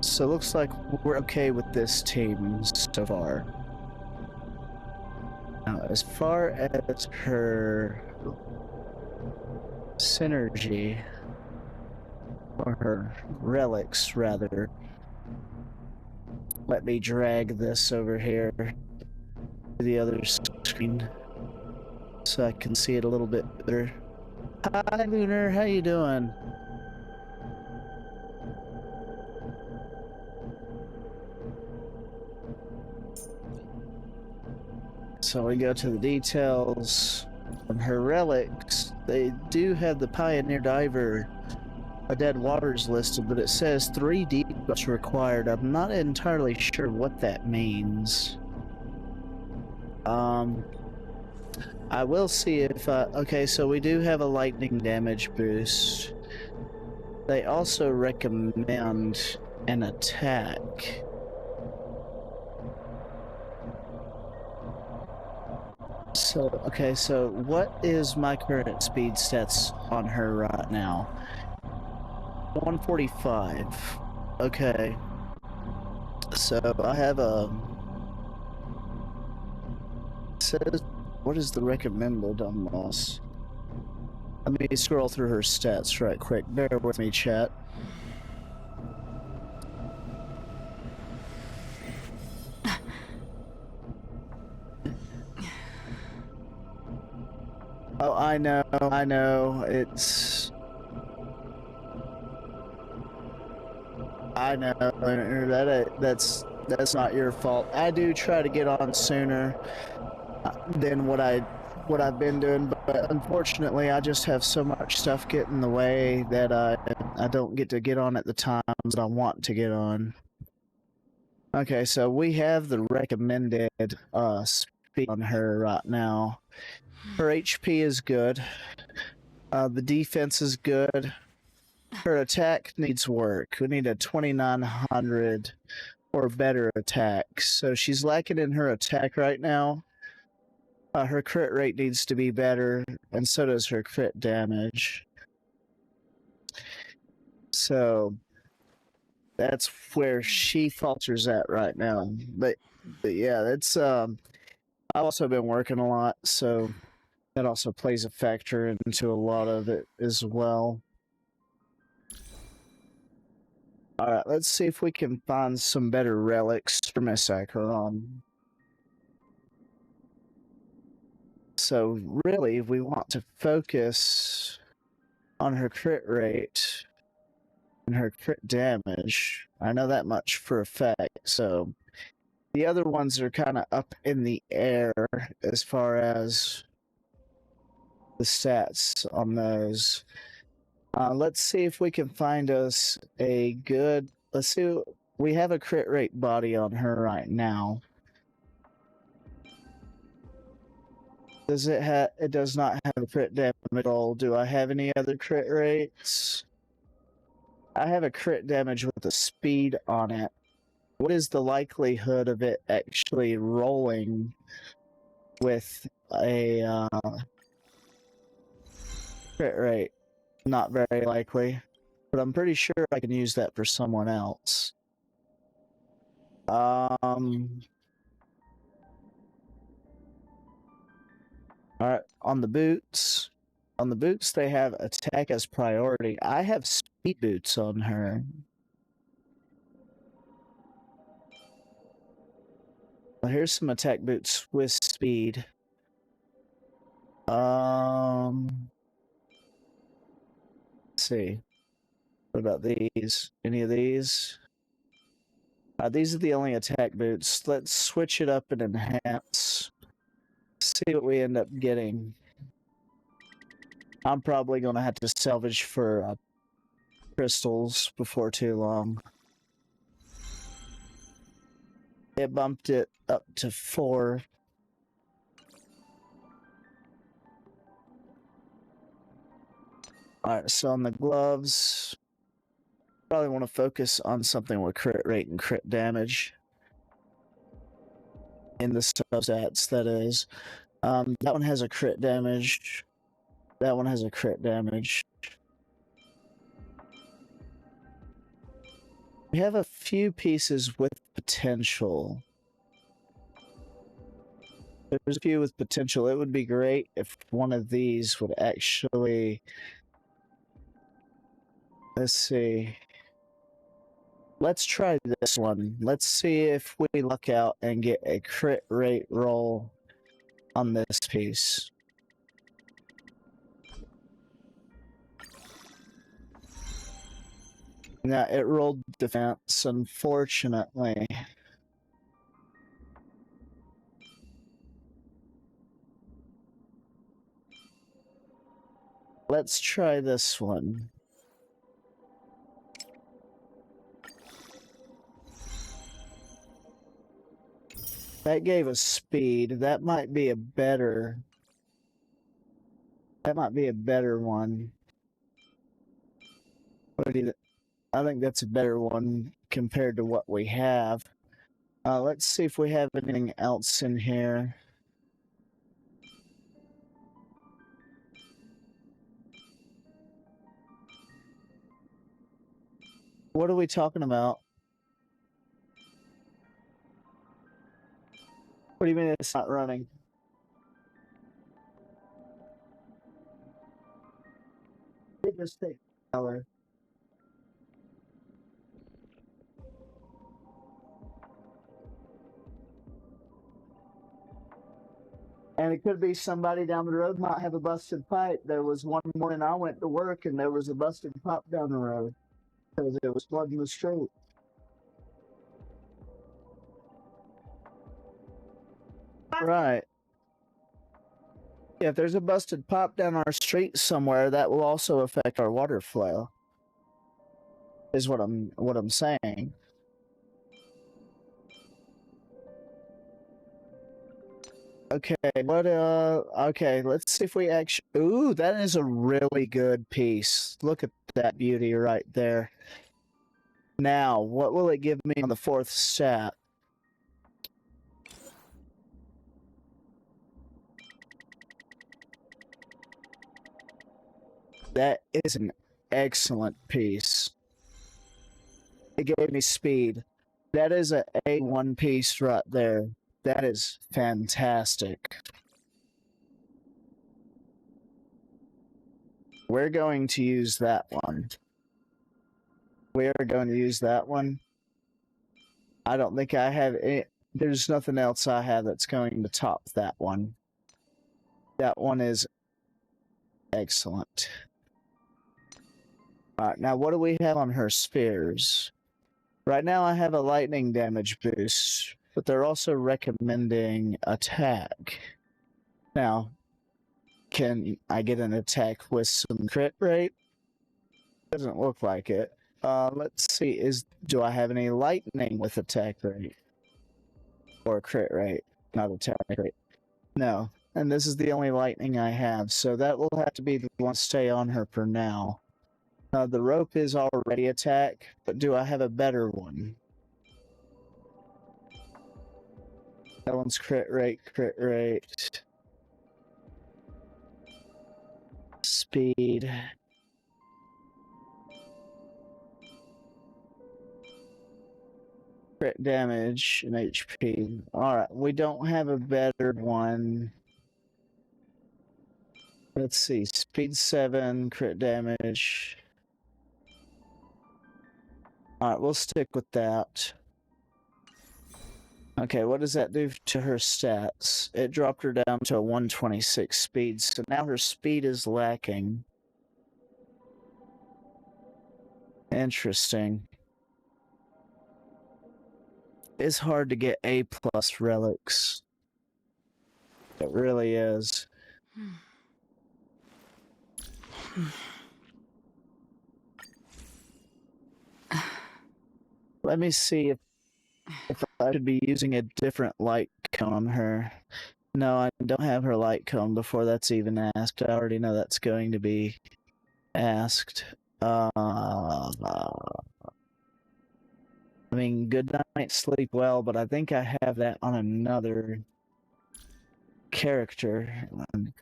So it looks like we're okay with this team so far. Now, as far as her synergy, or her relics rather, let me drag this over here to the other screen so I can see it a little bit better. Hi Lunar, how you doing? So we go to the details. From her relics, they do have the Pioneer Diver, a Dead Waters listed, but it says 3 debuffs required. I'm not entirely sure what that means. I will see if, okay, so we do have a lightning damage boost. They also recommend an attack. So, okay, so what is my current speed stats on her right now? 145. Okay. So I have a... Says, what is the recommended on this? Let me scroll through her stats right quick. Bear with me, chat. Oh, I know. I know. That's not your fault. I do try to get on sooner than what I've been doing, but unfortunately, I just have so much stuff get in the way that I don't get to get on at the times that I want to get on. Okay, so we have the recommended speed on her right now. Her HP is good. The defense is good. Her attack needs work. We need a 2900 or better attack. So she's lacking in her attack right now. Her crit rate needs to be better, and so does her crit damage. So that's where she falters at right now. But yeah, that's I've also been working a lot, so that also plays a factor into a lot of it as well. Alright, let's see if we can find some better relics for Massacre on. So really, we want to focus on her crit rate and her crit damage. I know that much for a fact, so the other ones are kind of up in the air as far as the stats on those. Let's see if we can find us a good... Let's see, we have a crit rate body on her right now. Does it have... It does not have a crit damage at all. Do I have any other crit rates? I have a crit damage with a speed on it. What is the likelihood of it actually rolling with a crit rate? Not very likely, but I'm pretty sure I can use that for someone else. Alright, on the boots. On the boots, they have attack as priority. I have speed boots on her. Well, here's some attack boots with speed. Let's see. What about these? Any of these? These are the only attack boots. Let's switch it up and enhance. See what we end up getting. I'm probably going to have to salvage for crystals before too long. It bumped it up to 4. Alright, so on the gloves, probably want to focus on something with crit rate and crit damage. In the substats, that is. That one has a crit damage. That one has a crit damage. We have a few pieces with potential. There's a few with potential. It would be great if one of these would actually... Let's see. Let's try this one. Let's see if we luck out and get a crit rate roll on this piece. Now, it rolled defense, unfortunately. Let's try this one. That gave us speed. That might be a better That might be a better one. What do you, I think that's a better one compared to what we have. Let's see if we have anything else in here. What are we talking about? What do you mean it's not running? Big mistake. Color. And it could be somebody down the road might have a busted pipe. There was one morning I went to work and there was a busted pipe down the road because it was flooding the street. Right. Yeah, if there's a busted pipe down our street somewhere, that will also affect our water flow. Is what I'm saying. Okay, okay, let's see if we actually ooh, that is a really good piece. Look at that beauty right there. Now, what will it give me on the 4th stat? That is an excellent piece. It gave me speed. That is a A1 piece right there. That is fantastic. We're going to use that one. We are going to use that one. I don't think I have any, there's nothing else I have that's going to top that one. That one is excellent. Alright, now what do we have on her spheres? Right now I have a lightning damage boost, but they're also recommending attack. Now, can I get an attack with some crit rate? Doesn't look like it. Let's see, do I have any lightning with attack rate? Or crit rate, not attack rate. No, and this is the only lightning I have, so that will have to be the one to stay on her for now. The rope is already attack, but do I have a better one? That one's crit rate, speed. Crit damage and HP. Alright, we don't have a better one. Let's see, speed 7, crit damage. Alright, we'll stick with that. Okay, what does that do to her stats? It dropped her down to a 126 speed, so now her speed is lacking. Interesting. It's hard to get A+ relics. It really is. Let me see if I should be using a different light cone on her. No, I don't have her light cone before that's even asked. I already know that's going to be asked. I mean, good night, sleep well, but I think I have that on another character. I'm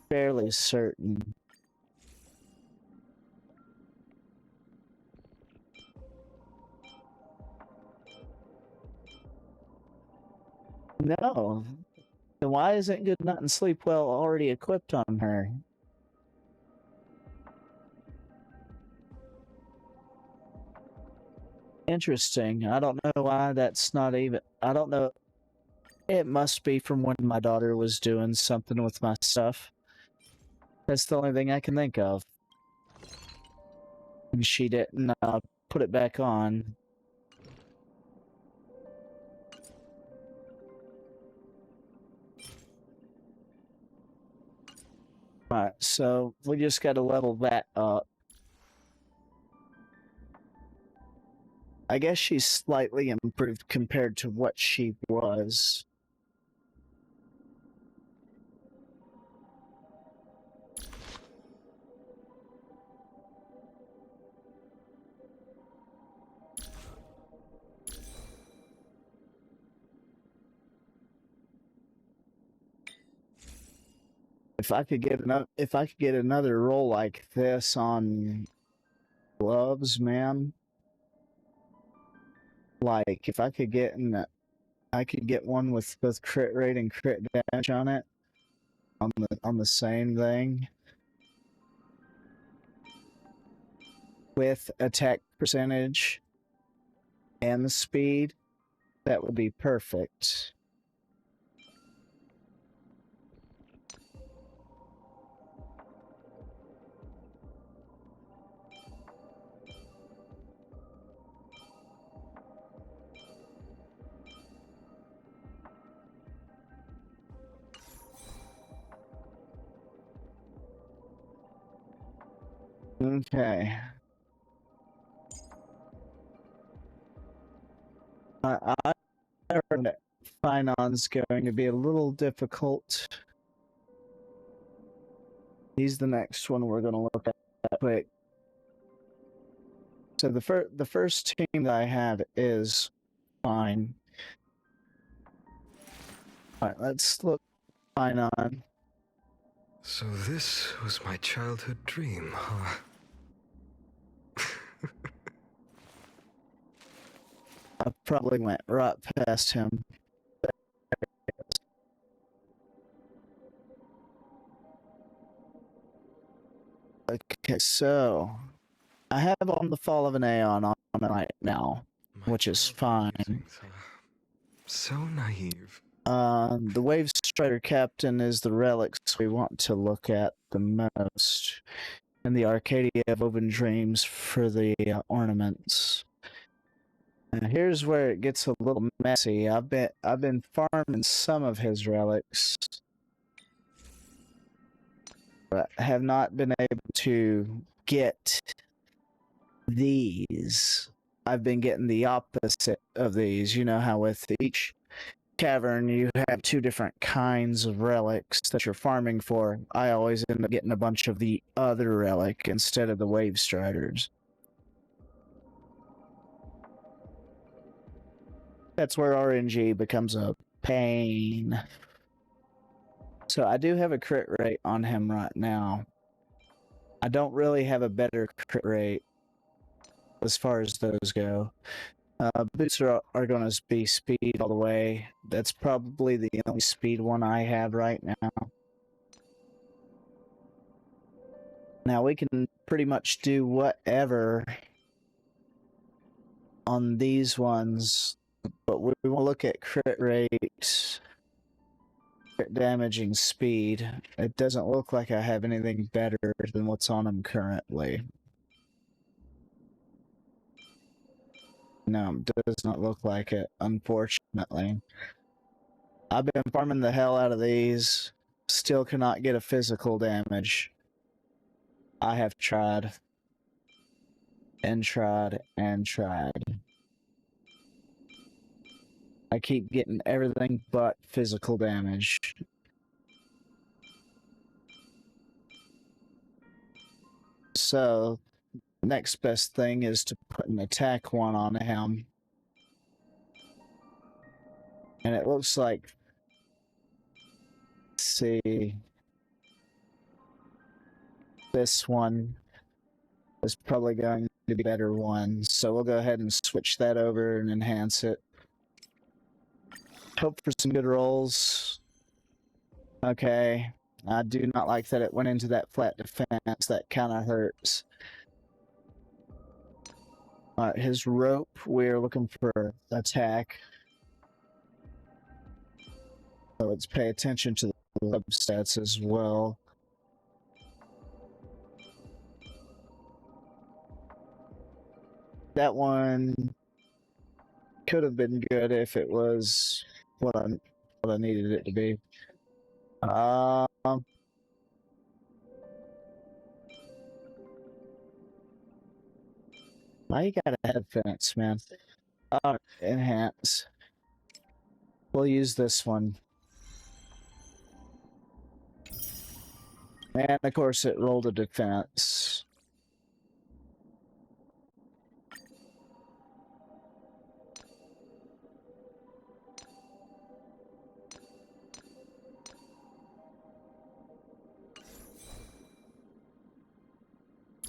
fairly certain. No. Then why isn't good night and sleep well already equipped on her? Interesting. I don't know why that's not even. I don't know. It must be from when my daughter was doing something with my stuff. That's the only thing I can think of. And she didn't put it back on. Alright, so we just gotta level that up. I guess she's slightly improved compared to what she was. if I could get another roll like this on gloves, man. Like if I could get I could get one with both crit rate and crit damage on it on the same thing with attack percentage and the speed, that would be perfect. Okay. I heard that Finon's going to be a little difficult. He's the next one we're going to look at quick. So the first team that I have is fine. All right, let's look Finon. So this was my childhood dream, huh? I probably went right past him. Okay, so I have on the Fall of an Aeon on right now, My which is childhood fine. musings, huh? So naive. The Wave Strider Captain is the relics we want to look at the most, and the Arcadia Woven Dreams for the ornaments. And here's where it gets a little messy. I've been farming some of his relics, but have not been able to get these. I've been getting the opposite of these. You know how with each cavern you have two different kinds of relics that you're farming for. I always end up getting a bunch of the other relic instead of the Wave Striders. That's where RNG becomes a pain. So I do have a crit rate on him right now. I don't really have a better crit rate as far as those go. Boots are going to be speed all the way. That's probably the only speed one I have right now. Now we can pretty much do whatever on these ones, but we will look at crit rate, crit damaging speed. It doesn't look like I have anything better than what's on them currently. No, it does not look like it, unfortunately. I've been farming the hell out of these. Still cannot get a physical damage. I have tried. And tried and tried. I keep getting everything but physical damage. So, next best thing is to put an attack one on him. And it looks like, let's see, this one is probably going to be a better one. So we'll go ahead and switch that over and enhance it. Hope for some good rolls. Okay. I do not like that it went into that flat defense. That kind of hurts. Alright, his rope, we're looking for attack. So let's pay attention to the substats as well. That one could have been good if it was what I needed it to be. Why you gotta have fence, man? Enhance. We'll use this one. And of course it rolled a defense.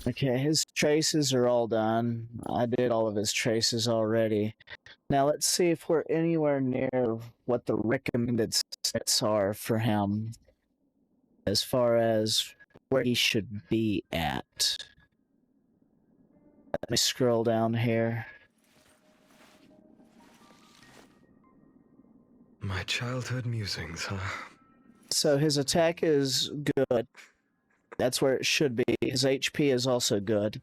Okay, his traces are all done. I did all of his traces already. Now let's see if we're anywhere near what the recommended sets are for him as far as where he should be at. Let me scroll down here. My childhood musings, huh? So his attack is good. That's where it should be. His HP is also good.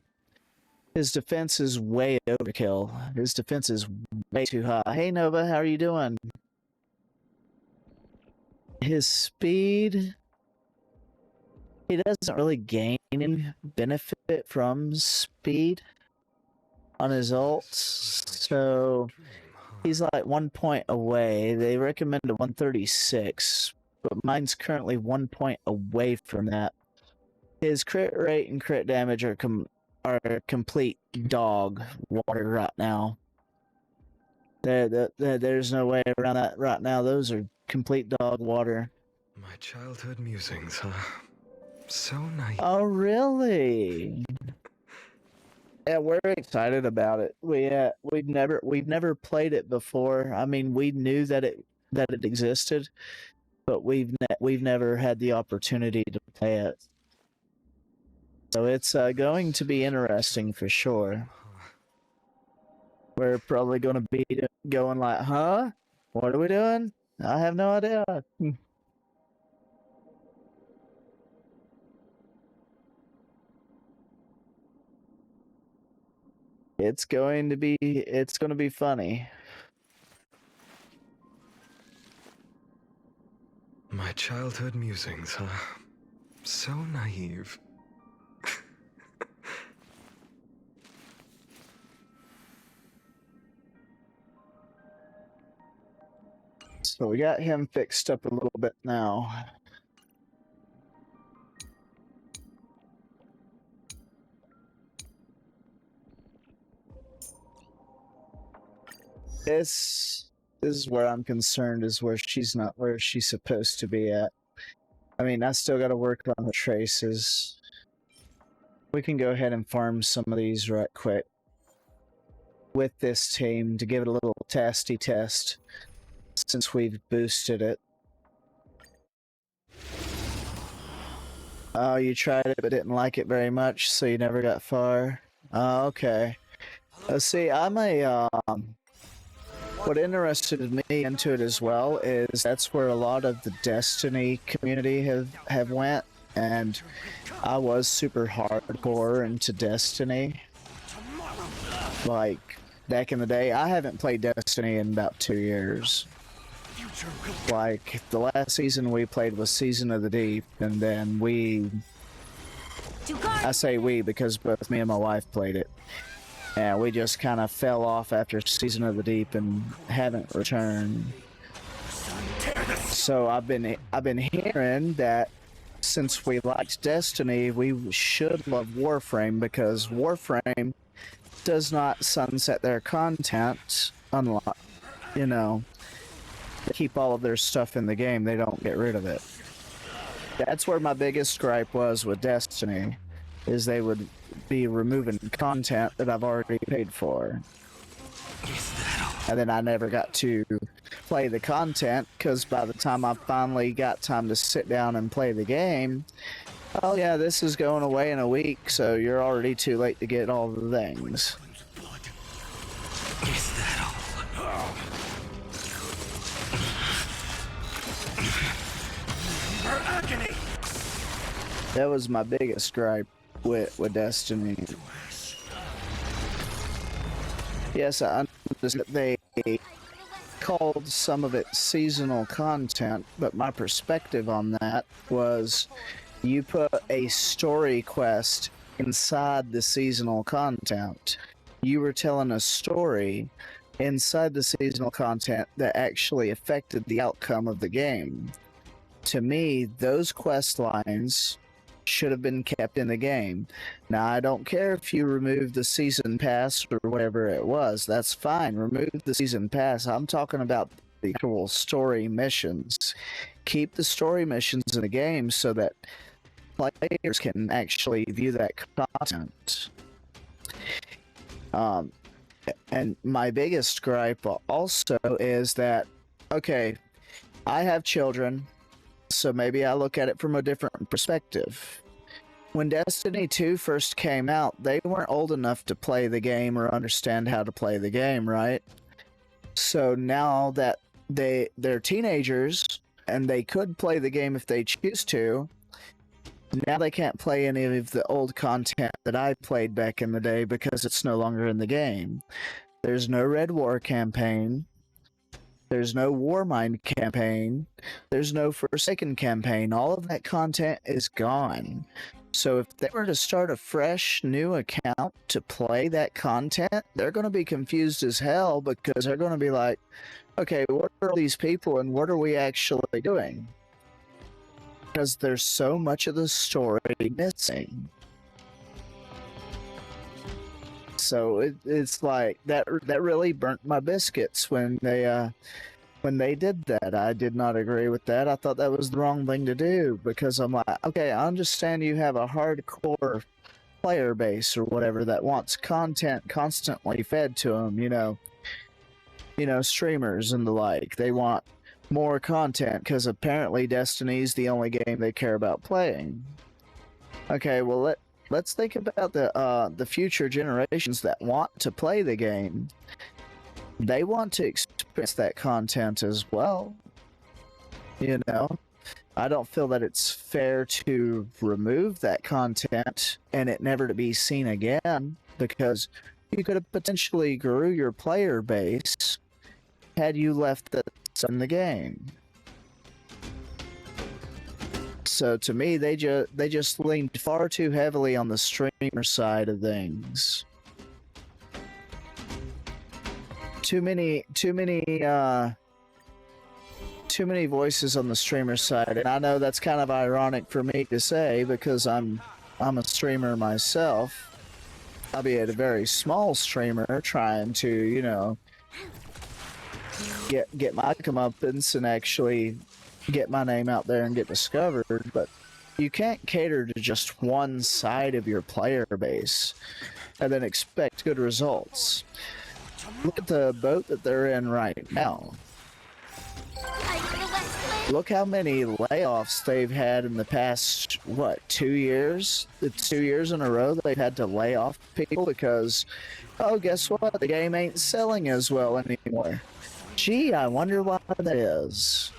His defense is way overkill. His defense is way too high. Hey Nova, how are you doing? His speed, he doesn't really gain any benefit from speed on his ults, so he's like 1 point away. They recommend a 136, but mine's currently 1 point away from that. His crit rate and crit damage are complete dog water right now. There's no way around that right now. Those are complete dog water. My childhood musings, huh? So nice. Oh, really? Yeah, we're excited about it. We've never played it before. I mean, we knew that it existed, but we've never had the opportunity to play it. So it's going to be interesting for sure. We're probably going to be going like, huh? What are we doing? I have no idea. It's going to be funny. My childhood musings, huh? So naive. So we got him fixed up a little bit now. This is where I'm concerned, is where she's not where she's supposed to be at. I mean, I still got to work on the traces. We can go ahead and farm some of these right quick with this team to give it a little testy test since we've boosted it. Oh, you tried it but didn't like it very much, so you never got far. Oh, okay. See, I'm a what interested me into it as well is that's where a lot of the Destiny community have went, and I was super hardcore into Destiny. Like, back in the day, I haven't played Destiny in about 2 years. Like, the last season we played was Season of the Deep, and then I say we because both me and my wife played it. And we just kind of fell off after Season of the Deep and haven't returned. So I've been hearing that since we liked Destiny, we should love Warframe, because Warframe does not sunset their content, unlike, you know, they keep all of their stuff in the game. They don't get rid of it. That's where my biggest gripe was with Destiny, is they would be removing content that I've already paid for. And then I never got to play the content, because by the time I finally got time to sit down and play the game, oh yeah, this is going away in a week, so you're already too late to get all the things. Is that all? Her agony! That was my biggest gripe with Destiny. Yes, I understand that they called some of it seasonal content, but my perspective on that was you put a story quest inside the seasonal content. You were telling a story inside the seasonal content that actually affected the outcome of the game. To me, those quest lines should have been kept in the game. Now, I don't care if you remove the season pass or whatever it was. That's fine. Remove the season pass. I'm talking about the actual story missions. Keep the story missions in the game so that players can actually view that content. And my biggest gripe also is that, okay, I have children, so maybe I look at it from a different perspective. When Destiny 2 first came out, they weren't old enough to play the game or understand how to play the game, right? So now that they're teenagers and they could play the game if they choose to, now they can't play any of the old content that I played back in the day because it's no longer in the game. There's no Red War campaign. There's no Warmind campaign. There's no Forsaken campaign. All of that content is gone. So if they were to start a fresh new account to play that content, they're going to be confused as hell because they're going to be like, okay, what are these people and what are we actually doing? Because there's so much of the story missing. So it's like that really burnt my biscuits when they did that. I did not agree with that. I thought that was the wrong thing to do because I'm like, okay, I understand you have a hardcore player base or whatever that wants content constantly fed to them, you know, streamers and the like. They want more content because apparently Destiny's the only game they care about playing. Okay, well let's think about the future generations that want to play the game. They want to experience that content as well. You know, I don't feel that it's fair to remove that content and it never to be seen again because you could have potentially grew your player base had you left this in the game. So to me, they just leaned far too heavily on the streamer side of things. Too many voices on the streamer side, and I know that's kind of ironic for me to say because I'm a streamer myself, albeit a very small streamer, trying to, you know, get my comeuppance and actually get my name out there and get discovered. But you can't cater to just one side of your player base and then expect good results. Look at the boat that they're in right now. Look how many layoffs they've had in the past, what, 2 years? It's 2 years in a row they've had to lay off people because, oh, guess what? The game ain't selling as well anymore. Gee, I wonder why that is.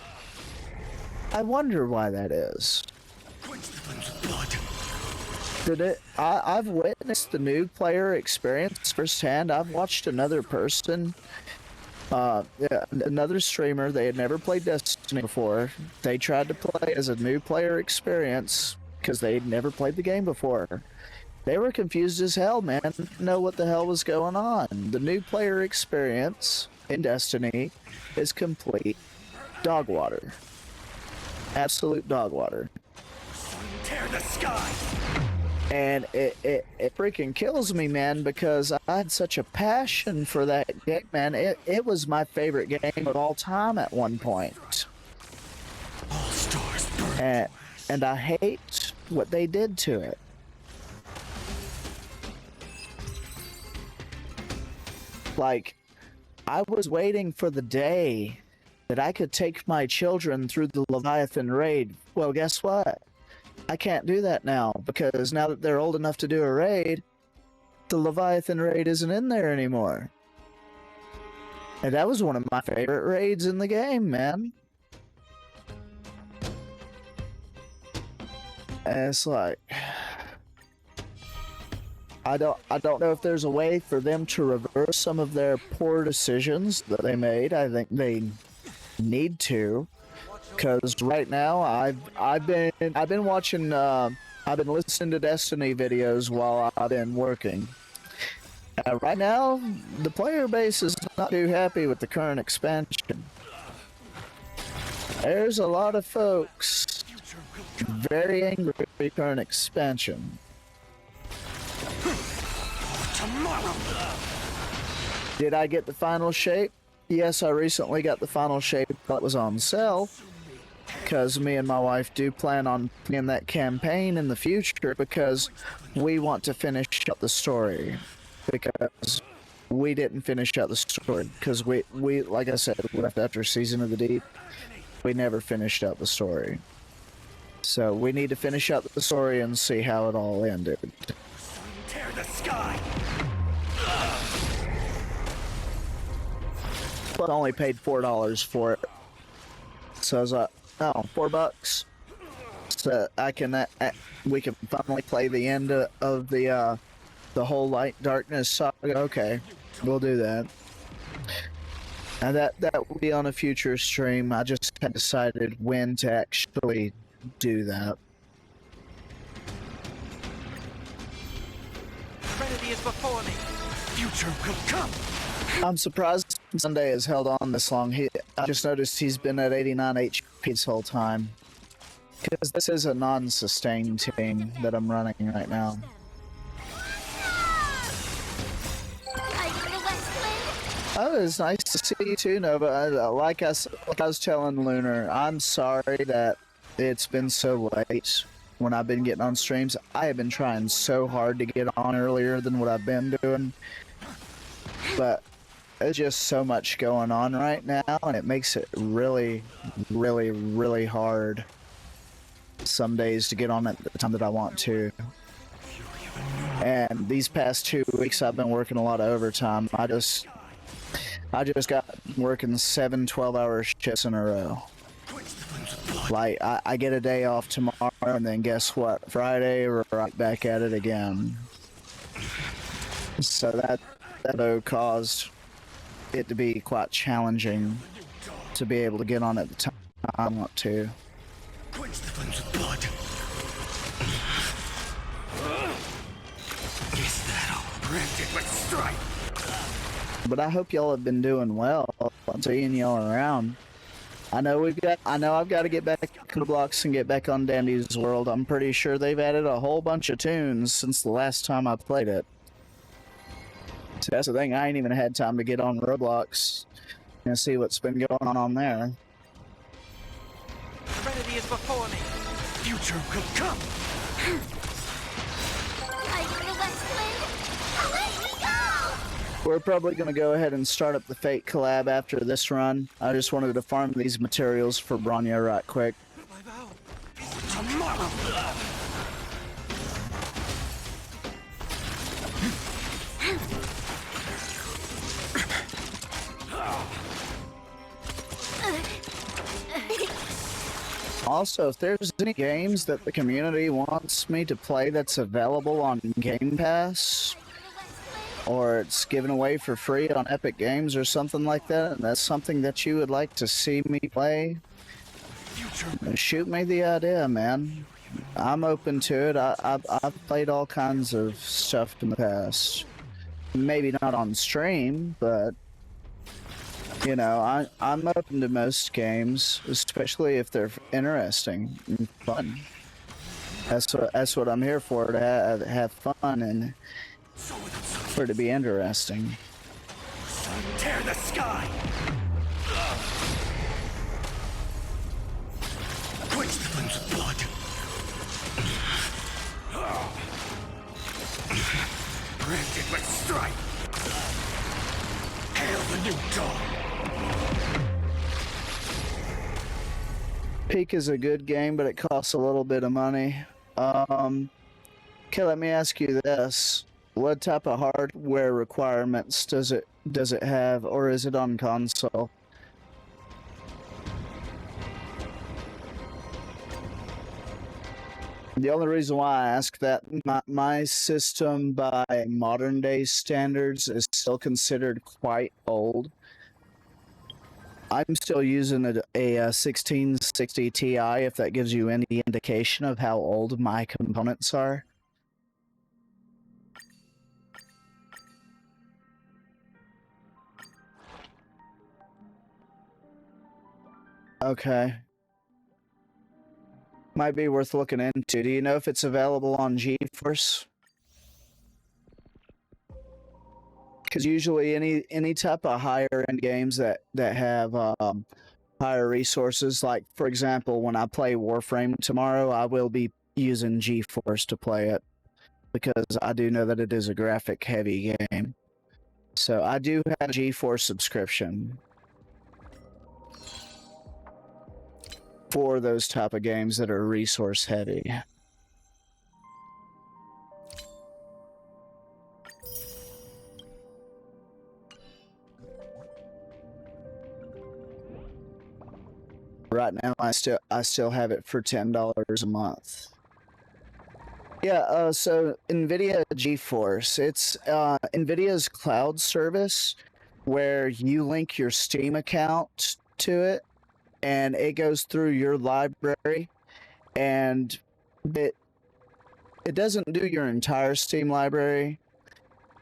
I wonder why that is. I've witnessed the new player experience firsthand. I've watched another person, another streamer, they had never played Destiny before. They tried to play as a new player experience because they'd never played the game before. They were confused as hell, man. Didn't know what the hell was going on. The new player experience in Destiny is complete dog water. Absolute dog water. Tear the sky! And it freaking kills me, man, because I had such a passion for that game, man. It was my favorite game of all time at one point. All stars burn. And I hate what they did to it. Like, I was waiting for the day that I could take my children through the Leviathan raid. Well, guess what? I can't do that now, because now that they're old enough to do a raid, the Leviathan raid isn't in there anymore. And that was one of my favorite raids in the game, man. And it's like, I don't know if there's a way for them to reverse some of their poor decisions that they made. I think they need to. Because right now, I've been watching, I've been listening to Destiny videos while I've been working. Right now, the player base is not too happy with the current expansion. There's a lot of folks very angry with the current expansion. Tomorrow. Did I get the final shape? Yes, I recently got the final shape that was on sale. because me and my wife do plan on playing that campaign in the future because we want to finish out the story. Because we didn't finish out the story because we like I said, we left after Season of the Deep. We never finished out the story. So we need to finish out the story and see how it all ended. Tear the sky! But I only paid $4 for it. So I was like, oh, $4. So I can, we can finally play the end of the whole Light Darkness saga. Okay, we'll do that. And that will be on a future stream. I just haven't decided when to actually do that. Trinity is before me. Future will come. I'm surprised Sunday has held on this long. I just noticed he's been at 89 HP this whole time. Because this is a non-sustained team that I'm running right now. Oh, it's nice to see you too, Nova. Like I was telling Lunar, I'm sorry that it's been so late when I've been getting on streams. I have been trying so hard to get on earlier than what I've been doing. But there's just so much going on right now, and it makes it really, really, really hard some days to get on at the time that I want to. And these past 2 weeks I've been working a lot of overtime. I just got working 7 12-hour shifts in a row. Like, I get a day off tomorrow, and then guess what? Friday, we're right back at it again. So that caused it to be quite challenging to be able to get on at the time I want to. Quench the flames with blood. Is that all? Branded with strife. But I hope y'all have been doing well. I'm seeing y'all around. I know I've got to get back to the blocks and get back on Dandy's World. I'm pretty sure they've added a whole bunch of tunes since the last time I played it. So that's the thing, I ain't even had time to get on Roblox and see what's been going on there. Trinity is before me. Future will come. We're probably going to go ahead and start up the Fate collab after this run. I just wanted to farm these materials for Bronya right quick. My vow is tomorrow. Also, if there's any games that the community wants me to play that's available on Game Pass, or it's given away for free on Epic Games or something like that, and that's something that you would like to see me play, shoot me the idea, man. I'm open to it. I've played all kinds of stuff in the past. Maybe not on stream, but you know, I'm open to most games, especially if they're interesting and fun. That's what I'm here for, to have fun and for it to be interesting. Tear the sky. Quench the flames with blood. Branded with strife. Hail the new dawn. Peak is a good game, but it costs a little bit of money. Okay, let me ask you this. What type of hardware requirements does it have, or is it on console? The only reason why I ask that, my system by modern day standards is still considered quite old. I'm still using a 1660 Ti, if that gives you any indication of how old my components are. Okay. Might be worth looking into. Do you know if it's available on GeForce? Because usually any type of higher end games that have higher resources. Like, for example, when I play Warframe tomorrow, I will be using GeForce to play it because I do know that it is a graphic heavy game. So I do have a GeForce subscription for those type of games that are resource heavy. Right now, I still have it for $10 a month. Yeah, so NVIDIA GeForce, it's NVIDIA's cloud service where you link your Steam account to it, and it goes through your library, and it doesn't do your entire Steam library,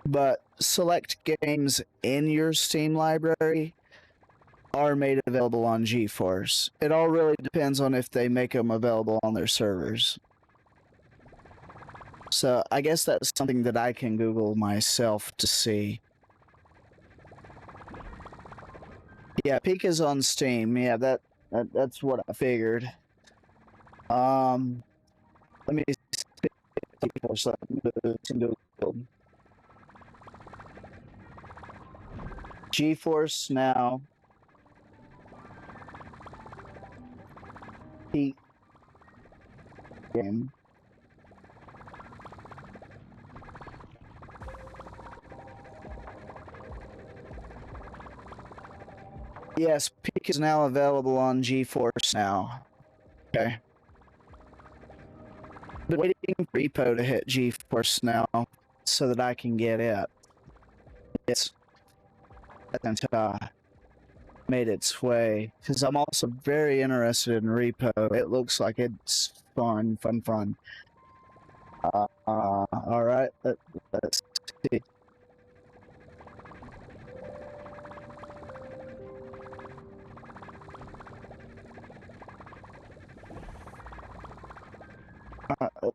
but select games in your Steam library are made available on GeForce. It all really depends on if they make them available on their servers. So I guess that's something that I can Google myself to see. Yeah, Peak is on Steam. Yeah, that's what I figured. Let me see. GeForce Now. Peak game. Yes, Peak is now available on GeForce Now. Okay. Been waiting for repo to hit GeForce Now so that I can get it. It's until I made its way, because I'm also very interested in repo. It looks like it's fun. All right, let's see.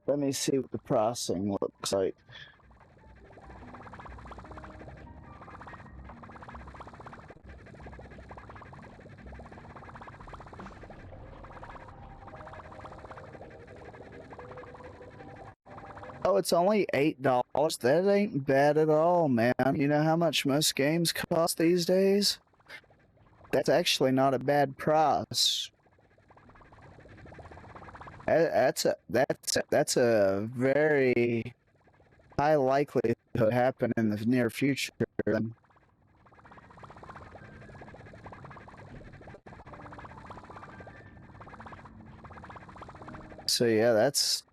Let me see what the processing looks like. Oh, it's only $8. That ain't bad at all, man. You know how much most games cost these days? That's actually not a bad price. That's a very high likelihood to happen in the near future. So yeah, that's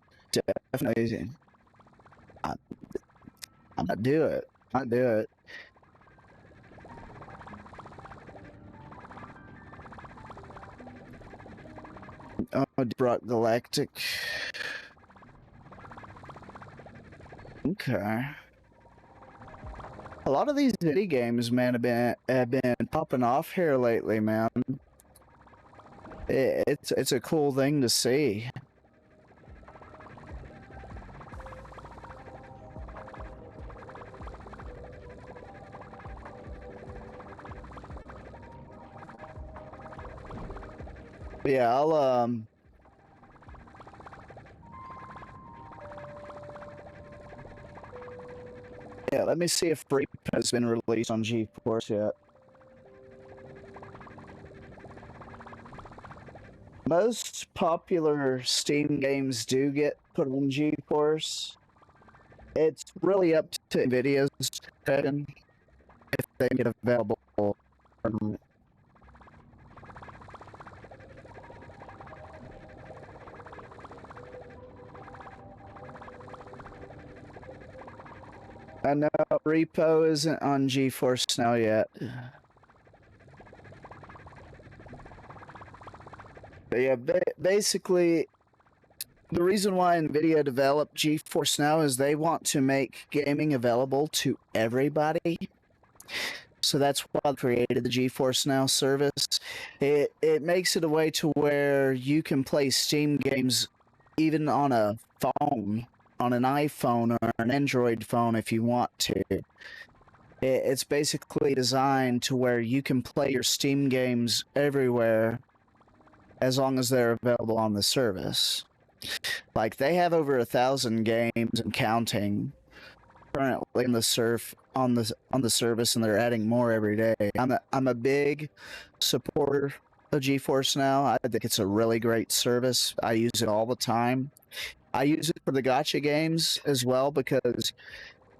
definitely. I'm gonna do it. I do it. Oh, brought Galactic. Okay. A lot of these indie games, man, have been popping off here lately, man. It's a cool thing to see. Yeah, I'll yeah, let me see if Reap has been released on GeForce yet. Most popular Steam games do get put on GeForce. It's really up to NVIDIA's discretion if they get available. I know Repo isn't on GeForce Now yet. But yeah, basically, the reason why NVIDIA developed GeForce Now is they want to make gaming available to everybody. So that's why I created the GeForce Now service. It makes it a way to where you can play Steam games even on a phone, on an iPhone or an Android phone if you want to. It's basically designed to where you can play your Steam games everywhere as long as they're available on the service. Like they have over 1,000 games and counting currently in the on the service, and they're adding more every day. I'm a big supporter of GeForce Now. I think it's a really great service. I use it all the time. I use it for the gotcha games as well because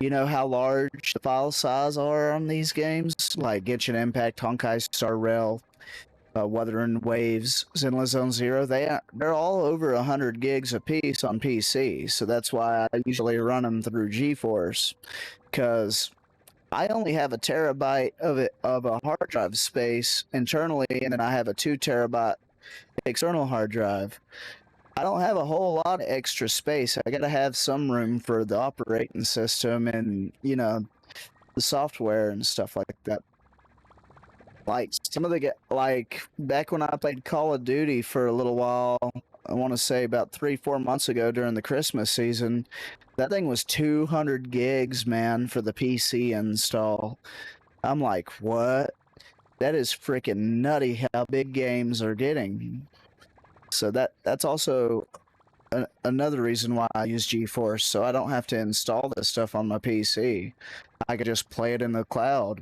you know how large the file size are on these games, like Genshin Impact, Honkai Star Rail, Wuthering Waves, Zenless Zone Zero. They're all over 100 gigs a piece on PC, so that's why I usually run them through GeForce, because I only have a terabyte of a hard drive space internally, and then I have a 2 terabyte external hard drive. I don't have a whole lot of extra space. I gotta have some room for the operating system and, you know, the software and stuff like that. Like some of like back when I played Call of Duty for a little while, I want to say about 3-4 months ago during the Christmas season, that thing was 200 gigs, man, for the PC install. I'm like, what? That is freaking nutty how big games are getting. So that's also another reason why I use GeForce, so I don't have to install this stuff on my PC. I could just play it in the cloud.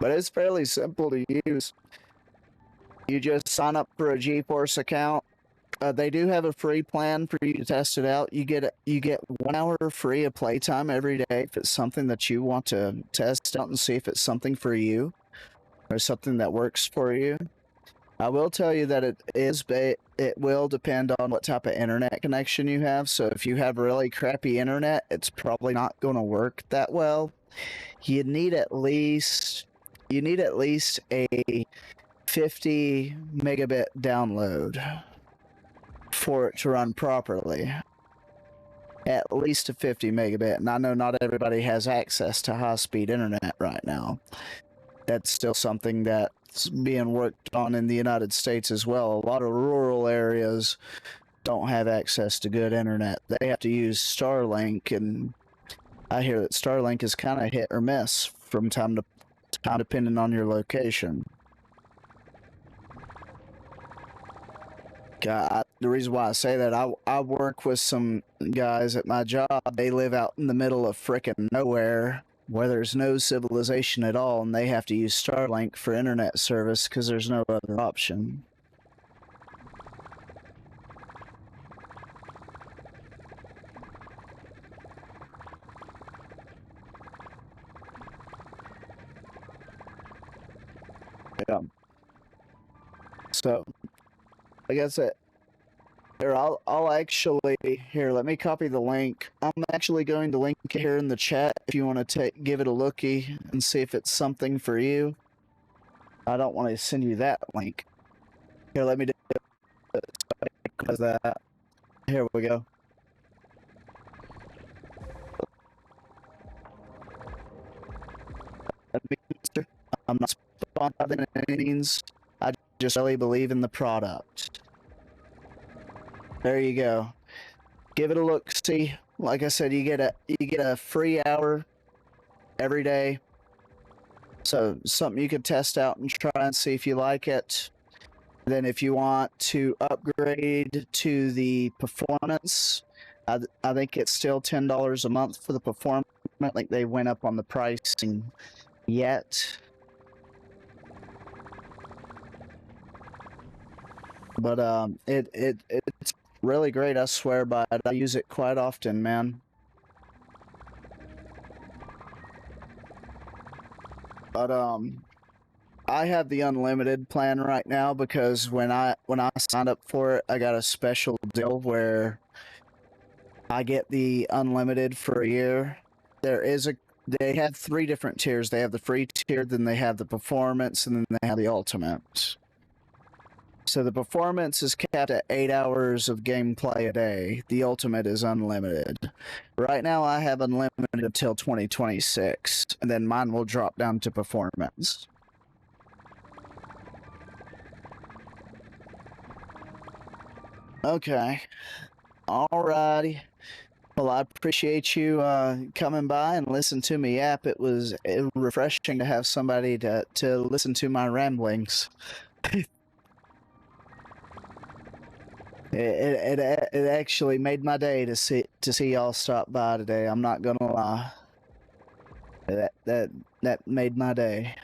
But it's fairly simple to use. You just sign up for a GeForce account. They do have a free plan for you to test it out. You get 1 hour free of playtime every day if it's something that you want to test out and see if it's something for you or something that works for you. I will tell you that it will depend on what type of internet connection you have. So if you have really crappy internet, it's probably not going to work that well. You need at least a 50 megabit download for it to run properly. At least a 50 megabit, and I know not everybody has access to high-speed internet right now. That's still something that's being worked on in the United States as well. A lot of rural areas don't have access to good internet. They have to use Starlink, and I hear that Starlink is kind of hit or miss from time to time depending on your location. God, the reason why I say that, I work with some guys at my job. They live out in the middle of frickin' nowhere where there's no civilization at all, and they have to use Starlink for internet service because there's no other option. Yeah. So, I guess it. Here, I'll actually here. Let me copy the link. I'm actually going to link it here in the chat if you want to give it a looky and see if it's something for you. I don't want to send you that link. Here, let me do it. Because that. Here we go. I'm not sponsored by any means. I just really believe in the product. There you go. Give it a look. See, like I said, you get a free hour every day. So something you could test out and try and see if you like it. Then if you want to upgrade to the performance, I think it's still $10 a month for the performance. I don't think they went up on the pricing yet. But it's really great. I swear by it. I use it quite often, man. But I have the unlimited plan right now because when I signed up for it, I got a special deal where I get the unlimited for a year. They have 3 different tiers. They have the free tier, then they have the performance, and then they have the ultimate. So the performance is capped at 8 hours of gameplay a day. The ultimate is unlimited. Right now I have unlimited until 2026, and then mine will drop down to performance. Okay. Alrighty. Well, I appreciate you coming by and listening to me yap. It was refreshing to have somebody to listen to my ramblings. It actually made my day to see y'all stop by today. I'm not gonna lie. That made my day.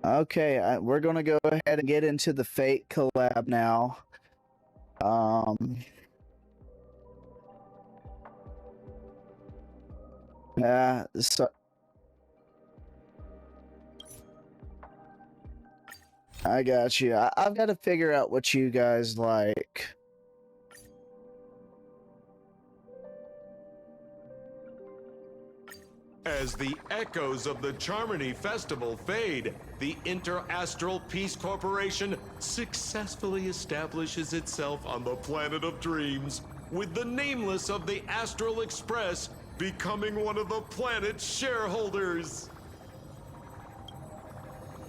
Okay, we're gonna go ahead and get into the Fate collab now. So I got you. I've got to figure out what you guys like. As the echoes of the Charmony Festival fade, the Interastral Peace Corporation successfully establishes itself on the planet of dreams, with the nameless of the Astral Express becoming one of the planet's shareholders.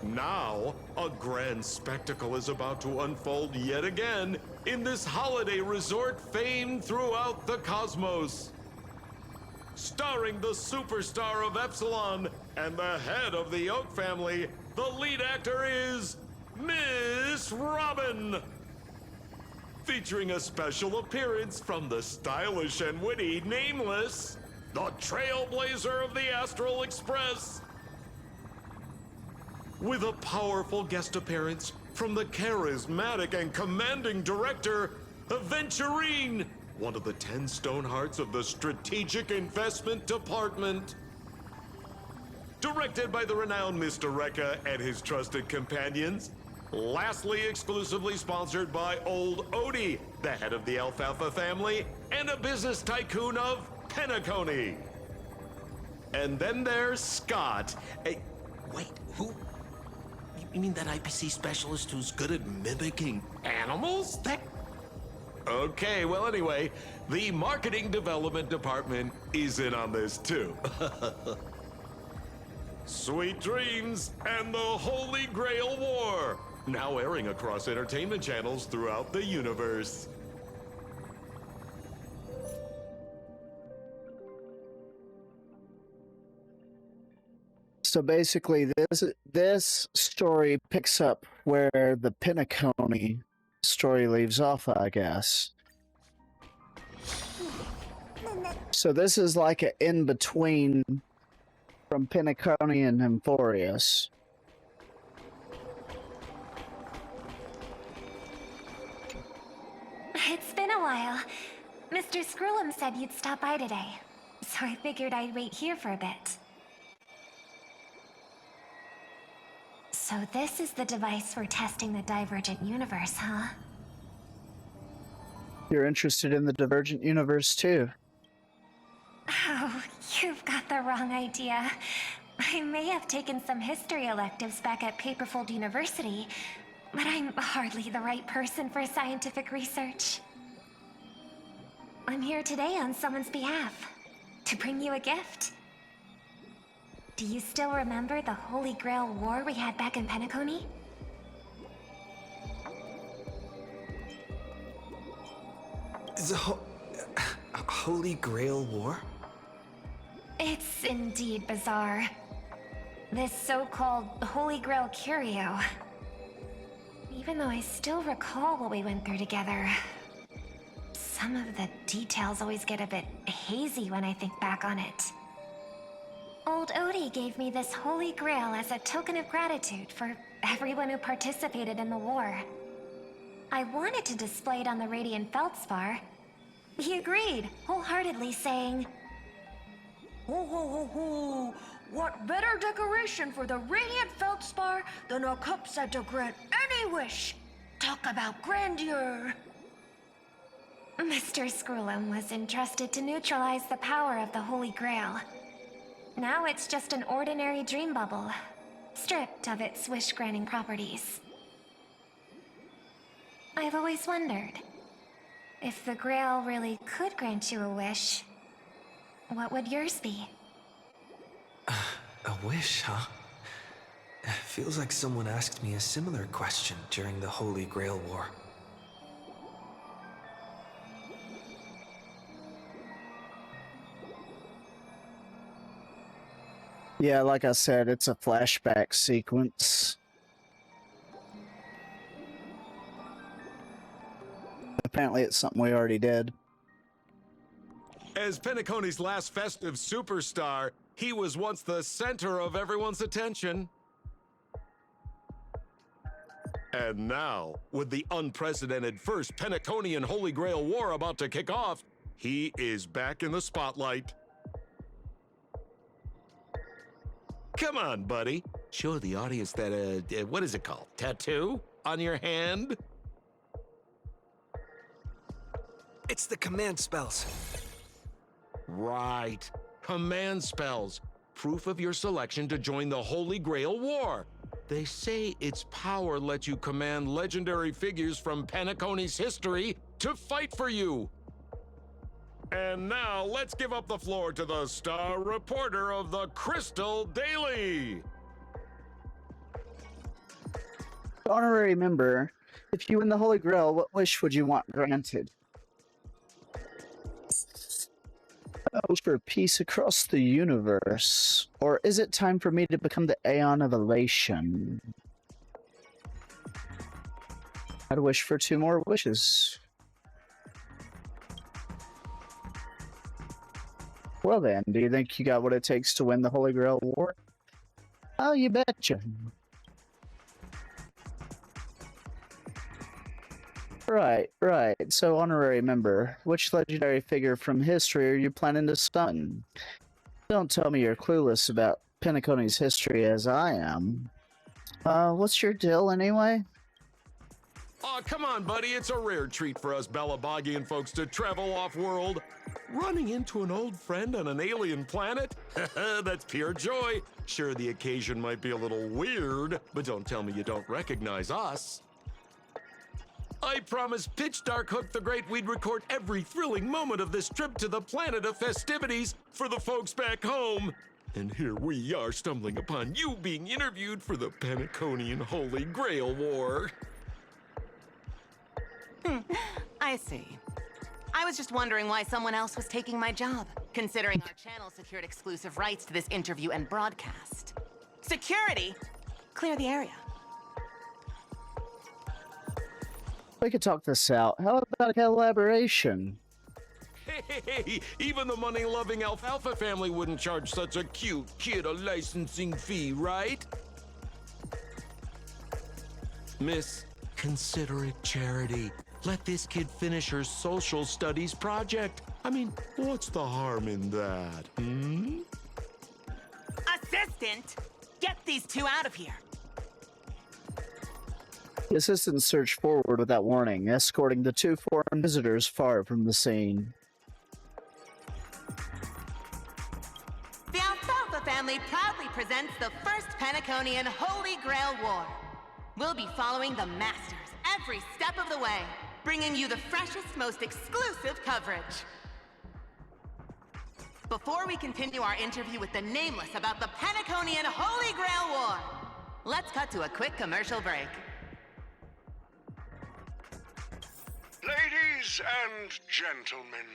Now, a grand spectacle is about to unfold yet again in this holiday resort famed throughout the cosmos. Starring the superstar of Epsilon and the head of the Oak family, the lead actor is Miss Robin. Featuring a special appearance from the stylish and witty Nameless, the trailblazer of the Astral Express. With a powerful guest appearance from the charismatic and commanding director, Aventurine, one of the 10 Stonehearts of the Strategic Investment Department. Directed by the renowned Mr. Rekka and his trusted companions. Lastly, exclusively sponsored by Old Odie, the head of the Alfalfa family, and a business tycoon of Penacony. And then there's Scott. Wait, who? You mean that IPC specialist who's good at mimicking animals? Okay, well anyway, the marketing development department is in on this too. Sweet Dreams and the Holy Grail War, now airing across entertainment channels throughout the universe. So basically, this story picks up where the Penacony story leaves off, I guess. So this is like an in-between from Penacony and Emphorius. It's been a while. Mr. Scrullum said you'd stop by today, so I figured I'd wait here for a bit. So this is the device for testing the Divergent Universe, huh? You're interested in the Divergent Universe too? Oh, you've got the wrong idea. I may have taken some history electives back at Paperfold University, but I'm hardly the right person for scientific research. I'm here today on someone's behalf, to bring you a gift. Do you still remember the Holy Grail War we had back in Penacony? The Holy Grail War? It's indeed bizarre. This so-called Holy Grail curio. Even though I still recall what we went through together, some of the details always get a bit hazy when I think back on it. Old Odie gave me this Holy Grail as a token of gratitude for everyone who participated in the war. I wanted to display it on the Radiant Feldspar. He agreed, wholeheartedly saying, Ho ho ho ho! What better decoration for the Radiant Feldspar than a cup set to grant any wish? Talk about grandeur! Mr. Scrullum was entrusted to neutralize the power of the Holy Grail. Now it's just an ordinary dream bubble, stripped of its wish-granting properties. I've always wondered, if the Grail really could grant you a wish, what would yours be? A wish, huh? Feels like someone asked me a similar question during the Holy Grail War. Yeah, like I said, it's a flashback sequence. Apparently it's something we already did. As Penacony's last festive superstar, he was once the center of everyone's attention. And now, with the unprecedented first Penaconian Holy Grail War about to kick off, he is back in the spotlight. Come on, buddy. Show the audience that, what is it called? Tattoo on your hand? It's the command spells. Right. Command spells. Proof of your selection to join the Holy Grail War. They say its power lets you command legendary figures from Penacony's history to fight for you. And now, let's give up the floor to the star reporter of the Crystal Daily. Honorary member, if you win the Holy Grail, what wish would you want granted? I wish for peace across the universe. Or is it time for me to become the Aeon of Elation? I'd wish for 2 more wishes. Well then, do you think you got what it takes to win the Holy Grail War? Oh, you betcha. Right. So, honorary member, which legendary figure from history are you planning to summon? Don't tell me you're clueless about Penacony's history as I am. What's your deal anyway? Oh, come on, buddy. It's a rare treat for us Balabagian folks to travel off-world. Running into an old friend on an alien planet? That's pure joy. Sure, the occasion might be a little weird, but don't tell me you don't recognize us. I promised Pitch Dark Hook the Great we'd record every thrilling moment of this trip to the planet of festivities for the folks back home. And here we are stumbling upon you being interviewed for the Penaconian Holy Grail War. I see. I was just wondering why someone else was taking my job, considering our channel secured exclusive rights to this interview and broadcast. Security? Clear the area. We could talk this out. How about a collaboration? Hey, even the money-loving Alfalfa family wouldn't charge such a cute kid a licensing fee, right? Miss, consider it charity. Let this kid finish her social studies project. I mean, what's the harm in that, Assistant! Get these 2 out of here! The assistant surged forward without warning, escorting the 2 foreign visitors far from the scene. The Alfalfa family proudly presents the first Penaconian Holy Grail War. We'll be following the Masters every step of the way, bringing you the freshest, most exclusive coverage. Before we continue our interview with the Nameless about the Penaconian Holy Grail War, let's cut to a quick commercial break. Ladies and gentlemen,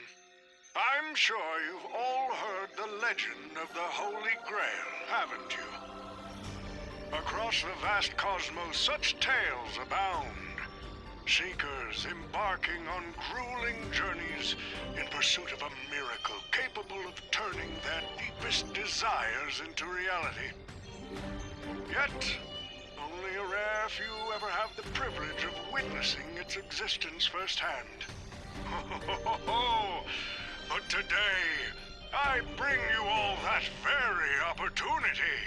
I'm sure you've all heard the legend of the Holy Grail, haven't you? Across the vast cosmos, such tales abound. Seekers embarking on grueling journeys in pursuit of a miracle capable of turning their deepest desires into reality. Yet, only a rare few ever have the privilege of witnessing its existence firsthand. But today, I bring you all that very opportunity.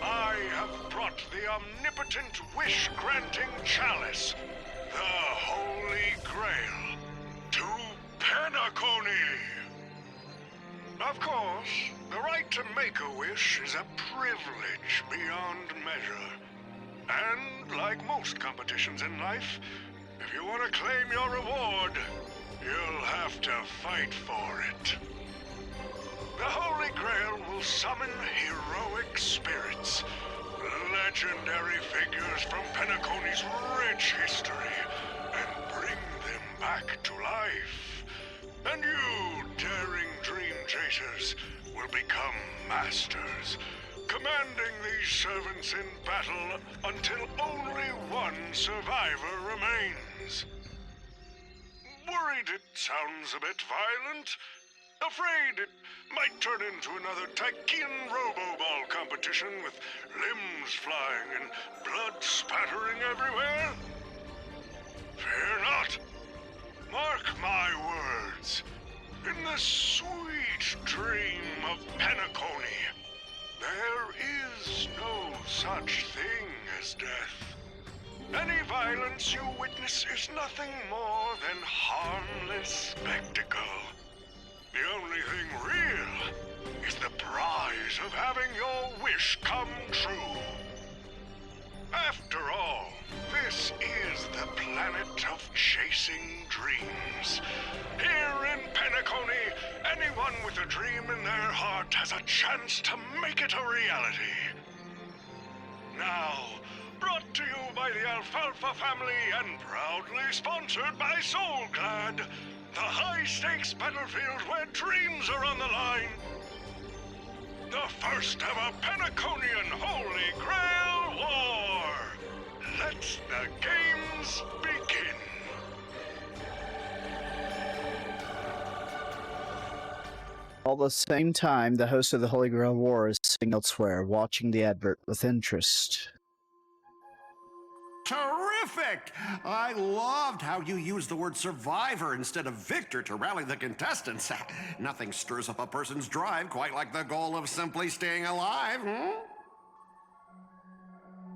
I have brought the omnipotent wish-granting chalice, the Holy Grail, to Penacony. Of course, the right to make a wish is a privilege beyond measure. And like most competitions in life, if you want to claim your reward, you'll have to fight for it. The Holy Grail will summon heroic spirits, legendary figures from Penacony's rich history and bring them back to life. And you, daring dream chasers, will become masters, commanding these servants in battle until only one survivor remains. Worried it sounds a bit violent? Afraid it might turn into another Tychean Robo-Ball competition with limbs flying and blood spattering everywhere? Fear not. Mark my words. In the sweet dream of Penacony, there is no such thing as death. Any violence you witness is nothing more than harmless spectacle. The only thing real is the prize of having your wish come true. After all, this is the planet of chasing dreams. Here in Penacony, anyone with a dream in their heart has a chance to make it a reality. Now, brought to you by the Alfalfa family and proudly sponsored by Soulclad, the high-stakes battlefield where dreams are on the line. The first ever Penaconian Holy Grail War. Let the games begin. All the same time, the host of the Holy Grail War is sitting elsewhere, watching the advert with interest. Terrific! I loved how you used the word survivor instead of victor to rally the contestants. Nothing stirs up a person's drive quite like the goal of simply staying alive, hmm?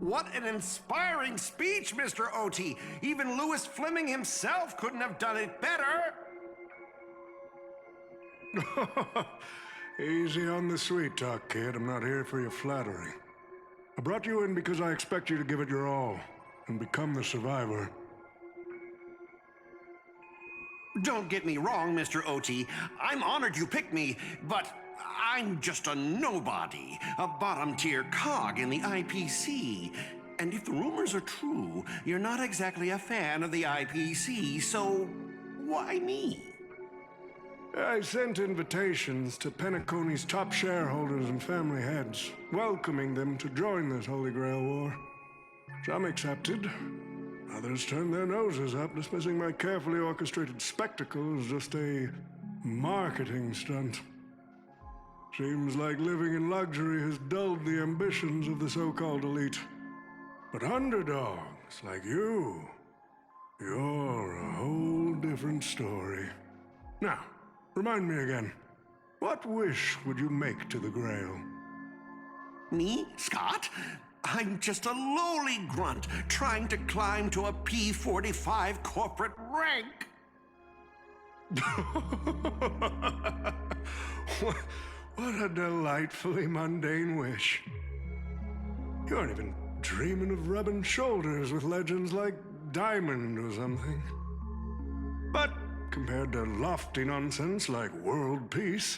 What an inspiring speech, Mr. OT. Even Louis Fleming himself couldn't have done it better. Easy on the sweet talk, kid. I'm not here for your flattery. I brought you in because I expect you to give it your all and become the survivor. Don't get me wrong, Mr. OT. I'm honored you picked me, but I'm just a nobody, a bottom-tier cog in the IPC. And if the rumors are true, you're not exactly a fan of the IPC, so why me? I sent invitations to Penacony's top shareholders and family heads, welcoming them to join this Holy Grail War. Some accepted. Others turned their noses up, dismissing my carefully orchestrated spectacle as just a marketing stunt. Seems like living in luxury has dulled the ambitions of the so-called elite. But underdogs like you, you're a whole different story. Now, remind me again, what wish would you make to the Grail? Me, Scott? I'm just a lowly grunt trying to climb to a P45 corporate rank. What a delightfully mundane wish. You aren't even dreaming of rubbing shoulders with legends like Diamond or something. But compared to lofty nonsense like world peace,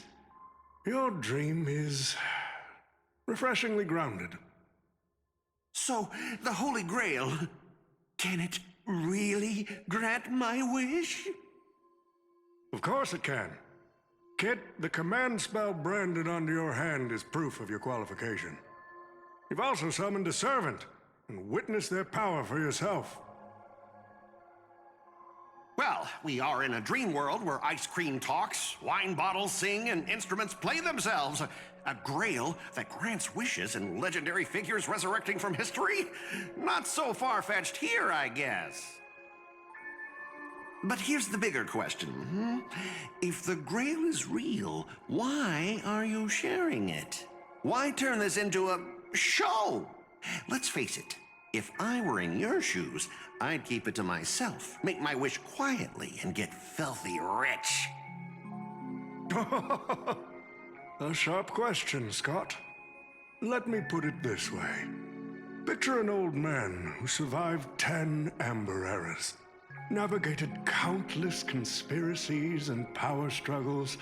your dream is refreshingly grounded. So, the Holy Grail, can it really grant my wish? Of course it can. Kid, the command spell branded onto your hand is proof of your qualification. You've also summoned a servant and witnessed their power for yourself. Well, we are in a dream world where ice cream talks, wine bottles sing, and instruments play themselves. A grail that grants wishes and legendary figures resurrecting from history? Not so far-fetched here, I guess. But here's the bigger question. If the grail is real, why are you sharing it? Why turn this into a show? Let's face it. If I were in your shoes, I'd keep it to myself, make my wish quietly, and get filthy rich. A sharp question, Scott. Let me put it this way. Picture an old man who survived 10 Amber Eras, navigated countless conspiracies and power struggles,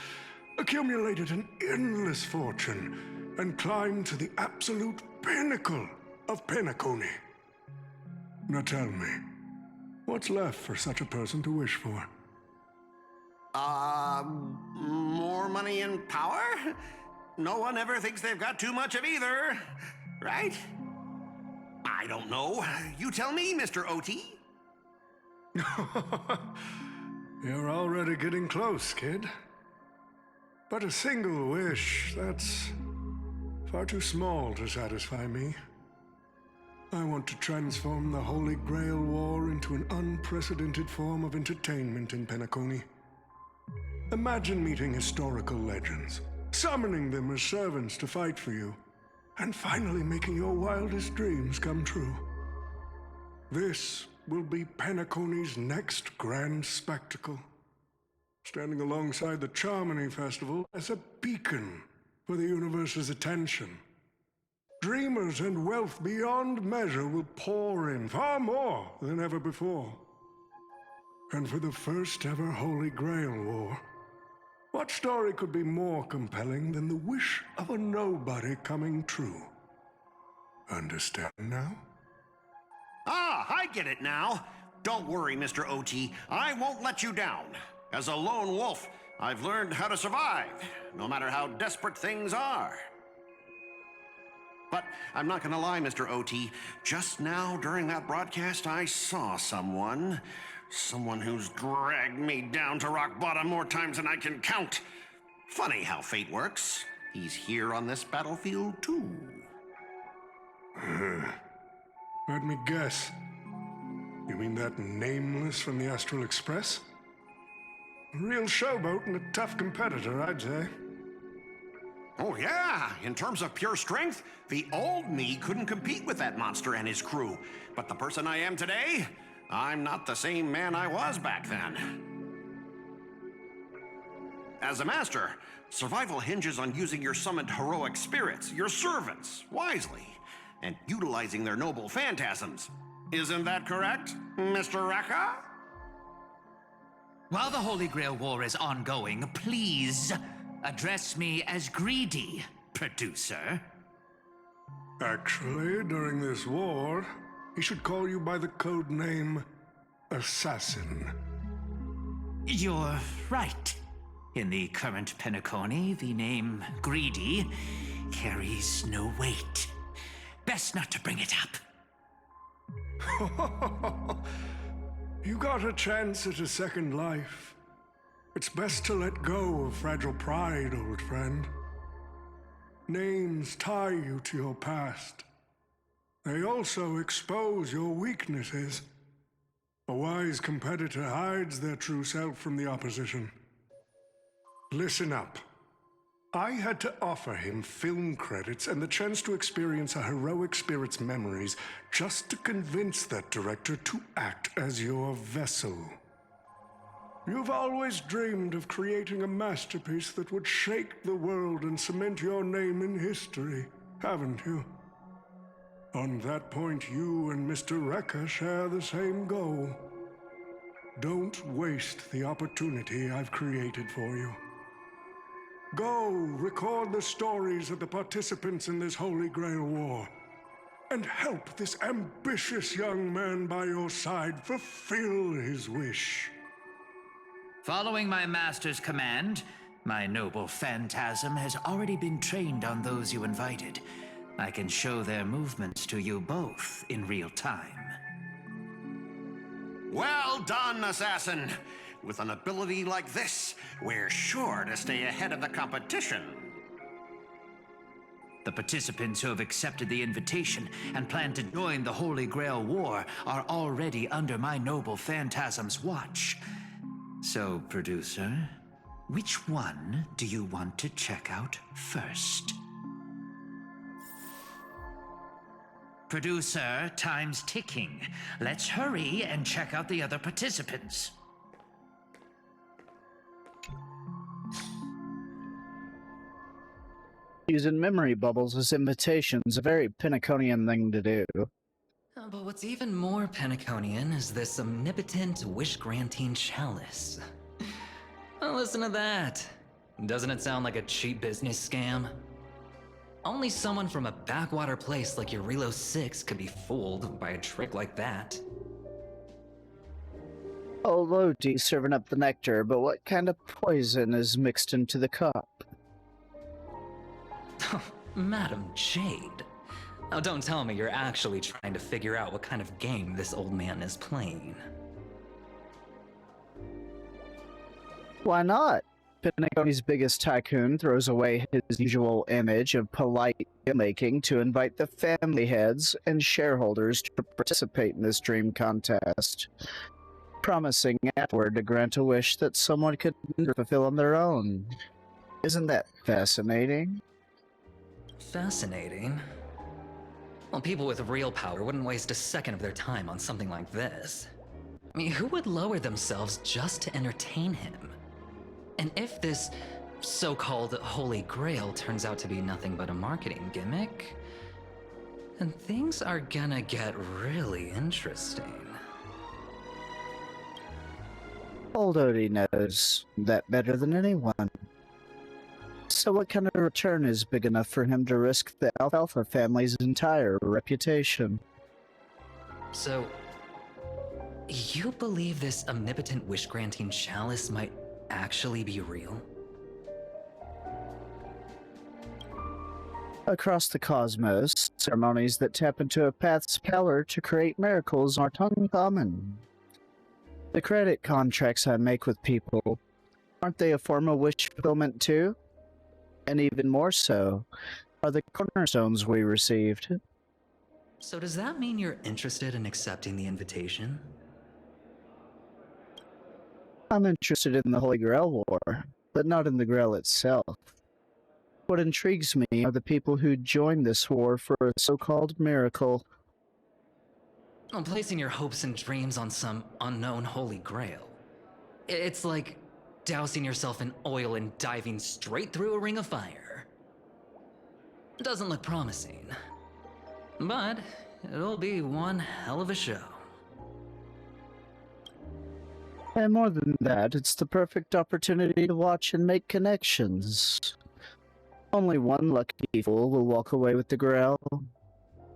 accumulated an endless fortune, and climbed to the absolute pinnacle of Penacony. Now tell me, what's left for such a person to wish for? More money and power? No one ever thinks they've got too much of either, right? I don't know. You tell me, Mr. OT. You're already getting close, kid. But a single wish, that's far too small to satisfy me. I want to transform the Holy Grail War into an unprecedented form of entertainment in Penacony. Imagine meeting historical legends, summoning them as servants to fight for you, and finally making your wildest dreams come true. This will be Penacony's next grand spectacle, standing alongside the Charmony Festival as a beacon for the universe's attention. Dreamers and wealth beyond measure will pour in, far more than ever before. And for the first ever Holy Grail War, what story could be more compelling than the wish of a nobody coming true? Understand now? Ah, I get it now. Don't worry, Mr. OT. I won't let you down. As a lone wolf, I've learned how to survive, no matter how desperate things are. But I'm not gonna lie, Mr. OT. Just now, during that broadcast, I saw someone who's dragged me down to rock bottom more times than I can count. Funny how fate works. He's here on this battlefield, too. Let me guess. You mean that Nameless from the Astral Express? A real showboat and a tough competitor, I'd say. Oh, yeah. In terms of pure strength, the old me couldn't compete with that monster and his crew. But the person I am today, I'm not the same man I was back then. As a master, survival hinges on using your summoned heroic spirits, your servants, wisely, and utilizing their noble phantasms. Isn't that correct, Mr. Rekka? While the Holy Grail War is ongoing, please address me as Greedy, producer. Actually, during this war, he should call you by the code name Assassin. You're right. In the current Penacony, the name Greedy carries no weight. Best not to bring it up. You got a chance at a second life. It's best to let go of fragile pride, old friend. Names tie you to your past. They also expose your weaknesses. A wise competitor hides their true self from the opposition. Listen up. I had to offer him film credits and the chance to experience a heroic spirit's memories just to convince that director to act as your vessel. You've always dreamed of creating a masterpiece that would shake the world and cement your name in history, haven't you? On that point, you and Mr. Rekka share the same goal. Don't waste the opportunity I've created for you. Go, record the stories of the participants in this Holy Grail War, and help this ambitious young man by your side fulfill his wish. Following my master's command, my noble phantasm has already been trained on those you invited. I can show their movements to you both in real time. Well done, Assassin! With an ability like this, we're sure to stay ahead of the competition. The participants who have accepted the invitation and plan to join the Holy Grail War are already under my noble phantasm's watch. So, producer, which one do you want to check out first? Producer, time's ticking. Let's hurry and check out the other participants. Using memory bubbles as invitations, a very Penaconian thing to do. But what's even more Penaconian is this omnipotent wish-granting chalice. Oh, listen to that. Doesn't it sound like a cheap business scam? Only someone from a backwater place like Eurilo 6 could be fooled by a trick like that. Oh, Lodi serving up the nectar, but what kind of poison is mixed into the cup? Madam Jade. Now don't tell me you're actually trying to figure out what kind of game this old man is playing. Why not? Penacony's biggest tycoon throws away his usual image of polite deal-making to invite the family heads and shareholders to participate in this dream contest, promising afterward to grant a wish that someone could never fulfill on their own. Isn't that fascinating? Fascinating? Well, people with real power wouldn't waste a second of their time on something like this. I mean, who would lower themselves just to entertain him? And if this so-called Holy Grail turns out to be nothing but a marketing gimmick, then things are gonna get really interesting. Old Odie knows that better than anyone. So what kind of return is big enough for him to risk the Alfalfa family's entire reputation? So, you believe this omnipotent wish-granting chalice might actually be real? Across the cosmos, ceremonies that tap into a path's power to create miracles aren't uncommon. The credit contracts I make with people, aren't they a form of wish fulfillment too? And even more so, are the cornerstones we received. So does that mean you're interested in accepting the invitation? I'm interested in the Holy Grail War, but not in the Grail itself. What intrigues me are the people who joined this war for a so-called miracle. Well, placing your hopes and dreams on some unknown Holy Grail. It's like dousing yourself in oil and diving straight through a ring of fire. It doesn't look promising, but it'll be one hell of a show. And more than that, it's the perfect opportunity to watch and make connections. Only one lucky fool will walk away with the Grail.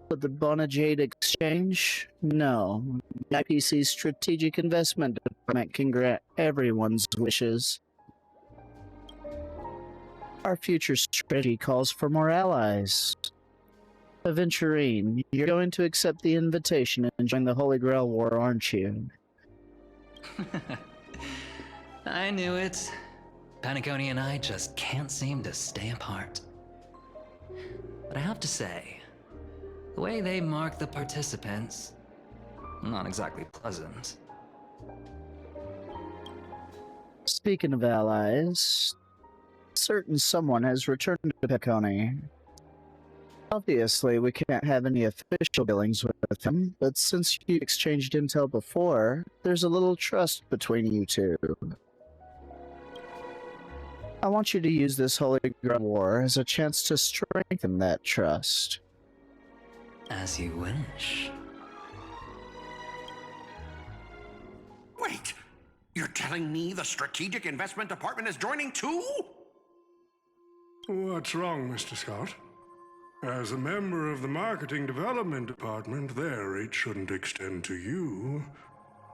But the Bonajade exchange? No. The IPC's strategic investment department can grant everyone's wishes. Our future strategy calls for more allies. Aventurine, you're going to accept the invitation and join the Holy Grail War, aren't you? I knew it. Penacony and I just can't seem to stay apart. But I have to say, the way they mark the participants, not exactly pleasant. Speaking of allies, certain someone has returned to Penacony. Obviously, we can't have any official dealings with him, but since you exchanged intel before, there's a little trust between you two. I want you to use this Holy Grail War as a chance to strengthen that trust. As you wish. Wait! You're telling me the Strategic Investment Department is joining too? What's wrong, Mr. Scott? As a member of the Marketing Development Department, their reach shouldn't extend to you,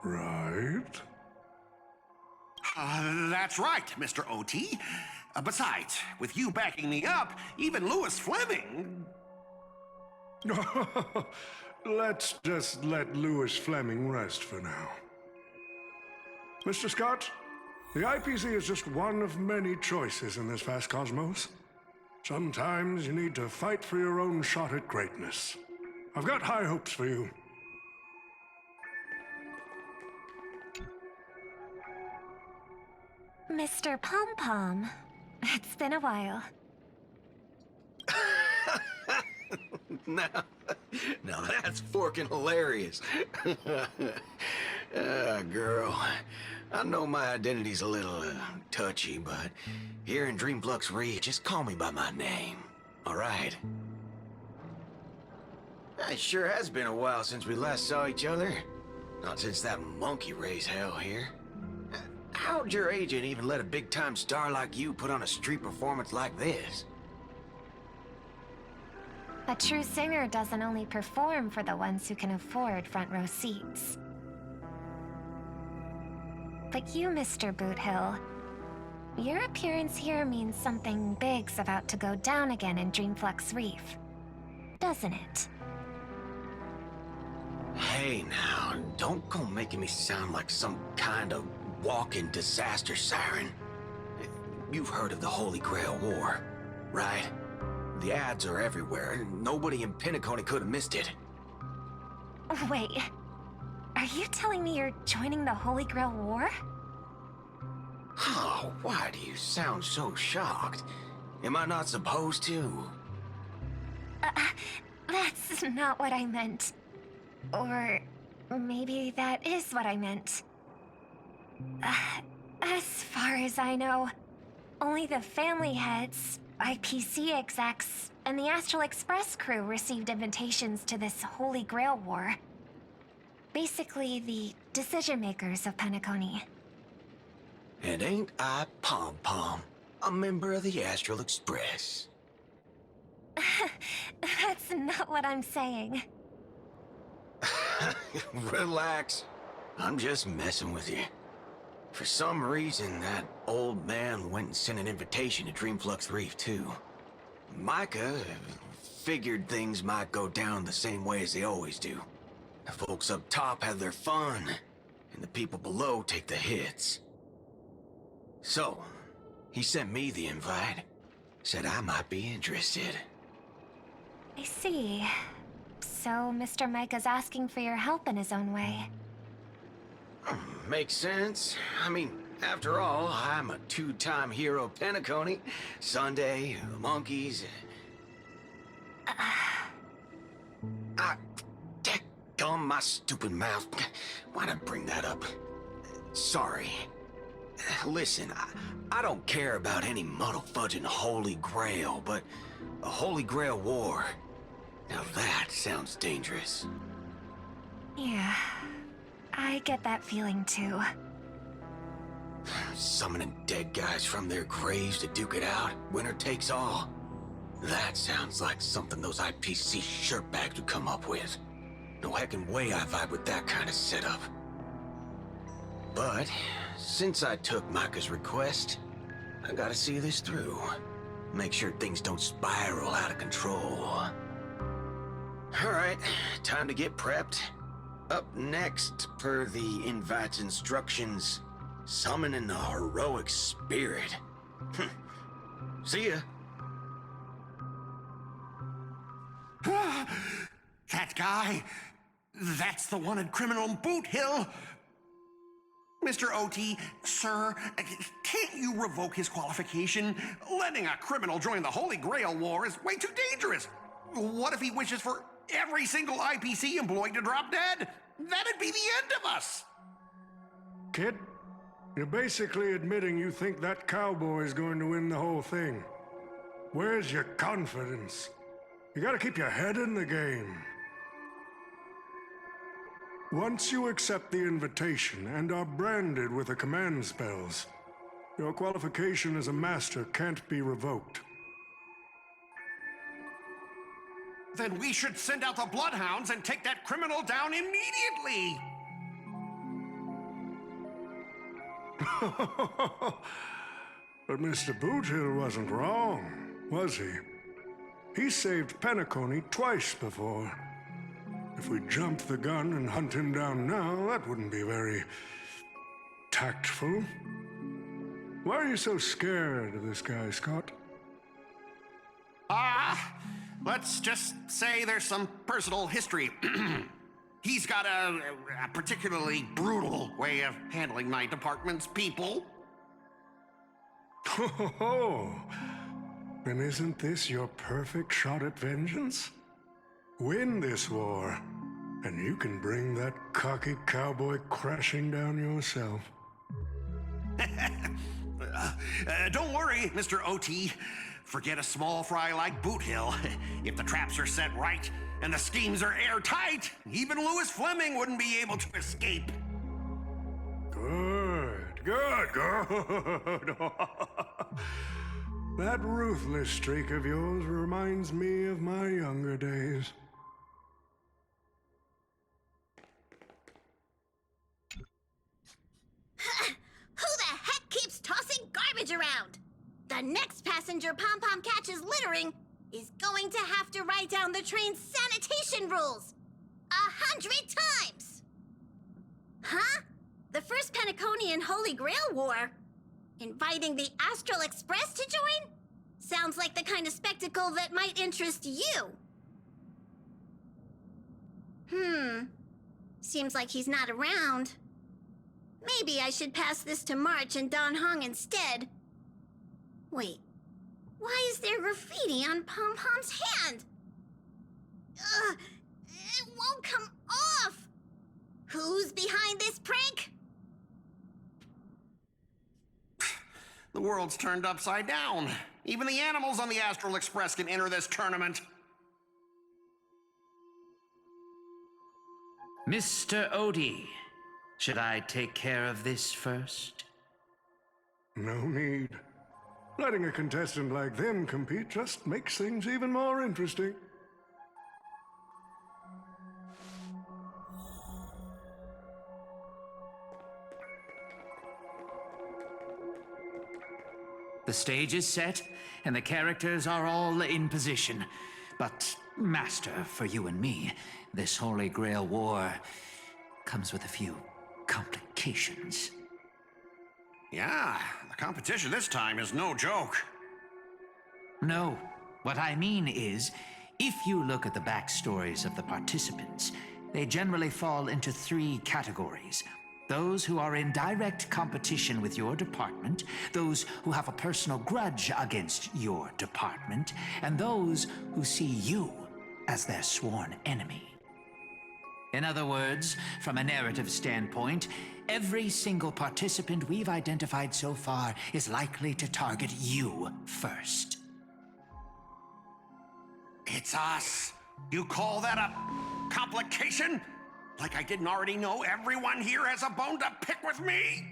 right? That's right, Mr. OT. Besides, with you backing me up, even Louis Fleming... Let's just let Louis Fleming rest for now. Mr. Scott, the IPC is just one of many choices in this vast cosmos. Sometimes you need to fight for your own shot at greatness. I've got high hopes for you. Mr. Pom-Pom, it's been a while. Now that's forking hilarious. Girl, I know my identity's a little touchy, but here in Dreamflux Re, just call me by my name, all right? It sure has been a while since we last saw each other. Not since that monkey raised hell here. How'd your agent even let a big-time star like you put on a street performance like this? A true singer doesn't only perform for the ones who can afford front row seats. But you, Mr. Boothill, your appearance here means something big's about to go down again in Dreamflux Reef, doesn't it? Hey now, don't go making me sound like some kind of walking disaster siren. You've heard of the Holy Grail War, right? The ads are everywhere, and nobody in Penacony could have missed it. Wait, are you telling me you're joining the Holy Grail War? Oh, why do you sound so shocked? Am I not supposed to? That's not what I meant. Or maybe that is what I meant. As far as I know, only the family heads, IPC execs, and the Astral Express crew received invitations to this Holy Grail War. Basically, the decision makers of Penacony. And ain't I Pom Pom, a member of the Astral Express? That's not what I'm saying. Relax. I'm just messing with you. For some reason, that old man went and sent an invitation to Dreamflux Reef, too. Micah figured things might go down the same way as they always do. The folks up top have their fun, and the people below take the hits. So, he sent me the invite. Said I might be interested. I see. So Mr. Micah's asking for your help in his own way. Makes sense. I mean, after all, I'm a two-time hero of Penacony. Sunday, the monkeys. Dadgum my stupid mouth. Why'd I bring that up? Sorry. Listen, I don't care about any muddle-fudging Holy Grail, but a Holy Grail War. Now that sounds dangerous. Yeah, I get that feeling too. Summoning dead guys from their graves to duke it out, winner takes all. That sounds like something those IPC shirtbags would come up with. No heckin' way I vibe with that kind of setup. But, since I took Micah's request, I gotta see this through. Make sure things don't spiral out of control. Alright, time to get prepped. Up next, per the invite's instructions, summoning a heroic spirit. See ya. That guy, that's the wanted criminal in Boot Hill. Mr. OT, sir, can't you revoke his qualification? Letting a criminal join the Holy Grail War is way too dangerous. What if he wishes for every single IPC employee to drop dead? That'd be the end of us. Kid, you're basically admitting you think that cowboy's going to win the whole thing. Where's your confidence? You gotta keep your head in the game. Once you accept the invitation and are branded with the command spells, your qualification as a master can't be revoked. Then we should send out the bloodhounds and take that criminal down immediately. But Mr. Boothill wasn't wrong, was he? He saved Penacony twice before. If we jumped the gun and hunt him down now, that wouldn't be very tactful. Why are you so scared of this guy, Scott? Let's just say there's some personal history. He's got a particularly brutal way of handling my department's people. Oh, then isn't this your perfect shot at vengeance? Win this war, and you can bring that cocky cowboy crashing down yourself. Don't worry, Mr. OT. Forget a small fry like Boot Hill. If the traps are set right and the schemes are airtight, even Louis Fleming wouldn't be able to escape. Good. That ruthless streak of yours reminds me of my younger days. Who the heck keeps tossing garbage around? The next passenger Pom-Pom catches littering is going to have to write down the train's sanitation rules 100 times! Huh? The first Penaconian Holy Grail War? Inviting the Astral Express to join? Sounds like the kind of spectacle that might interest you. Seems like he's not around. Maybe I should pass this to March and Don Hong instead. Wait, why is there graffiti on Pom-Pom's hand? Ugh, it won't come off! Who's behind this prank? The world's turned upside down. Even the animals on the Astral Express can enter this tournament. Mr. Odie, should I take care of this first? No need. Letting a contestant like them compete just makes things even more interesting. The stage is set, and the characters are all in position. But, Master, for you and me, this Holy Grail War comes with a few complications. Yeah, the competition this time is no joke. No, what I mean is, if you look at the backstories of the participants, they generally fall into 3 categories. Those who are in direct competition with your department, those who have a personal grudge against your department, and those who see you as their sworn enemy. In other words, from a narrative standpoint, every single participant we've identified so far is likely to target you first. It's us. You call that a complication? Like I didn't already know everyone here has a bone to pick with me?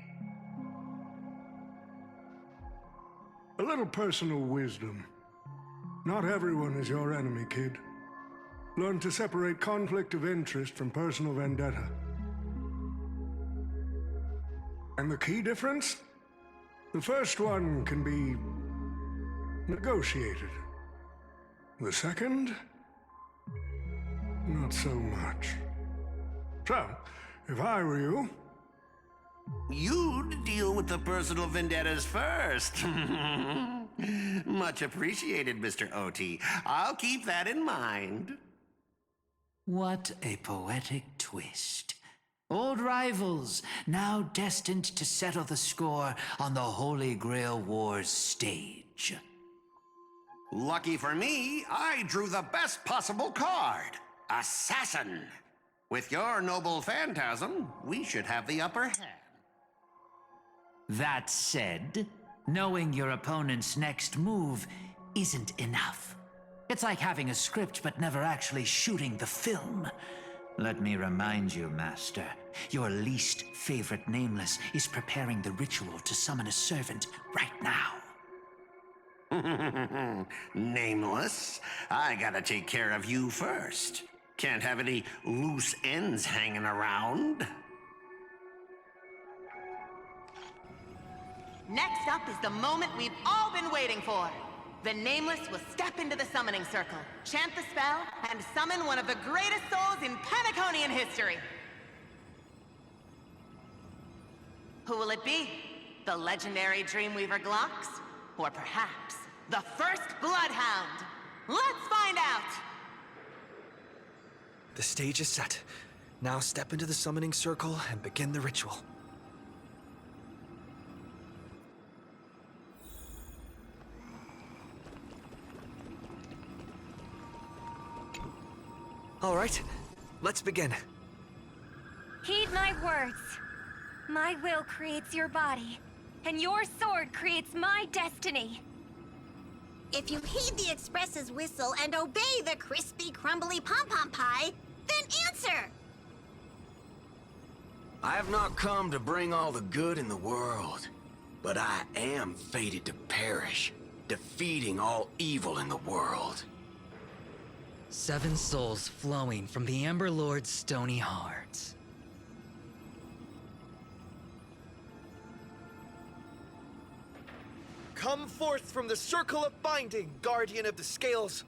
A little personal wisdom. Not everyone is your enemy, kid. Learn to separate conflict of interest from personal vendetta. And the key difference? The first one can be negotiated. The second? Not so much. So, if I were you... You'd deal with the personal vendettas first. Much appreciated, Mr. OT. I'll keep that in mind. What a poetic twist. Old rivals, now destined to settle the score on the Holy Grail War's stage. Lucky for me, I drew the best possible card. Assassin. With your noble phantasm, we should have the upper hand. That said, knowing your opponent's next move isn't enough. It's like having a script but never actually shooting the film. Let me remind you, Master, your least favorite Nameless is preparing the ritual to summon a servant right now. Nameless, I gotta take care of you first. Can't have any loose ends hanging around. Next up is the moment we've all been waiting for. The Nameless will step into the summoning circle, chant the spell, and summon one of the greatest souls in Penaconian history. Who will it be? The legendary Dreamweaver Glocks? Or perhaps the first Bloodhound? Let's find out! The stage is set. Now step into the summoning circle and begin the ritual. All right, let's begin. Heed my words. My will creates your body, and your sword creates my destiny. If you heed the Express's whistle and obey the crispy, crumbly pom-pom pie, then answer! I have not come to bring all the good in the world, but I am fated to perish. defeating all evil in the world. 7 souls flowing from the Amber Lord's stony heart. Come forth from the circle of binding, guardian of the scales.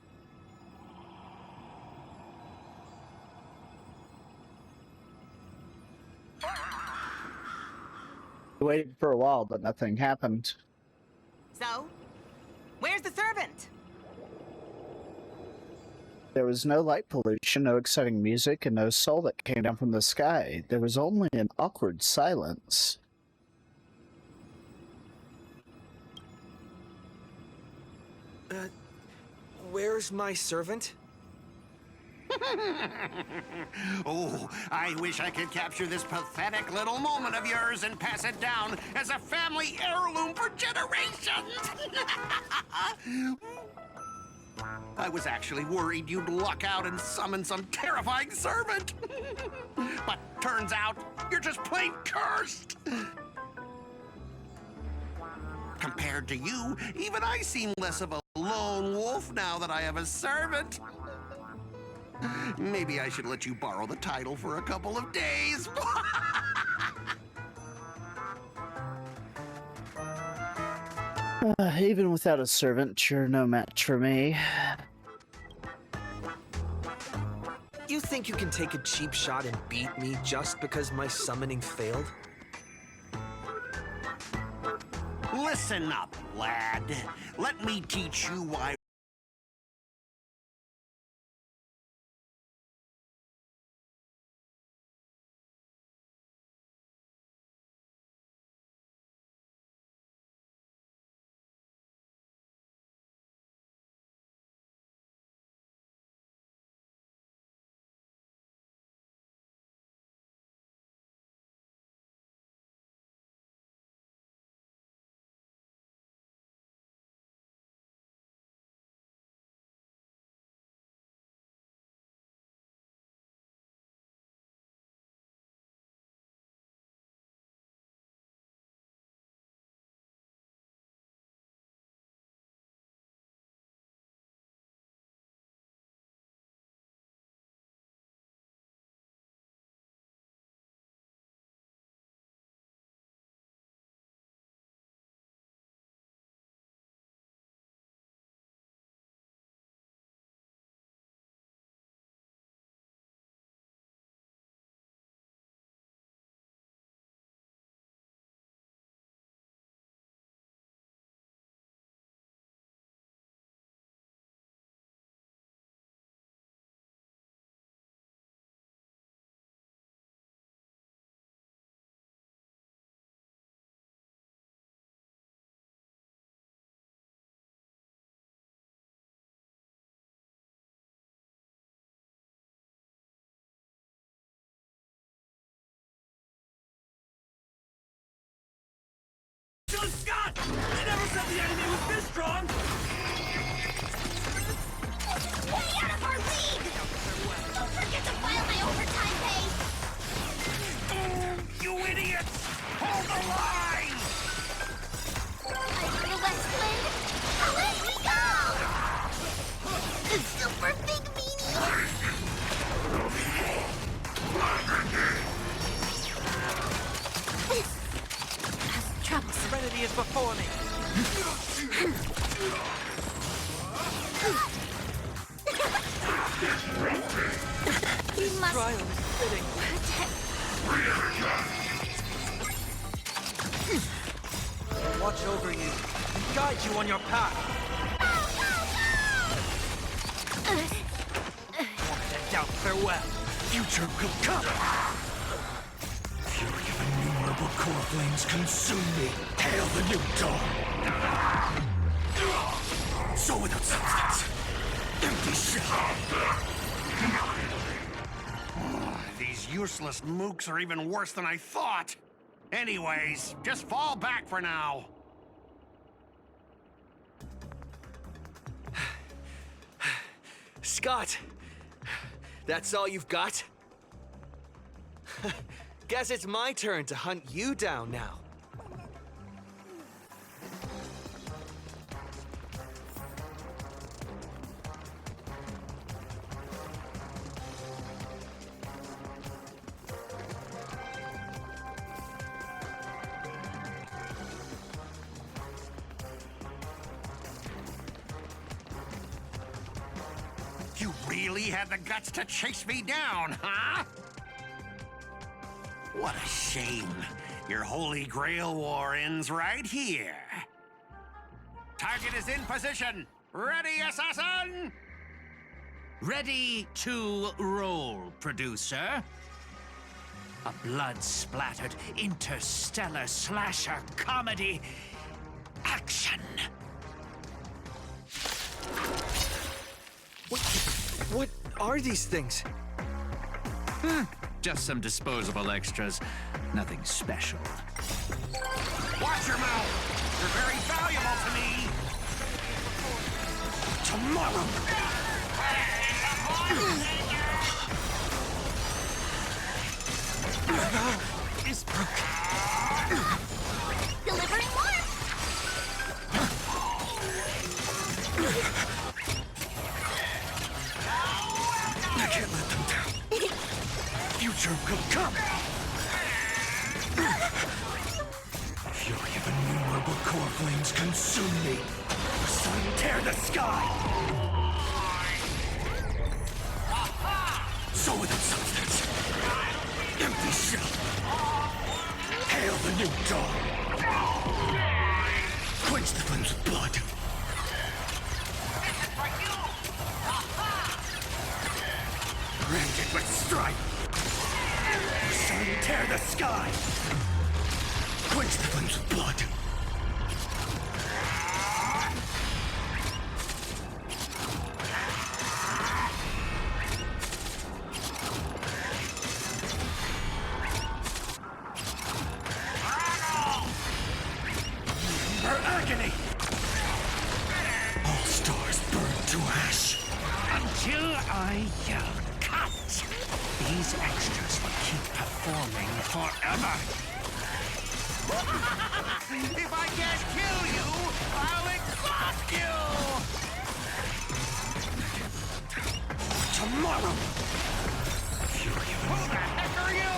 Waited for a while, but nothing happened. So, where's the servant? There was no light pollution, no exciting music, and no soul that came down from the sky. There was only an awkward silence. Where's my servant? Oh, I wish I could capture this pathetic little moment of yours and pass it down as a family heirloom for generations. I was actually worried you'd luck out and summon some terrifying servant. But turns out, you're just plain cursed. Compared to you, even I seem less of a lone wolf now that I have a servant. Maybe I should let you borrow the title for a couple of days. Even without a servant, you're no match for me. You think you can take a cheap shot and beat me just because my summoning failed? Listen up, lad. Let me teach you why. Scott! I never said the enemy was this strong! Way out of our league! Don't forget to file my overtime pay! You idiots! Hold the line! The West Wind, away we go! Super big meanie! Trouble. Serenity is before me. We must trial is fitting. I'll watch over you and guide you on your path. Moment and doubt farewell. Future will come. Fury of innumerable core flames consume me. Hail the new dawn. So without substance. Empty shell. These useless mooks are even worse than I thought. Anyways, just fall back for now. Scott, that's all you've got? Guess it's my turn to hunt you down now. really had the guts to chase me down, huh? What a shame. Your Holy Grail war ends right here. Target is in position. Ready, assassin? Ready to roll, producer. A blood-splattered interstellar slasher comedy. Action! What are these things? Just some disposable extras. Nothing special. Watch your mouth. You're very valuable to me. Tomorrow. Is broken. Delivering one. I can't let them down. Future will come. Fury of innumerable core flames consume me. The sun tear the sky. So without substance. Empty shell. Hail the new dawn. Quench the flames with blood. Branded with strife. The sun tear the sky. Quench the flames with blood. For agony! All stars burn to ash. Until I yell, cut! These extras will keep performing forever. If I can't kill you, I'll exhaust you! Tomorrow! Who the heck are you?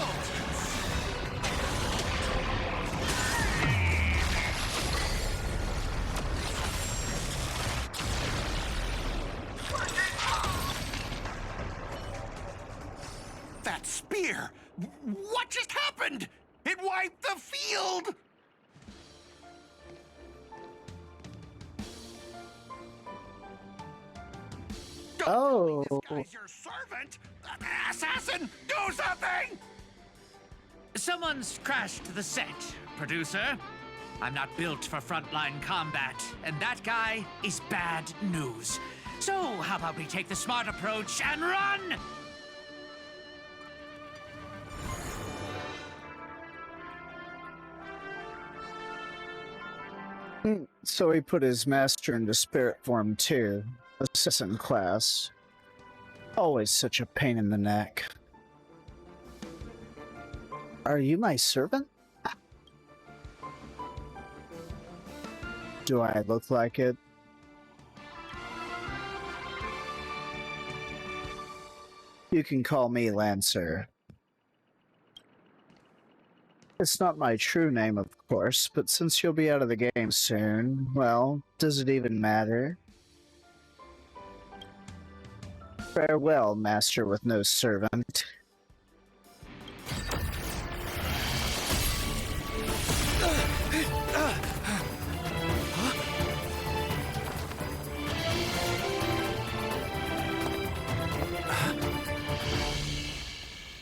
That spear! What just happened? It wiped the field! Oh. This guy's your servant? Assassin, do something! Someone's crashed the set, producer. I'm not built for frontline combat, and that guy is bad news. So, how about we take the smart approach and run? So he put his master into spirit form too. Assassin class. Always such a pain in the neck. Are you my servant? Do I look like it? You can call me Lancer. It's not my true name, of course, but since you'll be out of the game soon, well, does it even matter? Farewell, master with no servant.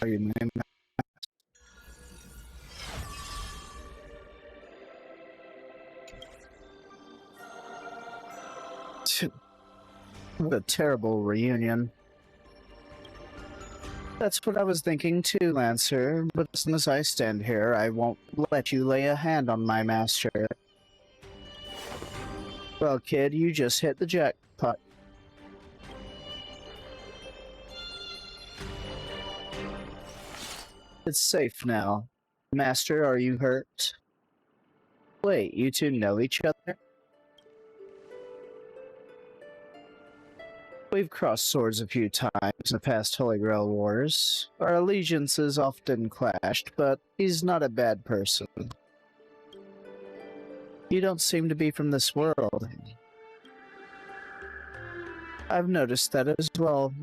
Are you my What a terrible reunion. That's what I was thinking too, Lancer, but as soon as I stand here, I won't let you lay a hand on my master. Well, kid, you just hit the jackpot. It's safe now. Master, are you hurt? Wait, you two know each other? We've crossed swords a few times in the past Holy Grail Wars. Our allegiances often clashed, but he's not a bad person. You don't seem to be from this world. I've noticed that as well.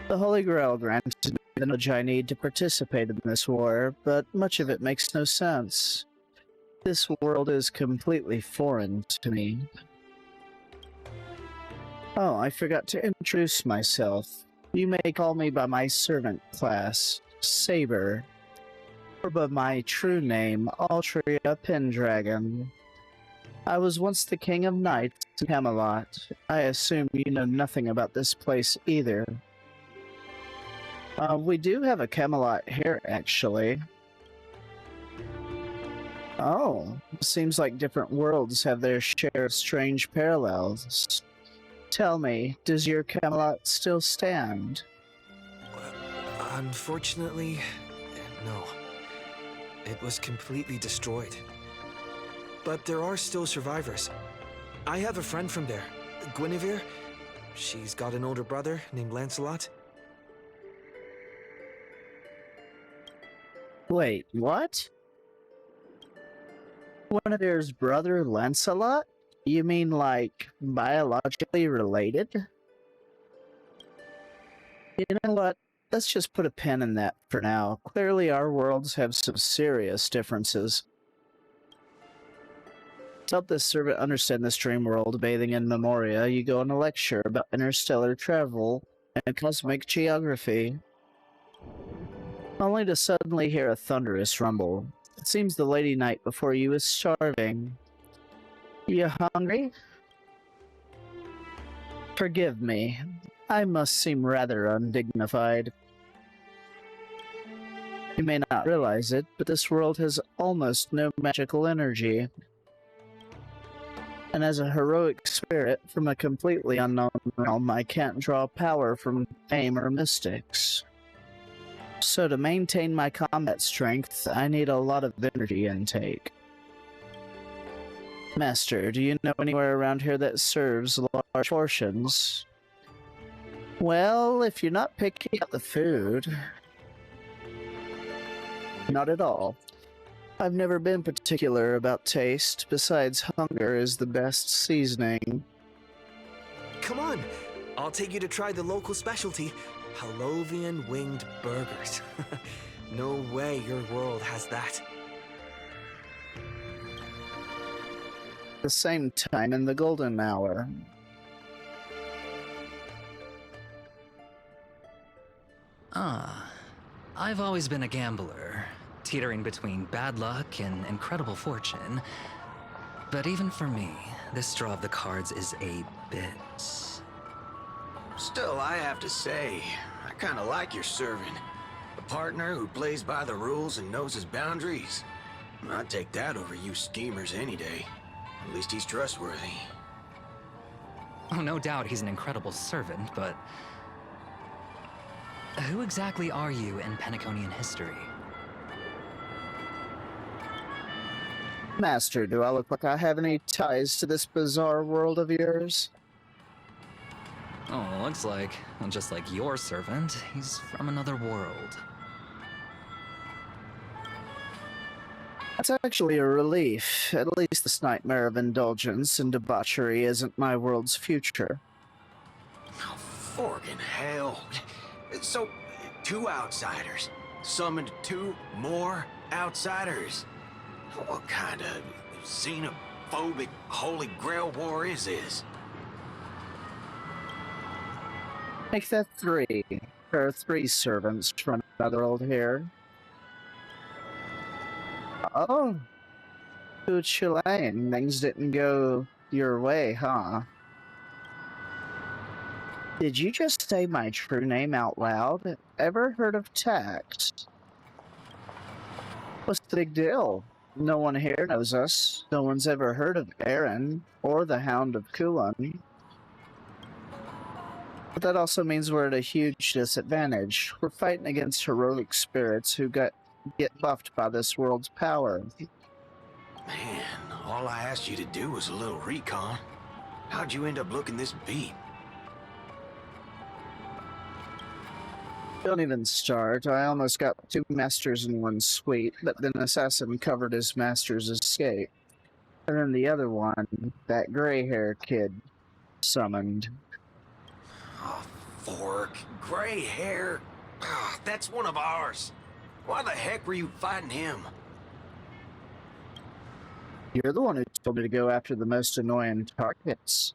The Holy Grail granted me the knowledge I need to participate in this war, but much of it makes no sense. This world is completely foreign to me. Oh, I forgot to introduce myself. You may call me by my servant class, Saber, or by my true name, Altria Pendragon. I was once the king of knights in Camelot. I assume you know nothing about this place either. We do have a Camelot here, actually. Oh, seems like different worlds have their share of strange parallels. Tell me, does your Camelot still stand? Unfortunately, no. It was completely destroyed. But there are still survivors. I have a friend from there, Guinevere. She's got an older brother named Lancelot. Wait, what? Guinevere's brother Lancelot? You mean like biologically related? You know what? Let's just put a pin in that for now. Clearly our worlds have some serious differences. To help this servant understand this dream world bathing in memoria, you go on a lecture about interstellar travel and cosmic geography. Only to suddenly hear a thunderous rumble. It seems the lady knight before you is starving. You hungry? Forgive me. I must seem rather undignified. You may not realize it, but this world has almost no magical energy. And as a heroic spirit from a completely unknown realm, I can't draw power from fame or mystics. So to maintain my combat strength, I need a lot of energy intake. Master, do you know anywhere around here that serves large portions? Well, if you're not picking up the food... Not at all. I've never been particular about taste, besides hunger is the best seasoning. Come on! I'll take you to try the local specialty, Halovian winged burgers. No way your world has that. The same time in the golden hour. I've always been a gambler, teetering between bad luck and incredible fortune. But even for me, this draw of the cards is a bit... Still, I have to say, I kinda like your servant. A partner who plays by the rules and knows his boundaries. I'd take that over you schemers any day. At least he's trustworthy. Oh, no doubt he's an incredible servant, but... Who exactly are you in Penaconian history? Master, do I look like I have any ties to this bizarre world of yours? Oh, looks like, well, just like your servant, he's from another world. That's actually a relief. At least this nightmare of indulgence and debauchery isn't my world's future. Oh, forkin' hell. So, 2 outsiders summoned 2 more outsiders. What kind of xenophobic Holy Grail war is this? Make that 3. There are 3 servants from another world here. Oh. Good shilling. Things didn't go your way, huh? Did you just say my true name out loud? Ever heard of tact? What's the big deal? No one here knows us. No one's ever heard of Aaron or the Hound of Kulan. But that also means we're at a huge disadvantage. We're fighting against heroic spirits who get buffed by this world's power. Man, all I asked you to do was a little recon. How'd you end up looking this beat? Don't even start. I almost got 2 masters in one sweep, but then Assassin covered his master's escape. And then the other one, that gray-haired kid, summoned. Oh, Fork, gray hair. That's one of ours. Why the heck were you fighting him? You're the one who told me to go after the most annoying targets.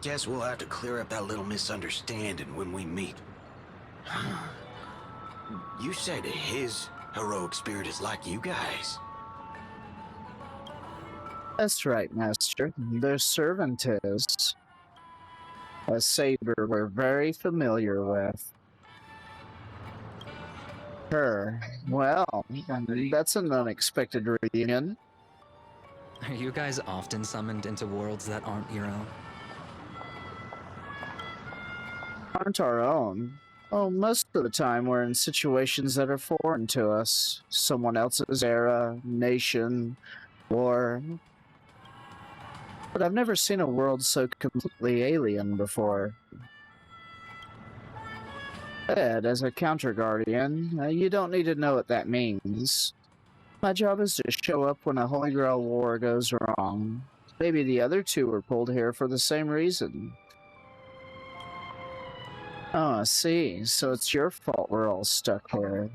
Guess we'll have to clear up that little misunderstanding when we meet. You said his heroic spirit is like you guys. That's right, Master. Their servant is. A saber we're very familiar with. Her. Well, that's an unexpected reunion. Are you guys often summoned into worlds that aren't your own? Aren't our own. Oh, most of the time we're in situations that are foreign to us. Someone else's era, nation, war. But I've never seen a world so completely alien before. Ed, as a counter-guardian, you don't need to know what that means. My job is to show up when a Holy Grail war goes wrong. Maybe the other two were pulled here for the same reason. Oh, I see. So it's your fault we're all stuck here.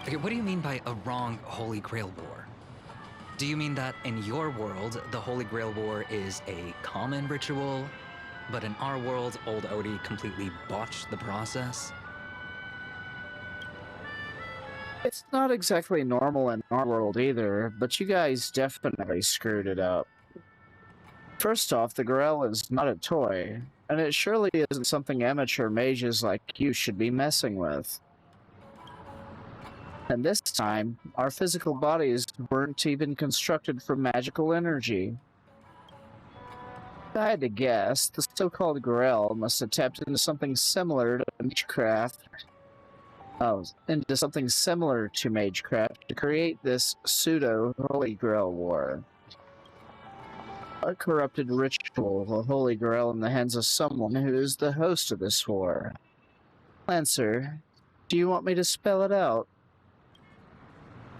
Okay, what do you mean by a wrong Holy Grail war? Do you mean that in your world, the Holy Grail war is a common ritual, but in our world, old Odie completely botched the process? It's not exactly normal in our world either, but you guys definitely screwed it up. First off, the Grail is not a toy, and it surely isn't something amateur mages like you should be messing with. And this time, our physical bodies weren't even constructed from magical energy. If I had to guess, the so-called Grail must have tapped into something similar to magecraft. Into something similar to magecraft to create this pseudo-Holy Grail war. A corrupted ritual of a Holy Grail in the hands of someone who is the host of this war. Lancer, do you want me to spell it out?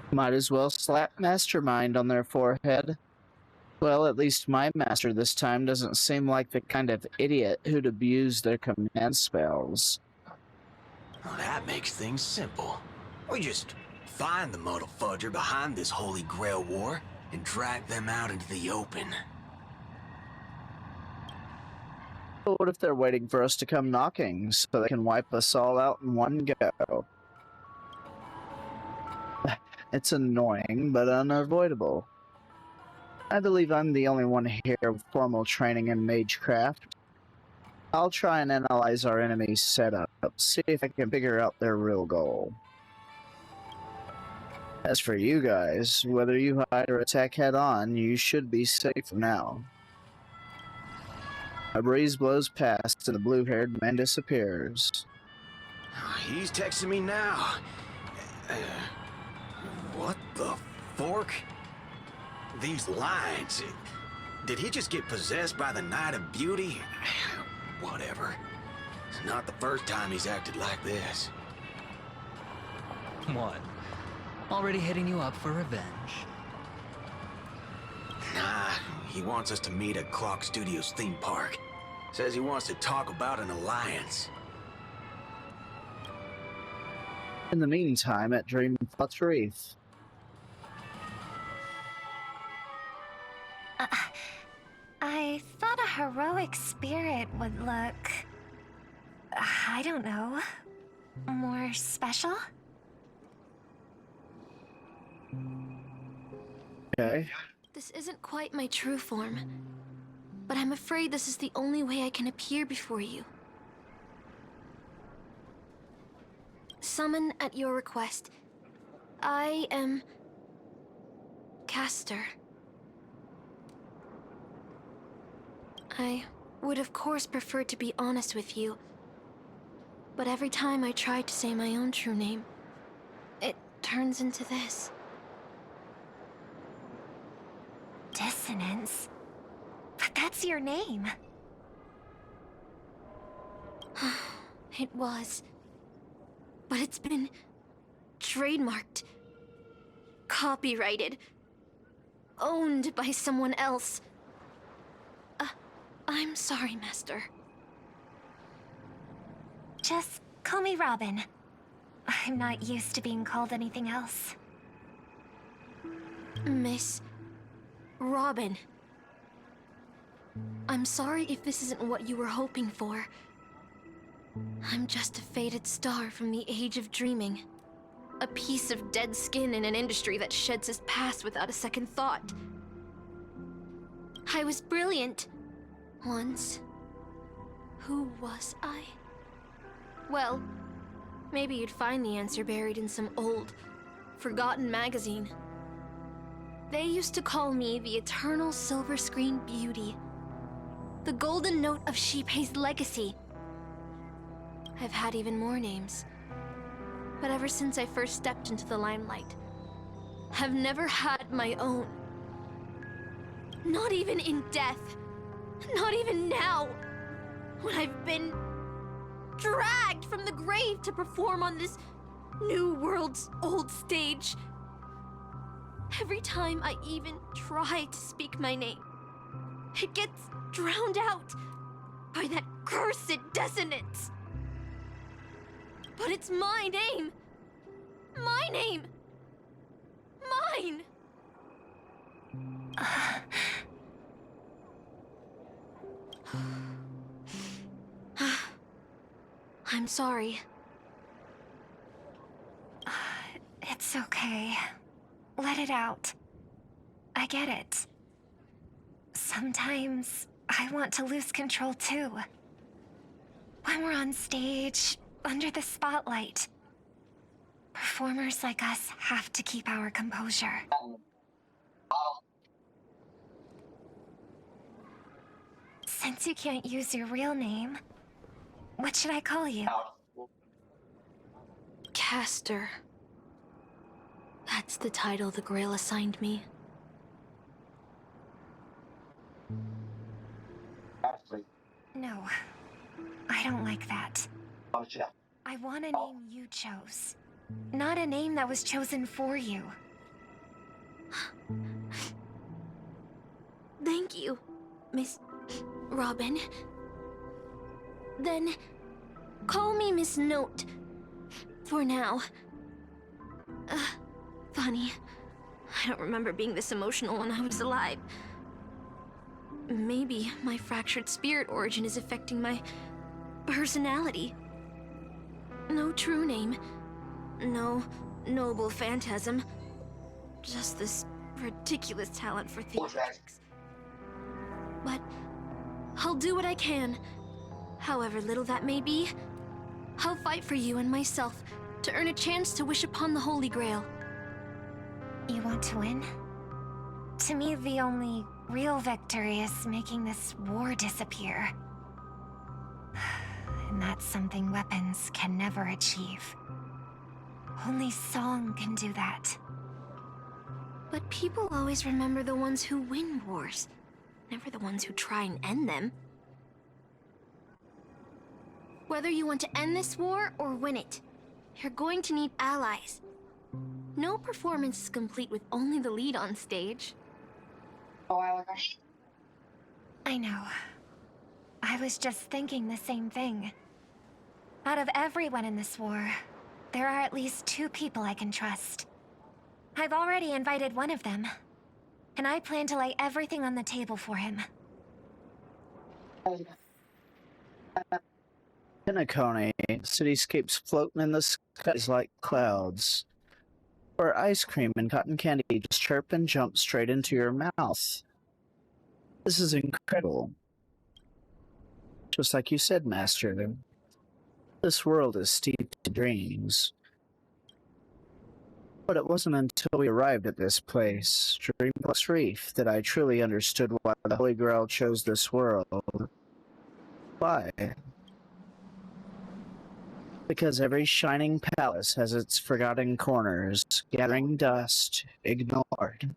Might as well slap Mastermind on their forehead. Well, at least my master this time doesn't seem like the kind of idiot who'd abuse their command spells. Well, that makes things simple. We just find the muddle fudger behind this Holy Grail war and drag them out into the open. But what if they're waiting for us to come knocking so they can wipe us all out in one go? It's annoying, but unavoidable. I believe I'm the only one here with formal training in magecraft. I'll try and analyze our enemy's setup, see if I can figure out their real goal. As for you guys, whether you hide or attack head-on, you should be safe for now. A breeze blows past and the blue-haired man disappears. He's texting me now. What the fork? These lines. Did he just get possessed by the Night of Beauty? Whatever. It's not the first time he's acted like this. What? Already hitting you up for revenge? Nah, he wants us to meet at Clock Studios theme park. Says he wants to talk about an alliance. In the meantime, at Dreamflux Reef. I thought a heroic spirit would look... I don't know... more special? Okay. This isn't quite my true form, but I'm afraid this is the only way I can appear before you. Summon at your request. I am... Caster. I would of course prefer to be honest with you, but every time I try to say my own true name, it turns into this. Dissonance? But that's your name. It was. But it's been trademarked, copyrighted, owned by someone else. I'm sorry, Master. Just call me Robin. I'm not used to being called anything else. Miss Robin. I'm sorry if this isn't what you were hoping for. I'm just a faded star from the age of dreaming. A piece of dead skin in an industry that sheds its past without a second thought. I was brilliant. Once. Who was I? Well, maybe you'd find the answer buried in some old, forgotten magazine. They used to call me the Eternal Silver Screen Beauty. The Golden Note of Shipei's legacy. I've had even more names. But ever since I first stepped into the limelight, I've never had my own. Not even in death. Not even now. When I've been dragged from the grave to perform on this new world's old stage. Every time I even try to speak my name, it gets drowned out by that cursed dissonance. But it's my name. My name. Mine. I'm sorry. It's okay. Let it out. I get it. Sometimes I want to lose control too. When we're on stage, under the spotlight, performers like us have to keep our composure. Since you can't use your real name, what should I call you? Caster. That's the title the Grail assigned me. No, I don't like that. I want a name you chose, not a name that was chosen for you. Thank you, Miss Robin. Then, call me Miss Note. For now. Funny. I don't remember being this emotional when I was alive. Maybe my fractured spirit origin is affecting my personality. No true name. No noble phantasm. Just this ridiculous talent for theatrics. But I'll do what I can. However little that may be, I'll fight for you and myself to earn a chance to wish upon the Holy Grail. You want to win? To me, the only real victory is making this war disappear. And that's something weapons can never achieve. Only song can do that. But people always remember the ones who win wars, never the ones who try and end them. Whether you want to end this war or win it, you're going to need allies. No performance is complete with only the lead on stage. I know. I was just thinking the same thing. Out of everyone in this war, there are at least 2 people I can trust. I've already invited one of them, and I plan to lay everything on the table for him. Penacony, cityscapes floating in the skies like clouds. Or ice cream and cotton candy just chirp and jump straight into your mouth. This is incredible. Just like you said, Master, this world is steeped in dreams. But it wasn't until we arrived at this place, Dreamplux Reef, that I truly understood why the Holy Grail chose this world. Why? Because every shining palace has its forgotten corners, gathering dust, ignored.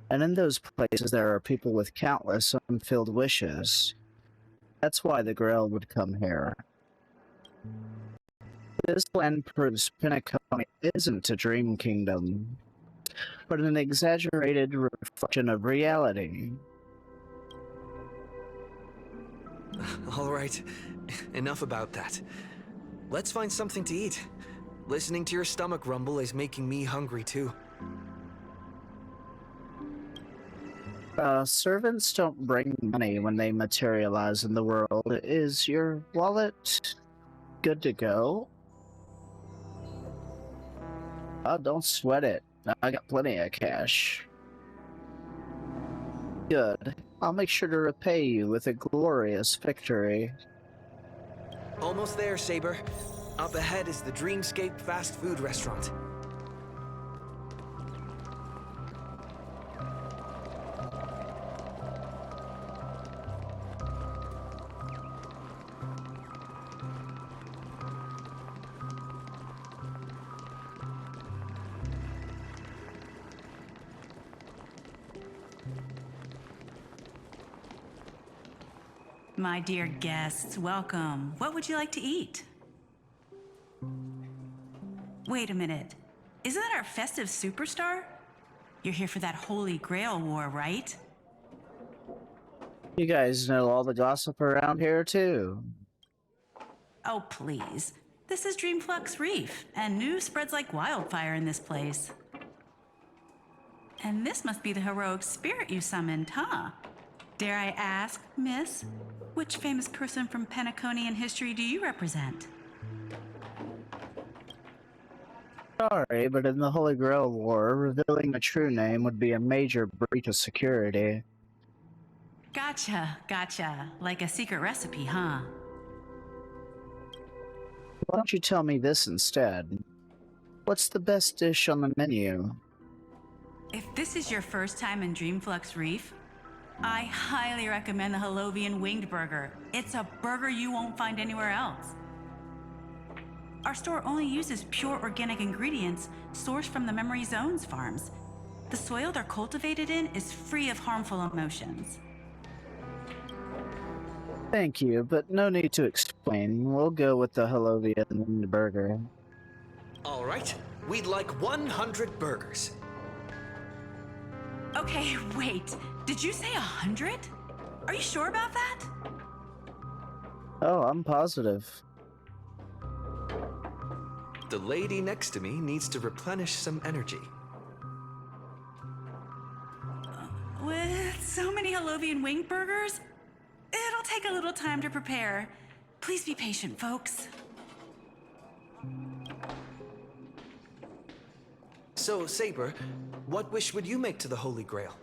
And in those places there are people with countless unfilled wishes. That's why the Grail would come here. This land proves Penacony isn't a dream kingdom, but an exaggerated reflection of reality. All right, enough about that. Let's find something to eat. Listening to your stomach rumble is making me hungry too. Servants don't bring money when they materialize in the world. Is your wallet good to go? Don't sweat it. I got plenty of cash. Good. I'll make sure to repay you with a glorious victory. Almost there, Saber. Up ahead is the Dreamscape fast food restaurant. My dear guests, welcome. What would you like to eat? Wait a minute. Isn't that our festive superstar? You're here for that Holy Grail War, right? You guys know all the gossip around here, too. Oh, please. This is Dreamflux Reef, and news spreads like wildfire in this place. And this must be the heroic spirit you summoned, huh? Dare I ask, miss, which famous person from Penaconian history do you represent? Sorry, but in the Holy Grail War, revealing a true name would be a major breach of security. Gotcha. Like a secret recipe, huh? Why don't you tell me this instead? What's the best dish on the menu? If this is your first time in Dreamflux Reef, I highly recommend the Halovian Winged Burger. It's a burger you won't find anywhere else. Our store only uses pure organic ingredients sourced from the Memory Zones farms. The soil they're cultivated in is free of harmful emotions. Thank you, but no need to explain. We'll go with the Halovian burger. All right, we'd like 100 burgers. Okay, wait. Did you say 100? Are you sure about that? Oh, I'm positive. The lady next to me needs to replenish some energy. With so many Halovian winged burgers, it'll take a little time to prepare. Please be patient, folks. So, Saber, what wish would you make to the Holy Grail?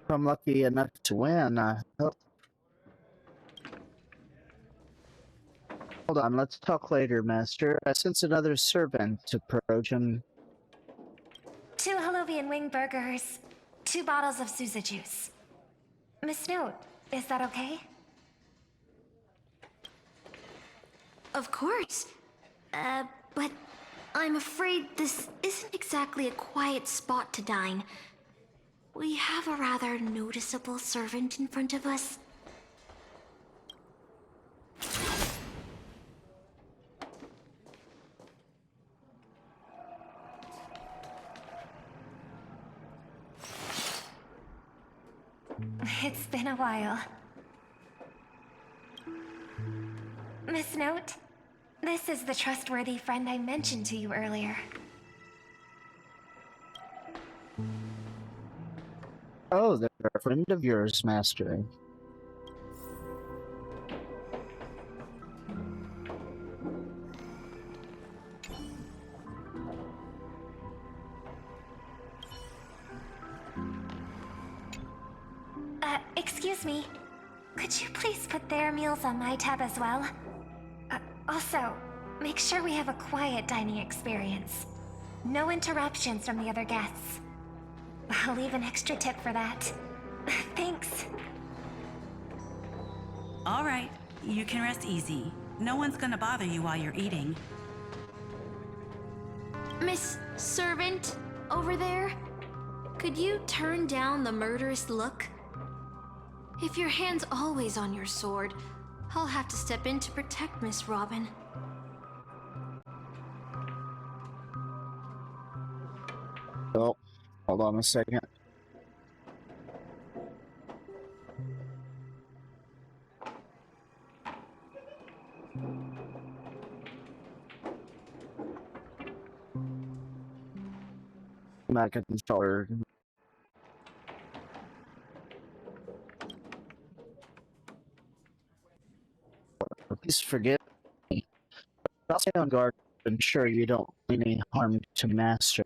If I'm lucky enough to win, I hope. Hold on, let's talk later, Master. I sense another servant approach him. 2 Halovian wing burgers, 2 bottles of Sousa juice. Miss Note, is that okay? Of course. But I'm afraid this isn't exactly a quiet spot to dine. We have a rather noticeable servant in front of us. It's been a while. Miss Note, this is the trustworthy friend I mentioned to you earlier. Oh, they're a friend of yours, Master. Excuse me. Could you please put their meals on my tab as well? Also, make sure we have a quiet dining experience. No interruptions from the other guests. I'll leave an extra tip for that. Thanks. All right, you can rest easy. No one's gonna bother you while you're eating. Miss Servant, over there? Could you turn down the murderous look? If your hand's always on your sword, I'll have to step in to protect Miss Robin. Oh, hold on a second. my controller. Please forgive me. I'll stay on guard to ensure you don't do any harm to Master.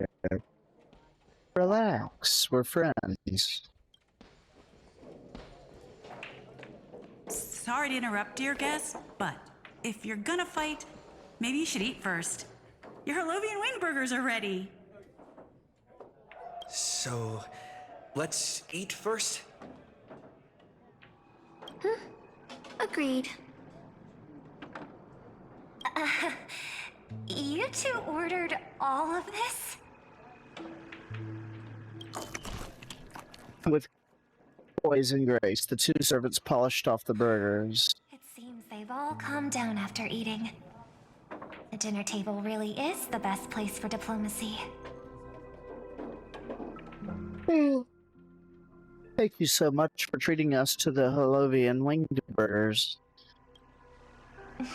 Relax, we're friends. Sorry to interrupt, dear guest, but if you're gonna fight, maybe you should eat first. Your Harlovian wing burgers are ready. So, let's eat first? Agreed. You two ordered all of this? With poise and grace, the two servants polished off the burgers. It seems they've all calmed down after eating. The dinner table really is the best place for diplomacy. Thank you so much for treating us to the Harlovian winged burgers.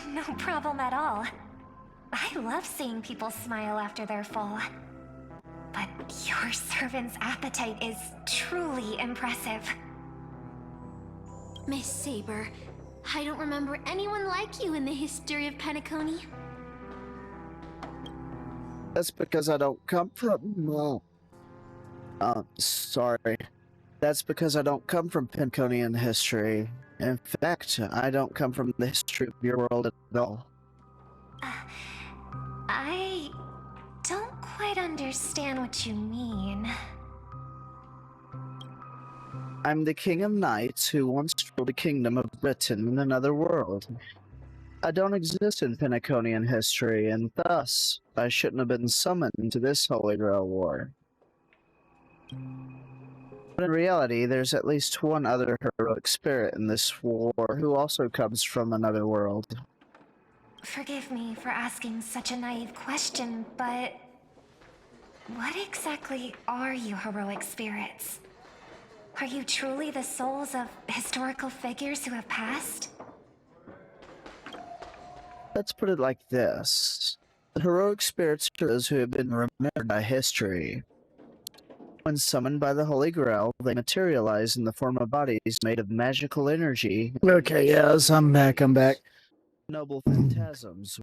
No problem at all. I love seeing people smile after they're full. But your servant's appetite is truly impressive. Miss Saber, I don't remember anyone like you in the history of Penacony. That's because I don't come from... sorry. That's because I don't come from Penconian history. In fact, I don't come from the history of your world at all. I don't quite understand what you mean. I'm the King of Knights who once ruled the kingdom of Britain in another world. I don't exist in Penaconian history, and thus, I shouldn't have been summoned to this Holy Grail War. But in reality, there's at least one other heroic spirit in this war who also comes from another world. Forgive me for asking such a naive question, but what exactly are you heroic spirits? Are you truly the souls of historical figures who have passed? Let's put it like this. The heroic spirits are those who have been remembered by history. When summoned by the Holy Grail, they materialize in the form of bodies made of magical energy. Okay, yes, I'm back. Noble phantasms.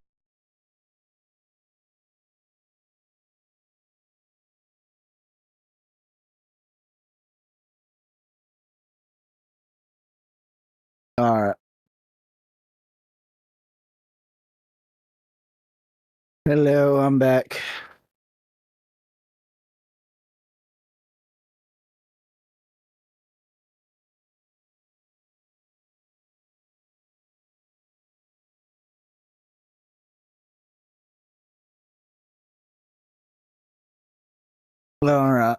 Alright. Hello, I'm back. Alright.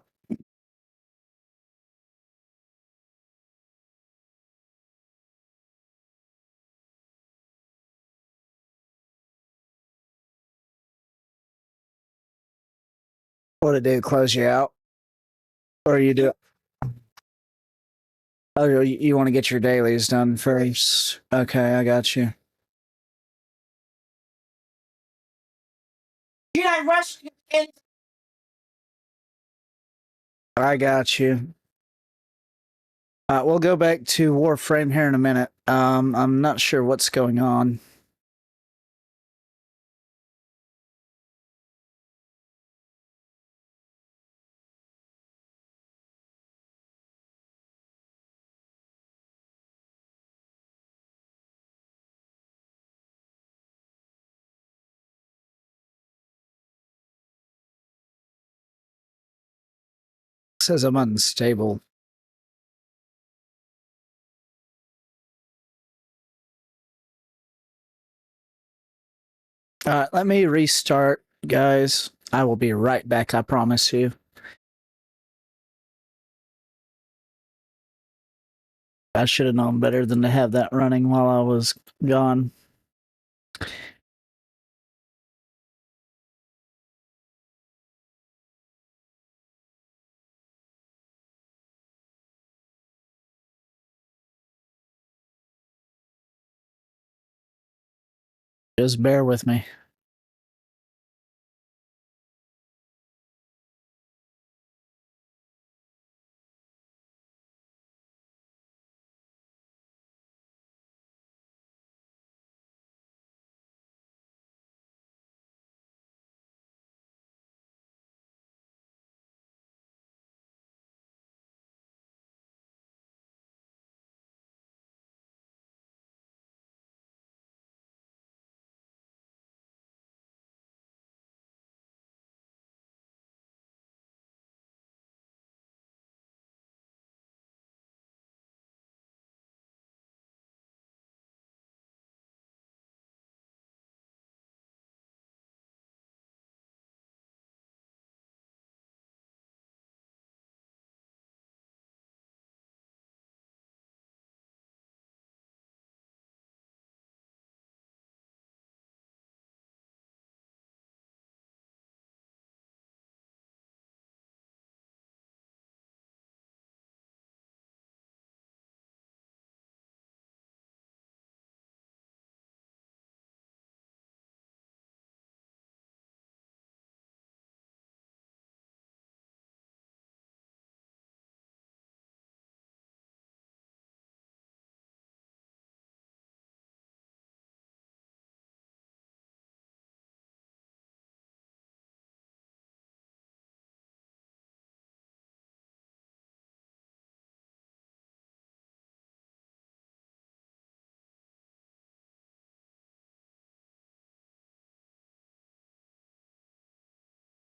What did it close you out? Or you do? Oh, you want to get your dailies done first? Okay, I got you. Did I rush in? I got you. We'll go back to Warframe here in a minute. I'm not sure what's going on. It says I'm unstable. Let me restart, guys. I will be right back, I promise you. I should have known better than to have that running while I was gone. Just bear with me.